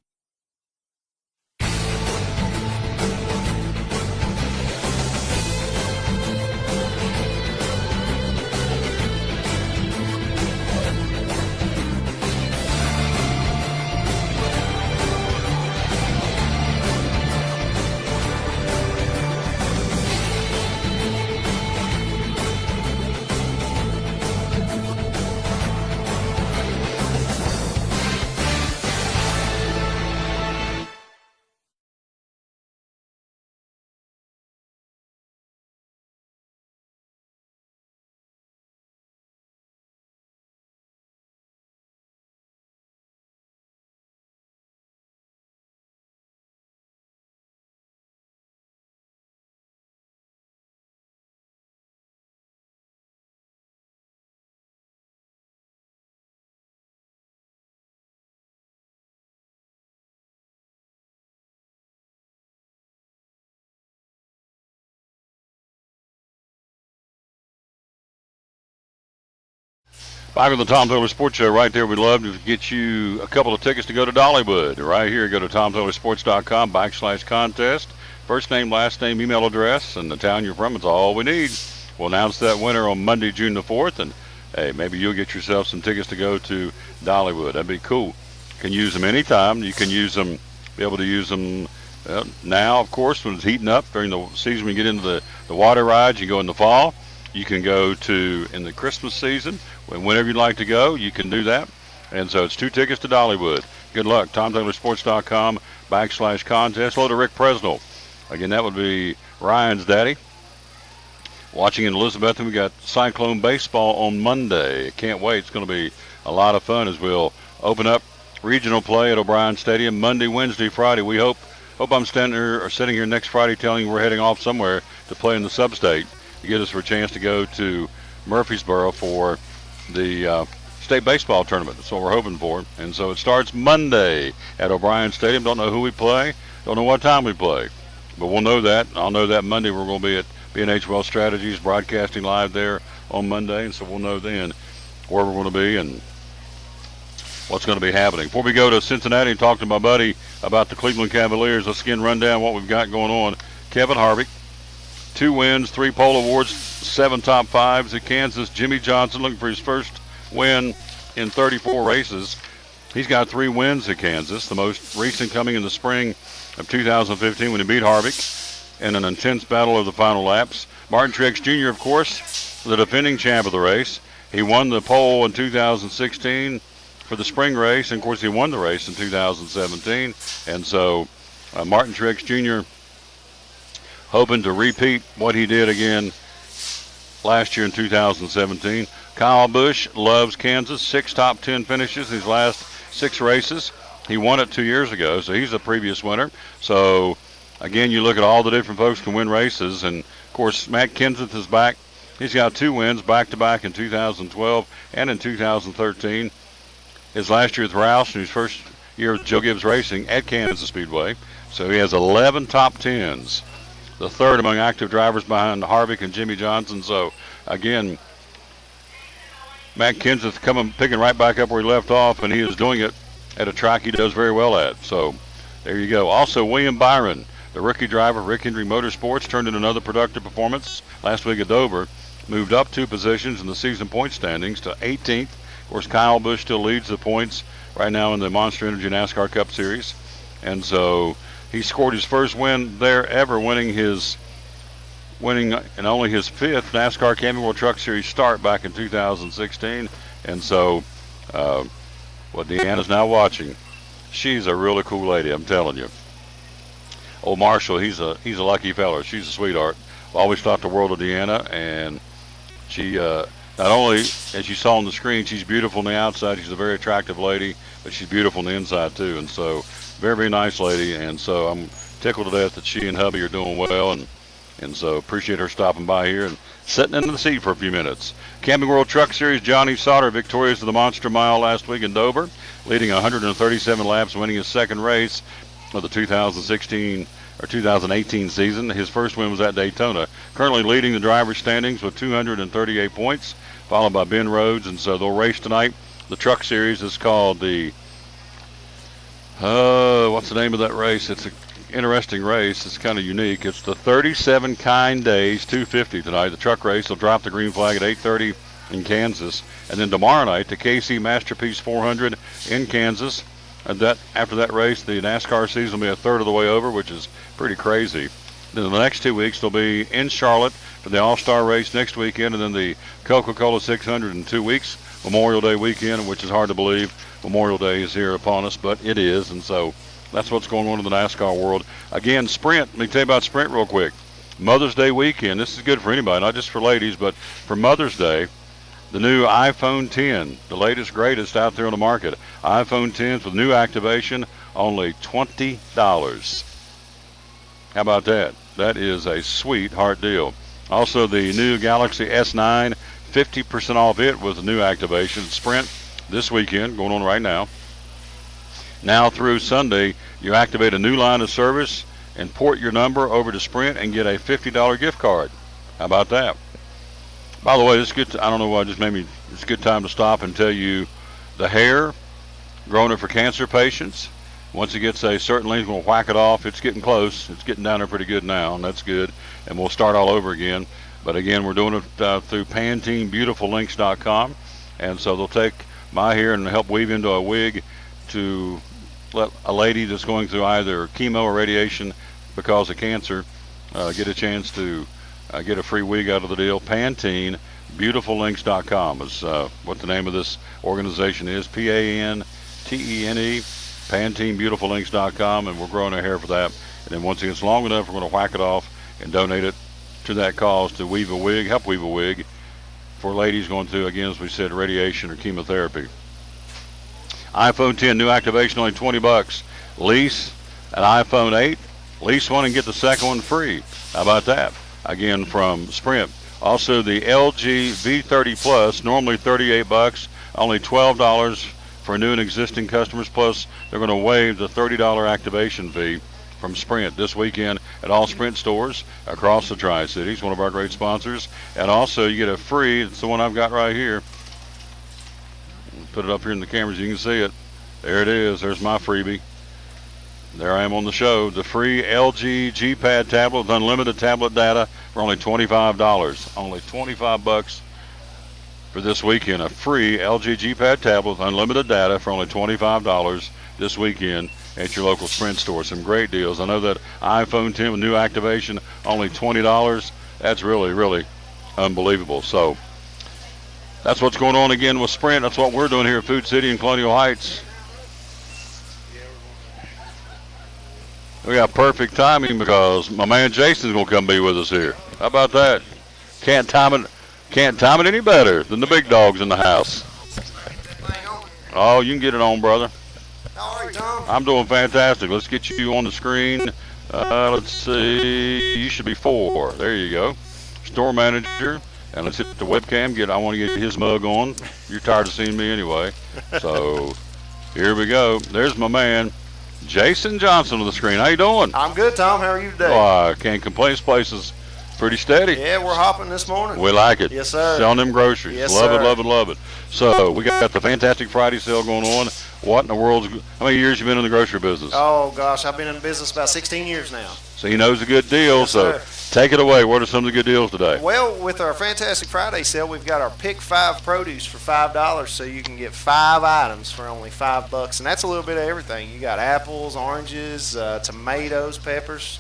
Back on the Tom Taylor Sports Show right there. We'd love to get you a couple of tickets to go to Dollywood. Right here, go to TomTaylorSports.com/contest. First name, last name, email address, and the town you're from. It's all we need. We'll announce that winner on Monday, June the 4th. And, hey, maybe you'll get yourself some tickets to go to Dollywood. That'd be cool. You can use them anytime. You can use them, be able to use them now, of course, when it's heating up during the season. When you get into the water rides, you go in the fall. You can go to in the Christmas season. Whenever you'd like to go, you can do that. And so it's 2 tickets to Dollywood. Good luck. TomTaylorSports.com/contest. Hello to Rick Presnell. Again, that would be Ryan's daddy. Watching in Elizabeth, and we got Cyclone baseball on Monday. Can't wait. It's going to be a lot of fun as we'll open up regional play at O'Brien Stadium Monday, Wednesday, Friday. We hope I'm sitting here next Friday telling you we're heading off somewhere to play in the sub-state to get us a chance to go to Murfreesboro for the state baseball tournament. That's what we're hoping for. And so it starts Monday at O'Brien Stadium. Don't know who we play. Don't know what time we play. But we'll know that. I'll know that Monday we're going to be at B&H Wealth Strategies broadcasting live there on Monday. And so we'll know then where we're going to be and what's going to be happening. Before we go to Cincinnati and talk to my buddy about the Cleveland Cavaliers, let's again run down what we've got going on. Kevin Harvick, 2 wins, 3 pole awards, 7 top 5s at Kansas. Jimmy Johnson looking for his first win in 34 races. He's got 3 wins at Kansas, the most recent coming in the spring of 2015 when he beat Harvick in an intense battle of the final laps. Martin Truex Jr., of course, the defending champ of the race. He won the pole in 2016 for the spring race, and of course he won the race in 2017. And so Martin Truex Jr. hoping to repeat what he did again last year in 2017. Kyle Busch loves Kansas, 6 top 10 finishes in his last 6 races. He won it 2 years ago, so he's a previous winner. So again, you look at all the different folks who can win races, and of course Matt Kenseth is back. He's got 2 wins back-to-back in 2012 and in 2013. His last year with Roush and his first year with Joe Gibbs Racing at Kansas Speedway. So he has 11 top 10s, the third among active drivers behind Harvick and Jimmy Johnson. So again, Matt Kenseth picking right back up where he left off, and he is doing it at a track he does very well at. So there you go. Also, William Byron, the rookie driver, Rick Hendry Motorsports, turned in another productive performance last week at Dover. Moved up 2 positions in the season point standings to 18th. Of course, Kyle Busch still leads the points right now in the Monster Energy NASCAR Cup Series. And so he scored his first win there ever, winning in only his 5th NASCAR Camping World Truck Series start back in 2016. And so what Deanna's now watching, she's a really cool lady, I'm telling you. Old Marshall, he's a lucky fella. She's a sweetheart. Always thought the world of Deanna, and she not only, as you saw on the screen, she's beautiful on the outside. She's a very attractive lady, but she's beautiful on the inside too. And so, very, very nice lady. And so I'm tickled to death that she and hubby are doing well, and so appreciate her stopping by here and sitting in the seat for a few minutes. Camping World Truck Series, Johnny Sauter victorious in the Monster Mile last week in Dover, leading 137 laps, winning his second race of the 2018 season. His first win was at Daytona. Currently leading the driver's standings with 238 points, followed by Ben Rhodes. And so they'll race tonight. The truck series is called the, what's the name of that race? It's an interesting race. It's kind of unique. It's the 37 Kind Days 250 tonight. The truck race will drop the green flag at 8:30 in Kansas. And then tomorrow night, the KC Masterpiece 400 in Kansas. And after that race, the NASCAR season will be a third of the way over, which is pretty crazy. Then the next 2 weeks, they'll be in Charlotte for the All-Star race next weekend, and then the Coca-Cola 600 in 2 weeks, Memorial Day weekend, which is hard to believe. Memorial Day is here upon us, but it is, and so that's what's going on in the NASCAR world. Again, Sprint, let me tell you about Sprint real quick. Mother's Day weekend, this is good for anybody, not just for ladies, but for Mother's Day. The new iPhone 10, the latest, greatest out there on the market. iPhone 10s with new activation, only $20. How about that? That is a sweetheart deal. Also, the new Galaxy S9, 50% off it with a new activation. Sprint this weekend, going on right now. Now through Sunday, you activate a new line of service and port your number over to Sprint and get a $50 gift card. How about that? By the way, it's good. I don't know why it just made me. It's a good time to stop and tell you, the hair, growing it for cancer patients. Once it gets a certain length, we'll whack it off. It's getting close. It's getting down there pretty good now, and that's good. And we'll start all over again. But again, we're doing it through PanteneBeautifulLinks.com, and so they'll take my hair and help weave into a wig to let a lady that's going through either chemo or radiation because of cancer get a chance to get a free wig out of the deal. PanteneBeautifulLinks.com is what the name of this organization is. PANTENE, PanteneBeautifulLinks.com, and we're growing our hair for that. And then once it gets long enough, we're going to whack it off and donate it to that cause to weave a wig, help weave a wig for ladies going through, again, as we said, radiation or chemotherapy. iPhone 10 new activation, only $20. Lease an iPhone 8, lease one and get the second one free. How about that? Again, from Sprint. Also, the LG V30 Plus, normally $38, only $12 for new and existing customers. Plus, they're going to waive the $30 activation fee from Sprint this weekend at all Sprint stores across the Tri-Cities, one of our great sponsors. And also, you get a free, it's the one I've got right here. Put it up here in the cameras. You can see it. There it is. There's my freebie. There I am on the show. The free LG G-Pad tablet with unlimited tablet data for only $25. Only $25 for this weekend. A free LG G-Pad tablet with unlimited data for only $25 this weekend at your local Sprint store. Some great deals. I know that iPhone 10 with new activation, only $20. That's really, really unbelievable. So that's what's going on again with Sprint. That's what we're doing here at Food City in Colonial Heights. We got perfect timing because my man Jason's going to come be with us here. How about that? Can't time it any better than the big dogs in the house. Oh, you can get it on, brother. How are you, Tom? I'm doing fantastic. Let's get you on the screen. Let's see. You should be 4. There you go. Store manager. And let's hit the webcam. I want to get his mug on. You're tired of seeing me anyway. So here we go. There's my man, Jason Johnson on the screen. How you doing? I'm good, Tom. How are you today? Oh, I can't complain. This place is pretty steady. Yeah, we're hopping this morning. We like it. Yes, sir. Selling them groceries. Yes, love sir. it, love it, love it. So we got the Fantastic Friday sale going on. What in the world's, how many years you been in the grocery business? Oh, gosh, I've been in business about 16 years now. So he knows a good deal. Yes, so sir. take it away. What are some of the good deals today? Well, with our Fantastic Friday sale, we've got our Pick 5 produce for $5, so you can get 5 items for only $5, and that's a little bit of everything. You got apples, oranges, tomatoes, peppers,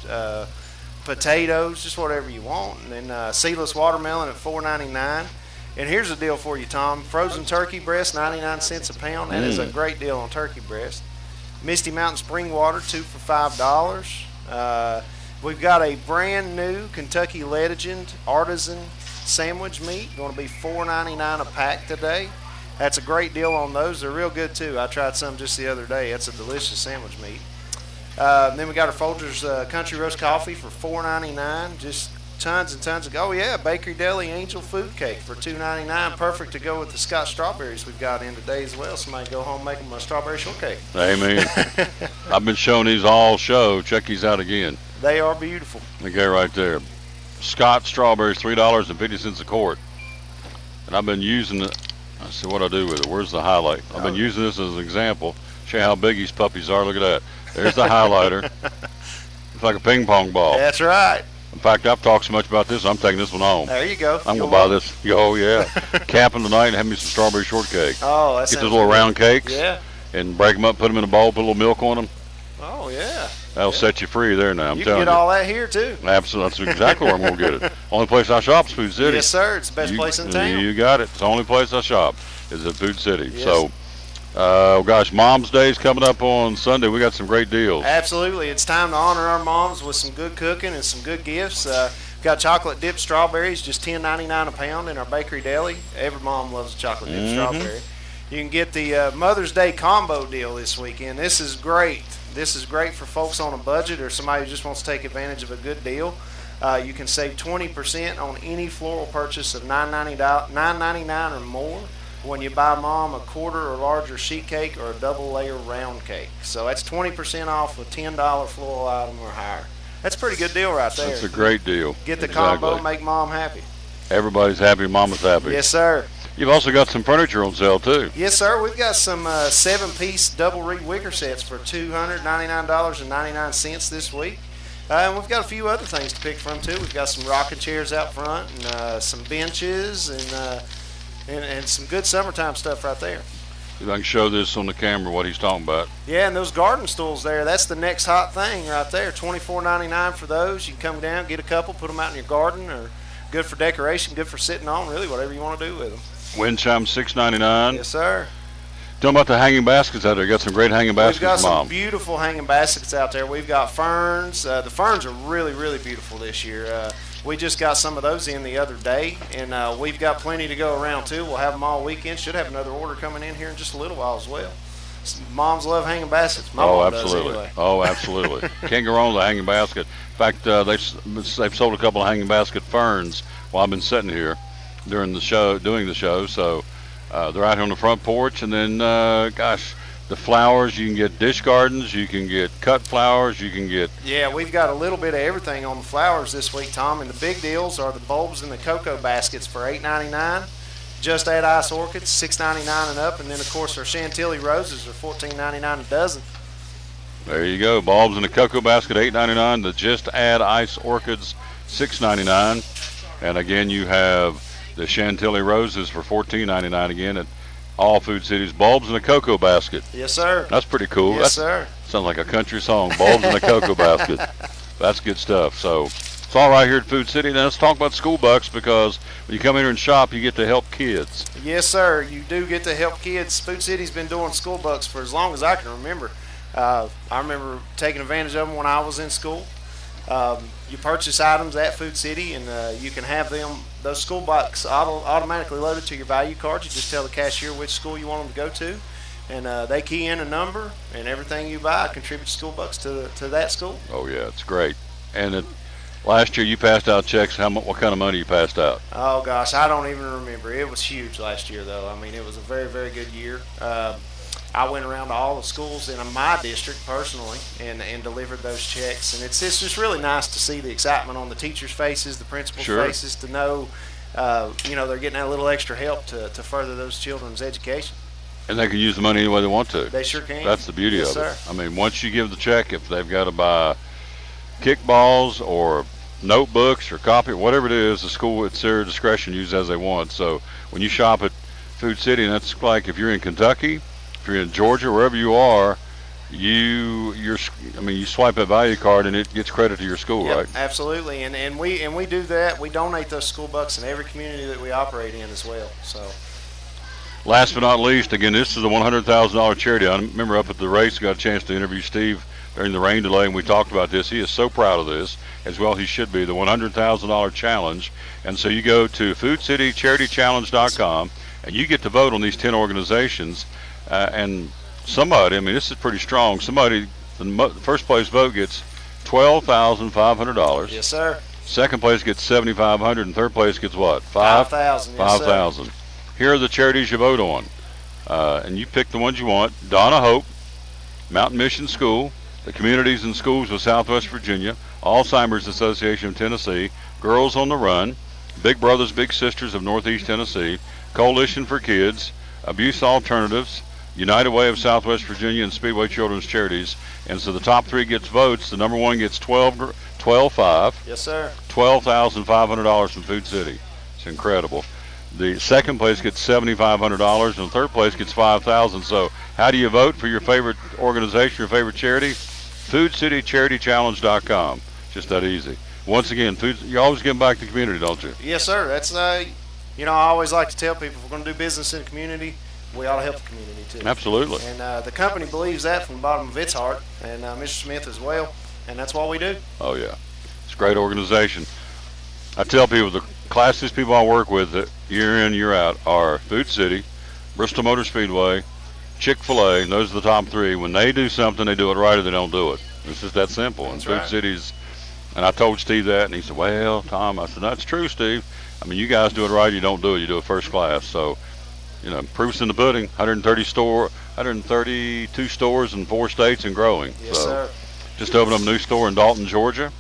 potatoes, just whatever you want, and then seedless watermelon at $4.99. And here's a deal for you, Tom. Frozen turkey breast, 99 cents a pound. That is a great deal on turkey breast. Misty Mountain Spring Water, 2 for $5. We've got a brand new Kentucky Legend Artisan sandwich meat, going to be $4.99 a pack today. That's a great deal on those. They're real good too. I tried some just the other day. It's a delicious sandwich meat. Then we got our Folgers Country Roast Coffee for $4.99. Just tons and tons of. Oh yeah, Bakery Deli Angel Food Cake for $2.99. Perfect to go with the Scotch strawberries we've got in today as well. Somebody go home and make them a strawberry shortcake. Amen. I've been showing these all show. Check these out again. They are beautiful. Okay, right there. Scotch strawberries, $3.50 a quart. And I've been using it. I see what I do with it. Where's the highlight? I've been using this as an example. Show you how big these puppies are. Look at that. There's the highlighter. It's like a ping pong ball. That's right. In fact, I've talked so much about this, I'm taking this one home. There you go. I'm going to buy this. Oh, yeah. Camping tonight and have me some strawberry shortcake. Oh, that's Get those little round cakes. Yeah. And break them up, put them in a bowl, put a little milk on them. Oh, yeah. That'll set you free there now, I'm you telling you. can get all that here, too. Absolutely. That's exactly where I'm going to get it. Only place I shop is Food City. Yes, sir. It's the best place in town. You got it. It's the only place I shop is at Food City. Yes. So, gosh, Mom's Day is coming up on Sunday. We got some great deals. Absolutely. It's time to honor our moms with some good cooking and some good gifts. Got chocolate dipped strawberries, just $10.99 a pound in our Bakery Deli. Every mom loves a chocolate dipped strawberry. You can get the Mother's Day combo deal this weekend. This is great. This is great for folks on a budget or somebody who just wants to take advantage of a good deal. You can save 20% on any floral purchase of $9.99 or more when you buy Mom a quarter or larger sheet cake or a double layer round cake. So that's 20% off a $10 floral item or higher. That's a pretty good deal right there. That's a great deal. Get the combo, make Mom happy. Everybody's happy, Mama's happy. Yes, sir. You've also got some furniture on sale, too. Yes, sir. We've got some 7-piece double reed wicker sets for $299.99 this week. And we've got a few other things to pick from, too. We've got some rocking chairs out front and some benches and some good summertime stuff right there. If I can show this on the camera, what he's talking about. Yeah, and those garden stools there, that's the next hot thing right there. $24.99 for those. You can come down, get a couple, put them out in your garden, or good for decoration, good for sitting on, really whatever you want to do with them. Wind chime $6.99. Yes, sir. Tell them about the hanging baskets out there. You got some great hanging baskets, We've got some Mom. beautiful hanging baskets out there. We've got ferns. The ferns are really, really beautiful this year. We just got some of those in the other day, and we've got plenty to go around, too. We'll have them all weekend. Should have another order coming in here in just a little while as well. Moms love hanging baskets. My mom absolutely. Does anyway. Oh, absolutely. Can't go wrong with a hanging basket. In fact, they've sold a couple of hanging basket ferns while I've been sitting here during the show, doing the show. So they're out here on the front porch, and then, gosh, the flowers, you can get dish gardens, you can get cut flowers, you can get... Yeah, we've got a little bit of everything on the flowers this week, Tom, and the big deals are the bulbs and the cocoa baskets for $8.99. Just Add Ice Orchids, $6.99 and up, and then of course our Chantilly Roses are $14.99 a dozen. There you go. Bulbs in a cocoa basket, $8.99. The Just Add Ice Orchids, $6.99. And again, you have the Chantilly Roses for $14.99 again at all Food Cities. Bulbs in a cocoa basket. Yes, sir. That's pretty cool. Yes, sir. Sounds like a country song. Bulbs in a cocoa basket. That's good stuff. So it's all right here at Food City. Now let's talk about school bucks, because when you come here and shop, you get to help kids. Yes, sir. You do get to help kids. Food City's been doing school bucks for as long as I can remember. I remember taking advantage of them when I was in school. You purchase items at Food City, and you can have those school bucks automatically loaded to your value card. You just tell the cashier which school you want them to go to, and they key in a number, and everything you buy contributes school bucks to that school. Oh yeah, it's great. And last year you passed out checks. What kind of money you passed out? Oh gosh, I don't even remember. It was huge last year, though. I mean, it was a very, very good year. I went around to all the schools in my district personally and delivered those checks, and it's just really nice to see the excitement on the teachers' faces, the principals' faces, to know they're getting a little extra help to further those children's education. And they can use the money any way they want to. They sure can. That's the beauty Yes, of it. sir. I mean, once you give the check, if they've got to buy kickballs or notebooks or copy, whatever it is, the school, it's their discretion, use as they want. So when you shop at Food City, and that's like if you're in Kentucky, if you're in Georgia, wherever you are, you swipe that value card and it gets credit to your school, Yep, right? Absolutely, and we do that. We donate those school bucks in every community that we operate in as well. So. Last but not least, again, this is a $100,000 charity. I remember up at the race, got a chance to interview Steve during the rain delay, and we talked about this. He is so proud of this, as well he should be, the $100,000 challenge. And so you go to foodcitycharitychallenge.com, and you get to vote on these 10 organizations. And somebody, I mean, this is pretty strong. Somebody, the first place vote gets $12,500. Yes, sir. Second place gets $7,500, and third place gets what? $5,000. Yes, $5,000. Here are the charities you vote on, and you pick the ones you want. Donna Hope, Mountain Mission School, the Communities and Schools of Southwest Virginia, Alzheimer's Association of Tennessee, Girls on the Run, Big Brothers Big Sisters of Northeast Tennessee, Coalition for Kids, Abuse Alternatives, United Way of Southwest Virginia, and Speedway Children's Charities. And so the top three gets votes. The number one gets $12,500. Yes, sir. $12,500 from Food City. It's incredible. The second place gets $7,500, and the third place gets $5,000. So how do you vote for your favorite organization, your favorite charity? FoodCityCharityChallenge.com. Just that easy. Once again, you always give back to the community, don't you? Yes, sir. That's I always like to tell people, if we're going to do business in the community, we ought to help the community too. Absolutely. And the company believes that from the bottom of its heart, and Mr. Smith as well, and that's what we do. Oh yeah, it's a great organization. I tell people the classiest people I work with that year in, year out are Food City, Bristol Motor Speedway, Chick-fil-A, and those are the top three. When they do something, they do it right or they don't do it. It's just that simple. That's and Food right. City's, and I told Steve that, and he said, well, Tom, I said, that's true, Steve. I mean, you guys do it right, you don't do it, you do it first class. So, proof's in the pudding. 132 stores in 4 states and growing. Yes, so, sir. just opened up a new store in Dalton, Georgia.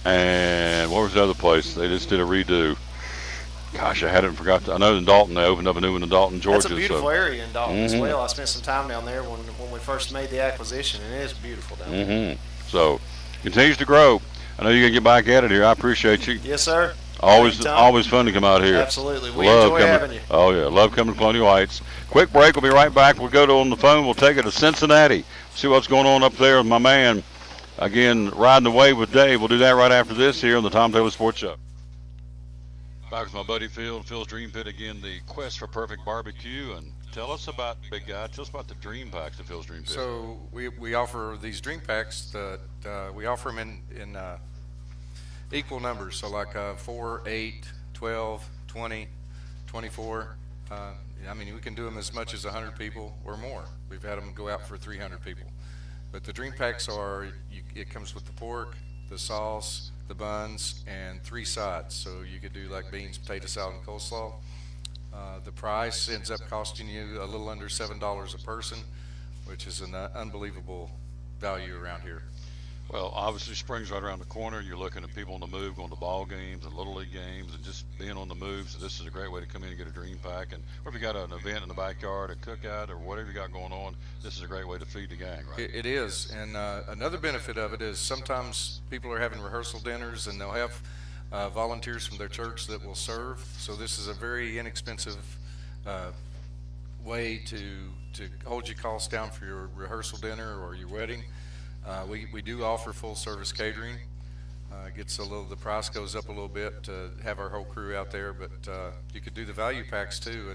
And what was the other place? They just did a redo. Gosh, I hadn't forgot. I know in Dalton they opened up a new one in Dalton, Georgia. That's a beautiful area in Dalton as Mhm. well. I spent some time down there when we first made the acquisition, and it is beautiful down there. So, continues to grow. I know you're going to get back at it here. I appreciate you. Yes, sir. Always Anytime. Always fun to come out here. Absolutely. We enjoy having you. Oh, yeah. Love coming to Colonial Heights. Quick break. We'll be right back. We'll go on the phone. We'll take it to Cincinnati. See what's going on up there with my man. Again, riding away with Dave. We'll do that right after this here on the Tom Taylor Sports Show. Back with my buddy Phil. Phil's Dream Pit again, the quest for perfect barbecue. And tell us about, big guy, tell us about the dream packs at Phil's Dream Pit. So we offer these dream packs that we offer them in equal numbers. So like 4, 8, 12, 20, 24. I mean, we can do them as much as 100 people or more. We've had them go out for 300 people. But the dream packs it comes with the pork, the sauce, the buns, and 3 sides. So you could do like beans, potato salad, and coleslaw. The price ends up costing you a little under $7 a person, which is an unbelievable value around here. Well, obviously, spring's right around the corner. You're looking at people on the move, going to ball games and little league games, and just being on the move. So this is a great way to come in and get a dream pack. And or if you got an event in the backyard, a cookout, or whatever you got going on, this is a great way to feed the gang, right? It is, and another benefit of it is sometimes people are having rehearsal dinners, and they'll have volunteers from their church that will serve. So this is a very inexpensive way to hold your costs down for your rehearsal dinner or your wedding. We do offer full service catering. The price goes up a little bit to have our whole crew out there, but you could do the value packs too,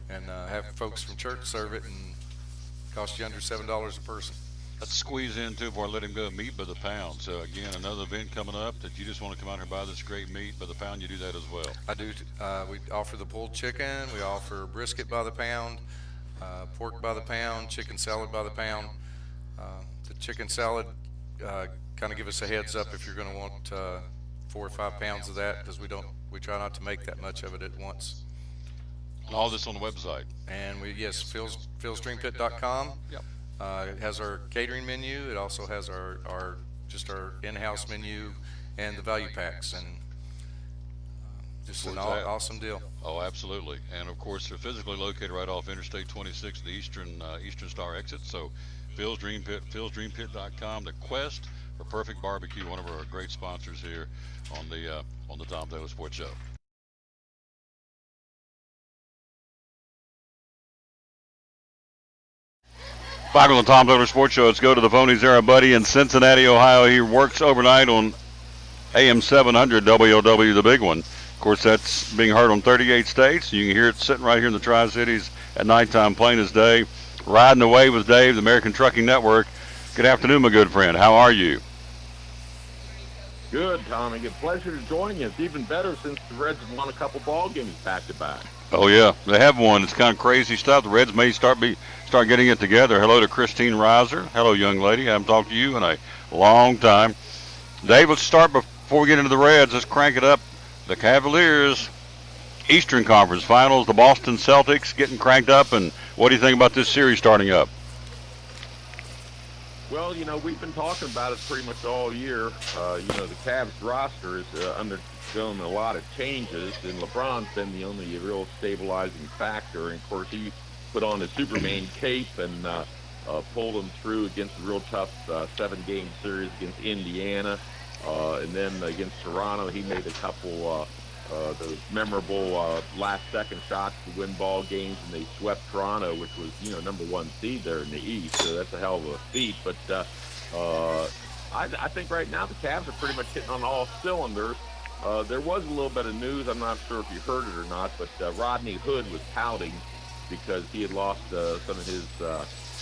and have folks from church serve it, and cost you under $7 a person. Let's squeeze in too before I let him go. Meat by the pound. So again, another event coming up that you just want to come out here and buy this great meat by the pound. You do that as well. I do. We offer the pulled chicken. We offer brisket by the pound, pork by the pound, chicken salad by the pound. The chicken salad, kind of give us a heads up if you're going to want 4 or 5 pounds of that, because we try not to make that much of it at once. And all this on the website. And philsdreampit.com. Yep. It has our catering menu. It also has our in-house menu and the value packs, and just an awesome deal. Oh, absolutely. And of course, they're physically located right off Interstate 26, the Eastern Star exit. So Phil's Dream Pit, philsdreampit.com. The quest for perfect barbecue, one of our great sponsors here on the Tom Taylor Sports Show. Back on the Tom Taylor Sports Show. Let's go to the phonies there, our buddy in Cincinnati, Ohio. He works overnight on AM 700 WOW, the big one. Of course, that's being heard on 38 states. You can hear it sitting right here in the Tri-Cities at nighttime, plain as day. Riding away with Dave, the American Trucking Network. Good afternoon, my good friend. How are you? Good, Tommy. Good pleasure to join you. It's even better since the Reds have won a couple ball games back to back. Oh yeah, they have one. It's kind of crazy stuff. The Reds may start getting it together. Hello to Christine Reiser. Hello, young lady. I haven't talked to you in a long time. Dave, let's start before we get into the Reds. Let's crank it up. The Cavaliers Eastern Conference Finals. The Boston Celtics getting cranked up. And what do you think about this series starting up? Well, we've been talking about it pretty much all year. The Cavs roster is undergoing a lot of changes, and LeBron's been the only real stabilizing factor. And, of course, he put on his Superman cape and pulled them through against a real tough 7-game series against Indiana. And then against Toronto, he made a couple those memorable last-second shots to win ball games, and they swept Toronto, which was, number 1 seed there in the East. So that's a hell of a feat. But I think right now the Cavs are pretty much hitting on all cylinders. There was a little bit of news. I'm not sure if you heard it or not, but Rodney Hood was pouting because he had lost some of his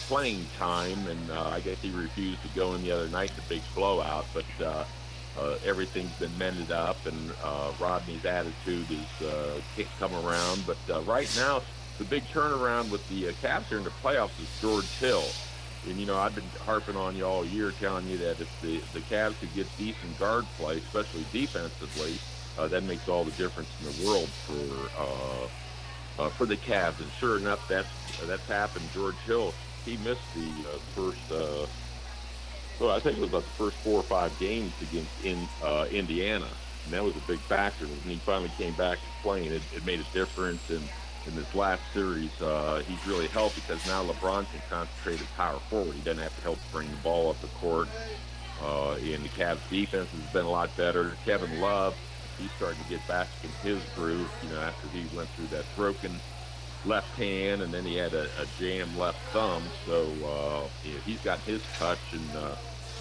playing time, and I guess he refused to go in the other night, the big blowout. But everything's been mended up, and Rodney's attitude is can't come around. But right now, the big turnaround with the Cavs here in the playoffs is George Hill. And, I've been harping on you all year, telling you that if the Cavs could get decent guard play, especially defensively, that makes all the difference in the world for the Cavs. And sure enough, that's happened. George Hill, he missed the first I think it was about the first 4 or 5 games against Indiana, and that was a big factor. When he finally came back to playing, it made a difference. And in this last series, he's really helped because now LeBron can concentrate at power forward. He doesn't have to help bring the ball up the court. And the Cavs defense has been a lot better. Kevin Love, he's starting to get back in his groove, after he went through that broken left hand, and then he had a jammed left thumb. So he's got his touch, and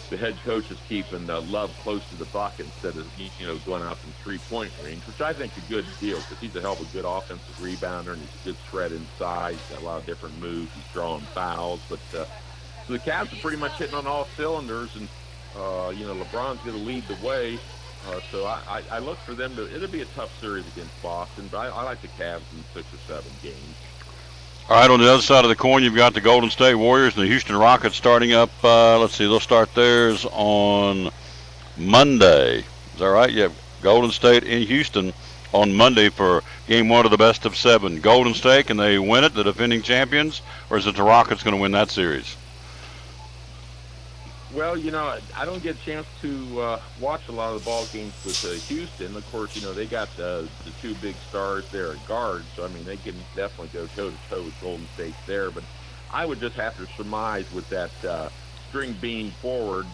the head coach is keeping Love close to the bucket instead of going out from 3-point range, which I think is a good deal because he's a hell of a good offensive rebounder, and he's a good threat inside. He's got a lot of different moves. He's drawing fouls. But so the Cavs are pretty much hitting on all cylinders, and LeBron's going to lead the way. So I look for them it'll be a tough series against Boston, but I like the Cavs in 6 or 7 games. All right, on the other side of the coin, you've got the Golden State Warriors and the Houston Rockets starting up. Let's see, they'll start theirs on Monday. Is that right? You have Golden State in Houston on Monday for game 1 of the best of 7. Golden State, can they win it, the defending champions, or is it the Rockets going to win that series? Well, I don't get a chance to watch a lot of the ball games with Houston. Of course, they got the two big stars there at guard, so I mean they can definitely go toe to toe with Golden State there. But I would just have to surmise with that string bean forward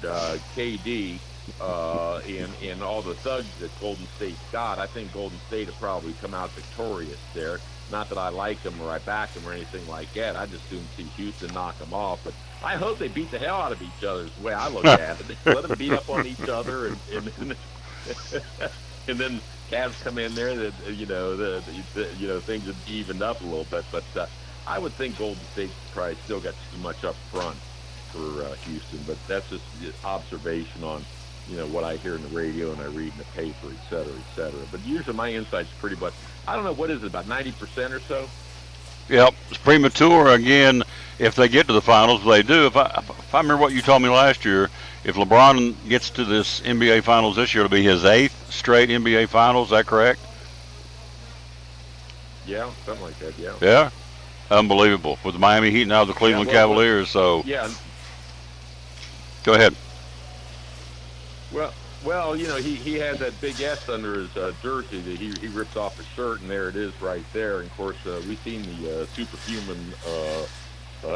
KD and all the thugs that Golden State's got. I think Golden State will probably come out victorious there. Not that I like them or I back them or anything like that. I just soon see Houston knock them off. But I hope they beat the hell out of each other is the way I look at it. Let them beat up on each other, and and then Cavs come in there that things have evened up a little bit. But I would think Golden State's probably still got too much up front for Houston. But that's just observation on what I hear in the radio and I read in the paper, et cetera, et cetera. But usually my insight's pretty much, I don't know, what is it, about 90% or so? Yep, it's premature. Again, if they get to the finals, they do. If I remember what you told me last year, if LeBron gets to this NBA Finals this year, it'll be his 8th straight NBA Finals. Is that correct? Yeah, something like that, yeah. Yeah? Unbelievable. With the Miami Heat now the Cleveland Cavaliers, so... Yeah. Go ahead. Well, he had that big S under his jersey that he rips off his shirt, and there it is right there. And, of course, we've seen the superhuman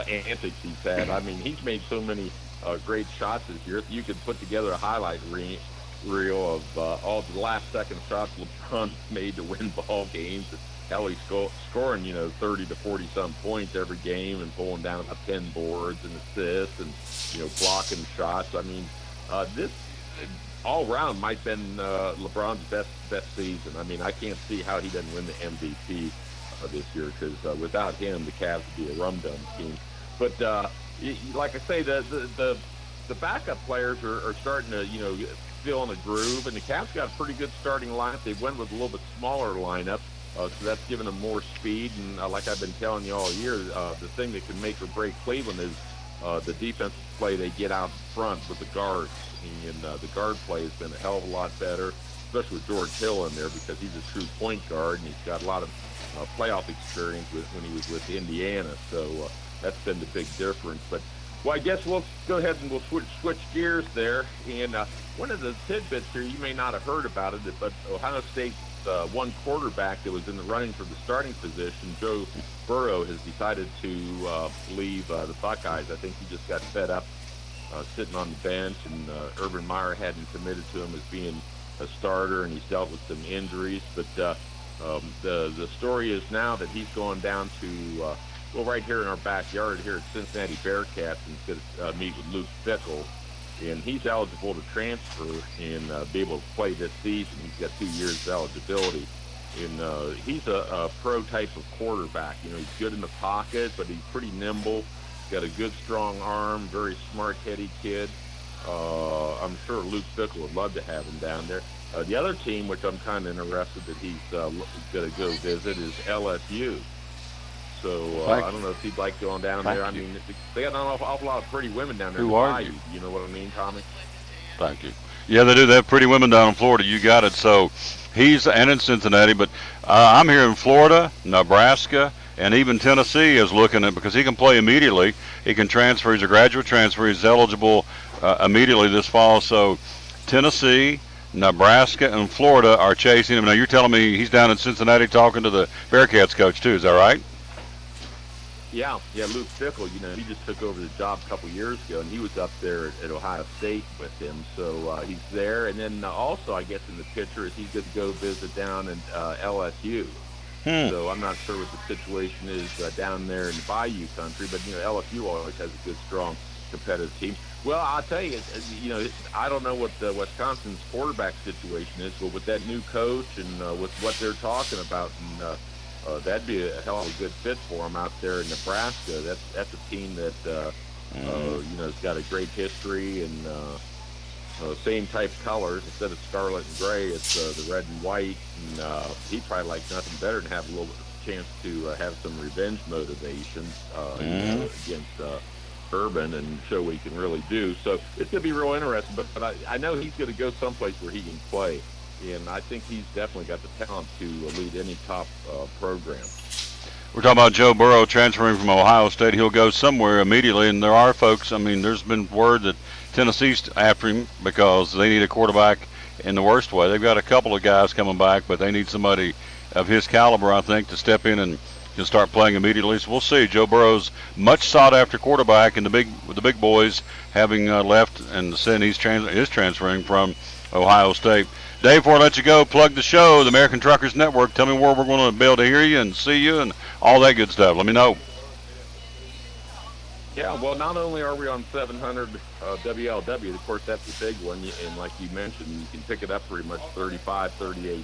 antics he's had. I mean, he's made so many great shots this year. You could put together a highlight reel of all the last-second shots LeBron made to win ball games. Hell, he's scoring, 30 to 40-some points every game and pulling down about 10 boards and assists and, blocking shots. I mean, this all around might have been LeBron's best season. I mean, I can't see how he doesn't win the MVP this year because without him, the Cavs would be a rum-dum team. But like I say, the backup players are starting to, feel in a groove, and the Cavs got a pretty good starting lineup. They went with a little bit smaller lineup. So that's given them more speed, and like I've been telling you all year, the thing that can make or break Cleveland is the defensive play they get out front with the guards. And the guard play has been a hell of a lot better, especially with George Hill in there because he's a true point guard, and he's got a lot of playoff experience when he was with Indiana. So that's been the big difference. But well, I guess we'll go ahead and we'll switch gears there. And one of the tidbits here, you may not have heard about it, but Ohio State's one quarterback that was in the running for the starting position, Joe Burrow, has decided to leave the Buckeyes. I think he just got fed up sitting on the bench, and Urban Meyer hadn't committed to him as being a starter, and he's dealt with some injuries. But the story is now that he's going down to right here in our backyard here at Cincinnati Bearcats, and he's going to meet with Luke Fickell. And he's eligible to transfer and be able to play this season. He's got 2 years eligibility. And he's a pro type of quarterback. He's good in the pocket, but he's pretty nimble. He's got a good, strong arm, very smart, heady kid. I'm sure Luke Fickell would love to have him down there. The other team, which I'm kind of interested that he's going to go visit, is LSU. So I don't know if he'd like going down there. I mean, they got an awful lot of pretty women down there. Who are you? You know what I mean, Tommy? Thank you. Yeah, they do. They have pretty women down in Florida. You got it. So he's and in Cincinnati, but I'm here in Florida, Nebraska, and even Tennessee is looking at because he can play immediately. He can transfer. He's a graduate transfer. He's eligible immediately this fall. So Tennessee, Nebraska, and Florida are chasing him. Now you're telling me he's down in Cincinnati talking to the Bearcats coach too. Is that right? Yeah, Luke Fickell, he just took over the job a couple years ago, and he was up there at Ohio State with him, so he's there. And then also, I guess, in the picture is he's going to go visit down in LSU. So I'm not sure what the situation is down there in Bayou country, but, LSU always has a good, strong, competitive team. Well, I'll tell you, I don't know what Wisconsin's quarterback situation is, but with that new coach and with what they're talking about, and that'd be a hell of a good fit for them out there in Nebraska. That's a team that has got a great history and same type colors. Instead of scarlet and gray, it's the red and white. And he'd probably like nothing better than have a little bit of chance to have some revenge motivation against Urban and show what he can really do. So it's going to be real interesting. But I know he's going to go someplace where he can play. And I think he's definitely got the talent to lead any top program. we're talking about Joe Burrow transferring from Ohio State. He'll go somewhere immediately, and there are folks, I mean, there's been word that Tennessee's after him because they need a quarterback in the worst way. They've got a couple of guys coming back, but they need somebody of his caliber, I think, to step in and can start playing immediately. So we'll see. Joe Burrow's much sought-after quarterback, and with the big boys having left and saying is transferring from Ohio State. Dave, before I let you go, plug the show, the American Truckers Network. Tell me where we're going to be able to hear you and see you and all that good stuff. Let me know. Yeah, well, not only are we on 700 WLW, of course, that's the big one, and like you mentioned, you can pick it up pretty much 35, 38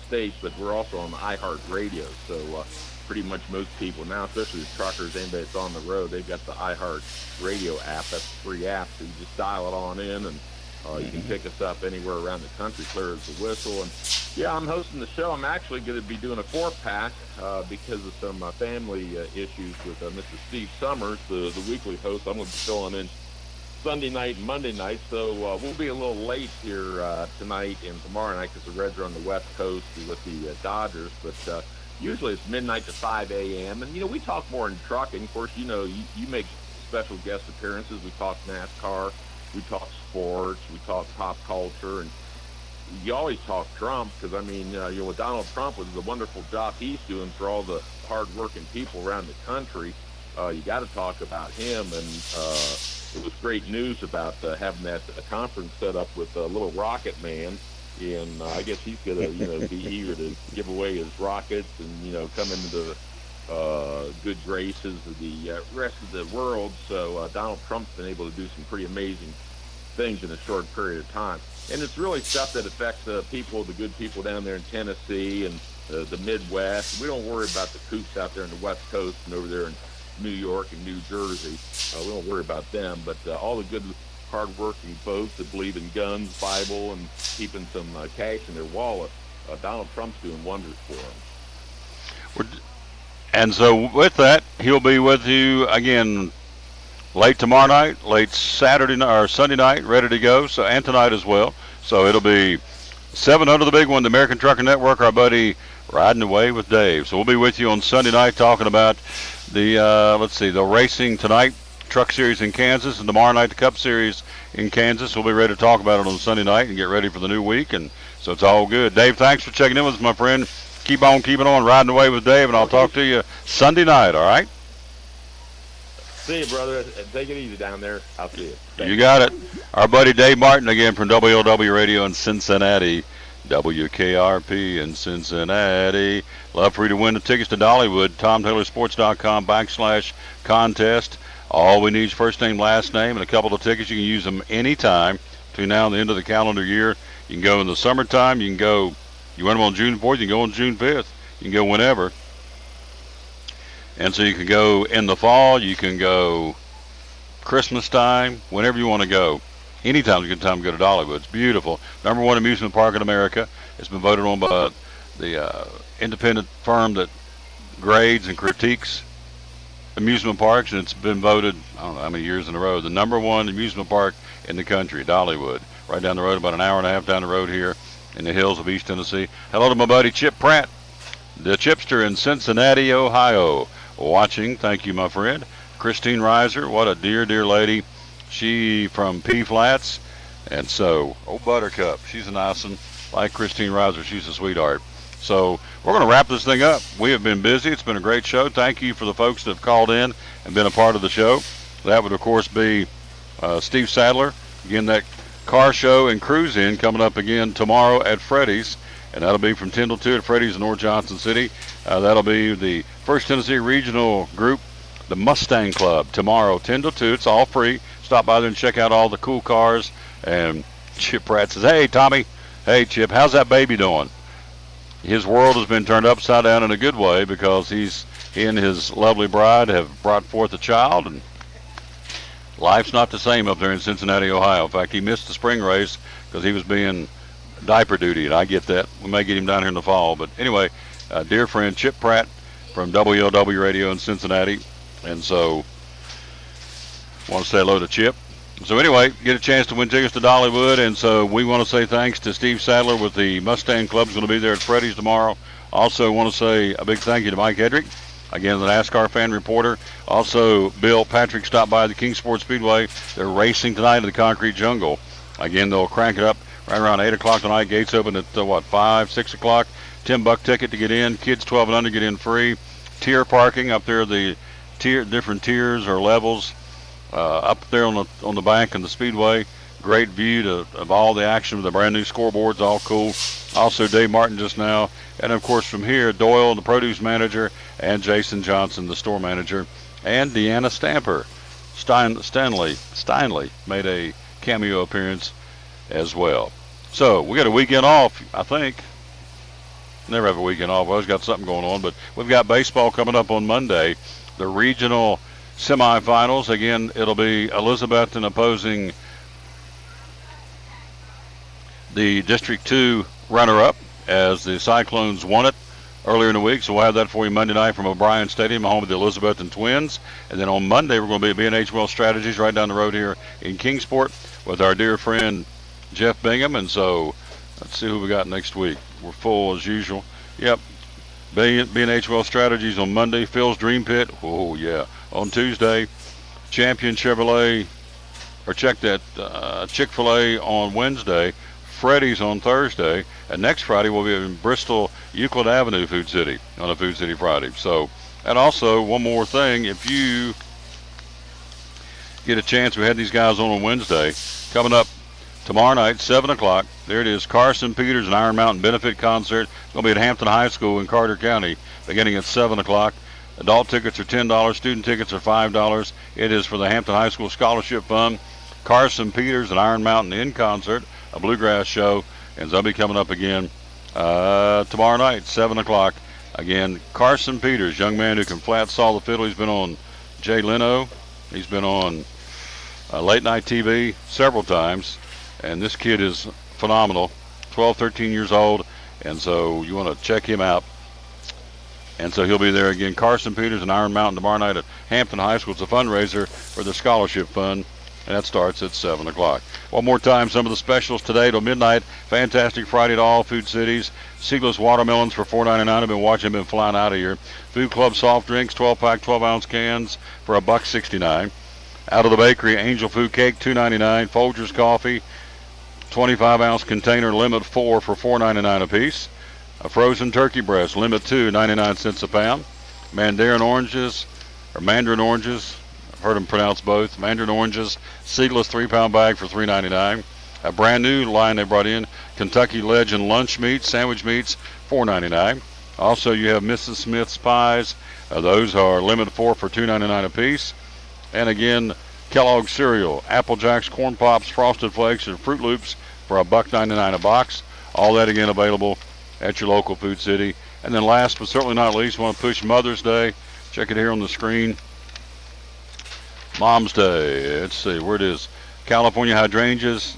states, but we're also on the iHeartRadio, so pretty much most people now, especially the truckers, anybody that's on the road, they've got the iHeartRadio app. That's a free app, so you just dial it on in, and you can pick us up anywhere around the country, clear as the whistle. And yeah, I'm hosting the show. I'm actually going to be doing a 4-pack because of some family issues with Mr. Steve Summers, the weekly host. I'm going to be filling in Sunday night and Monday night, so we'll be a little late here tonight and tomorrow night because the Reds are on the West Coast with the Dodgers. But usually it's midnight to 5 a.m. And, we talk more in trucking. Of course, you make special guest appearances. We talk NASCAR. We talk sports, we talk pop culture, and you always talk Trump because, with Donald Trump, with the wonderful job he's doing for all the hard-working people around the country, you got to talk about him. And it was great news about having that conference set up with Little Rocket Man, and I guess he's going to, be eager to give away his rockets and, come into the good graces of the rest of the world. So Donald Trump's been able to do some pretty amazing things in a short period of time. And it's really stuff that affects the good people down there in Tennessee and the Midwest. We don't worry about the coops out there in the West Coast and over there in New York and New Jersey. We don't worry about them. But all the good, hard-working folks that believe in guns, Bible, and keeping some cash in their wallet, Donald Trump's doing wonders for them. And so with that, he'll be with you again late tomorrow night, late Saturday or Sunday night, ready to go. So and tonight as well. So it'll be 700, the big one, the American Trucker Network. Our buddy Riding Away with Dave. So we'll be with you on Sunday night talking about the the racing tonight, Truck Series in Kansas, and tomorrow night the Cup Series in Kansas. We'll be ready to talk about it on Sunday night and get ready for the new week. And so it's all good. Dave, thanks for checking in with us, my friend. Keep on keeping on, riding away with Dave, and I'll talk to you Sunday night, all right? See you, brother. Take it easy down there. I'll see you. Thanks. You got it. Our buddy Dave Martin again from WLW Radio in Cincinnati, WKRP in Cincinnati. Love for you to win the tickets to Dollywood. TomTaylorSports.com/contest. All we need is first name, last name, and a couple of tickets. You can use them anytime between now and the end of the calendar year. You can go in the summertime. You can go. You run them on June 4th, you can go on June 5th. You can go whenever. And so you can go in the fall, you can go Christmas time, whenever you want to go. Anytime's a good time to go to Dollywood. It's beautiful. #1 amusement park in America. It's been voted on by the independent firm that grades and critiques amusement parks, and it's been voted, I don't know how many years in a row, the #1 amusement park in the country, Dollywood. Right down the road, about an hour and a half down the road here in the hills of East Tennessee. Hello to my buddy Chip Pratt, the Chipster in Cincinnati, Ohio, watching. Thank you, my friend. Christine Reiser, what a dear, dear lady. She from P Flats, and so, Buttercup, she's a nice one. Like Christine Reiser, she's a sweetheart. So we're going to wrap this thing up. We have been busy. It's been a great show. Thank you for the folks that have called in and been a part of the show. That would, of course, be Steve Sadler. Again, that car show and cruise in coming up again tomorrow at Freddy's, and that'll be from 10 till 2 at Freddy's in North Johnson City. That'll be the First Tennessee Regional Group, the Mustang Club, tomorrow 10 till 2. It's all free. Stop by there and check out all the cool cars. And Chip Pratt says, hey, Tommy, hey, Chip, how's that baby doing? His world has been turned upside down in a good way because he and his lovely bride have brought forth a child, and life's not the same up there in Cincinnati, Ohio. In fact, he missed the spring race because he was being diaper duty, and I get that. We may get him down here in the fall. But anyway, dear friend Chip Pratt from WLW Radio in Cincinnati. And so I want to say hello to Chip. So anyway, get a chance to win tickets to Dollywood. And so we want to say thanks to Steve Sadler with the Mustang Club. He's going to be there at Freddy's tomorrow. Also want to say a big thank you to Mike Hedrick Again, the NASCAR fan reporter. Also, Bill Patrick stopped by the Kingsport Speedway. They're racing tonight in the concrete jungle. Again, they'll crank it up right around 8 o'clock tonight. Gates open at, 5, 6 o'clock. $10 ticket to get in. Kids 12 and under get in free. Tier parking up there, the different tiers or levels up there on the bank and the speedway. Great view of all the action with the brand new scoreboards, all cool. Also, Dave Martin just now. And, of course, from here, Doyle, the produce manager, and Jason Johnson, the store manager, and Deanna Stamper. Steinley made a cameo appearance as well. So, we got a weekend off, I think. Never have a weekend off. We always got something going on. But we've got baseball coming up on Monday. The regional semifinals. Again, it'll be Elizabethton opposing the District 2 runner-up as the Cyclones won it earlier in the week. So we'll have that for you Monday night from O'Brien Stadium, home of the Elizabethton Twins. And then on Monday, we're going to be at B&H Well Strategies right down the road here in Kingsport with our dear friend Jeff Bingham. And so let's see who we got next week. We're full as usual. Yep. B&H Well Strategies on Monday. Phil's Dream Pit. Oh, yeah. On Tuesday, Champion Chevrolet, or check that, Chick-fil-A on Wednesday. Freddy's on Thursday. And next Friday, we'll be in Bristol, Euclid Avenue, Food City, on a Food City Friday. So, and also, one more thing. If you get a chance, we had these guys on Wednesday. Coming up tomorrow night, 7 o'clock. There it is, Carson Peters and Iron Mountain Benefit Concert. It's going to be at Hampton High School in Carter County, beginning at 7 o'clock. Adult tickets are $10. Student tickets are $5. It is for the Hampton High School Scholarship Fund. Carson Peters and Iron Mountain in concert, a bluegrass show, and they'll be coming up again tomorrow night, 7 o'clock. Again, Carson Peters, young man who can flat saw the fiddle. He's been on Jay Leno. He's been on late night TV several times. And this kid is phenomenal, 12, 13 years old, and so you want to check him out. And so he'll be there again. Carson Peters and Iron Mountain tomorrow night at Hampton High School. It's a fundraiser for the scholarship fund, and that starts at 7 o'clock. One more time, some of the specials today till midnight. Fantastic Friday at all Food Cities. Seedless watermelons for $4.99. I've been watching them flying out of here. Food Club soft drinks, 12-pack, 12-ounce cans for $1.69. Out of the bakery, Angel Food Cake, $2.99. Folgers Coffee, 25-ounce container, limit 4 for $4.99 a piece. A frozen turkey breast, limit 2, 99 cents a pound. Mandarin oranges, I've heard them pronounce both. Mandarin oranges, seedless 3-pound bag for $3.99. A brand new line they brought in, Kentucky Legend lunch meats, sandwich meats, $4.99. Also, you have Mrs. Smith's pies. Those are limit 4 for $2.99 a piece. And again, Kellogg's cereal, Apple Jacks, Corn Pops, Frosted Flakes, and Fruit Loops for $1.99 a box. All that again available at your local Food City. And then last but certainly not least, want to push Mother's Day. Check it here on the screen. Mom's Day. Let's see where it is. California hydrangeas,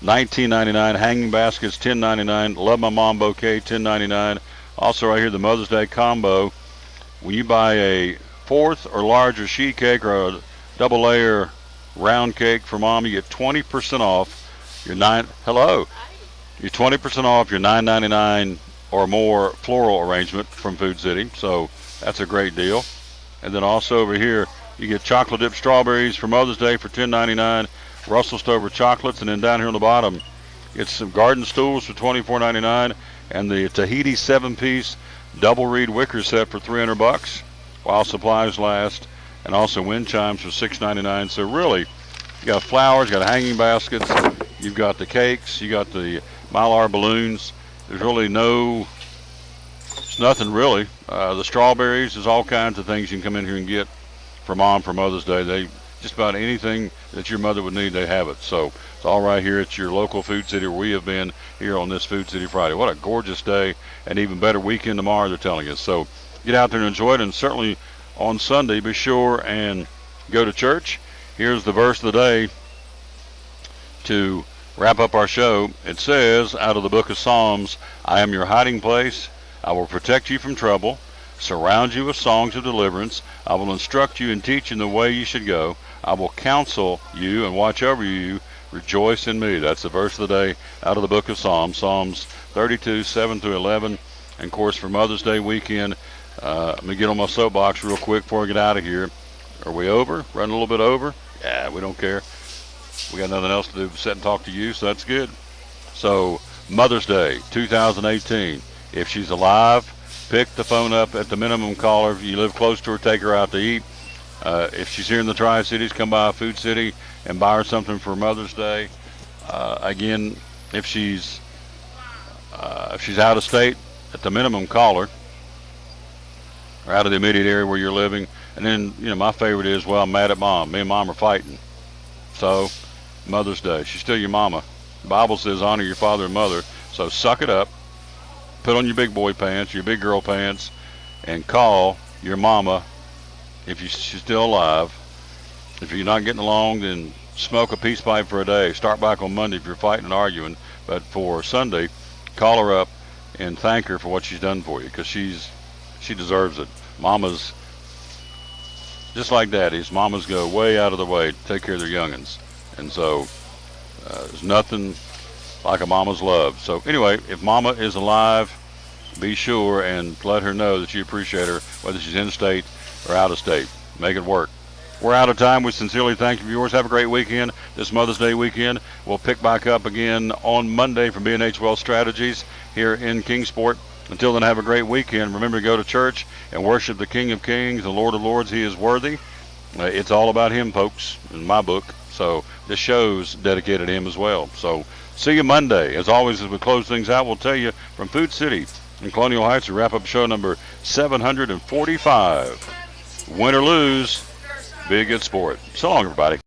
$19.99. Hanging baskets, $10.99. Love My Mom bouquet, $10.99. Also right here, the Mother's Day combo. When you buy a fourth or larger sheet cake or a double layer round cake for Mom, you get 20% off your You're 20% off your $9.99 or more floral arrangement from Food City. So that's a great deal. And then also over here, you get chocolate dipped strawberries for Mother's Day for $10.99. Russell Stover chocolates, and then down here on the bottom, it's some garden stools for $24.99, and the Tahiti 7-piece double reed wicker set for $300 while supplies last, and also wind chimes for $6.99. So really, you got flowers, you got hanging baskets, you've got the cakes, you got the Mylar balloons. There's really it's nothing really. The strawberries, there's all kinds of things you can come in here and get for Mom for Mother's Day. Just about anything that your mother would need, they have it. So it's all right here at your local Food City where we have been here on this Food City Friday. What a gorgeous day, and even better weekend tomorrow, they're telling us. So get out there and enjoy it, and certainly on Sunday, be sure and go to church. Here's the verse of the day to wrap up our show. It says, out of the book of Psalms, I am your hiding place. I will protect you from trouble, surround you with songs of deliverance. I will instruct you and teach you in the way you should go. I will counsel you and watch over you. Rejoice in me. That's the verse of the day out of the book of Psalms, Psalms 32, 7 through 11. And, of course, for Mother's Day weekend, Let me get on my soapbox real quick before I get out of here. Are we over? Running a little bit over? Yeah, we don't care. We got nothing else to do but sit and talk to you, so that's good. So, Mother's Day, 2018. If she's alive, pick the phone up at the minimum caller. If you live close to her, take her out to eat. If she's here in the Tri-Cities, come by Food City and buy her something for Mother's Day. Again, if she's out of state, at the minimum call her, or out of the immediate area where you're living. And then, my favorite is, well, I'm mad at Mom. Me and Mom are fighting. So, Mother's Day, she's still your mama. The Bible says honor your father and mother. So suck it up, put on your big boy pants, your big girl pants, and call your mama if she's still alive. If you're not getting along, then smoke a peace pipe for a day. Start back on Monday if you're fighting and arguing. But for Sunday, call her up and thank her for what she's done for you, because she deserves it. Mamas, just like daddies, mamas go way out of the way to take care of their youngins. And so there's nothing like a mama's love. So anyway, if mama is alive, be sure and let her know that you appreciate her, whether she's in state or out of state. Make it work. We're out of time. We sincerely thank you, viewers. Have a great weekend. This Mother's Day weekend. We'll pick back up again on Monday from B&H Wealth Strategies here in Kingsport. Until then, have a great weekend. Remember to go to church and worship the King of Kings, the Lord of Lords. He is worthy. It's all about him, folks, in my book. So this show's dedicated to him as well. So see you Monday. As always, as we close things out, we'll tell you from Food City in Colonial Heights, we wrap up show number 745. Win or lose, be a good sport. So long, everybody.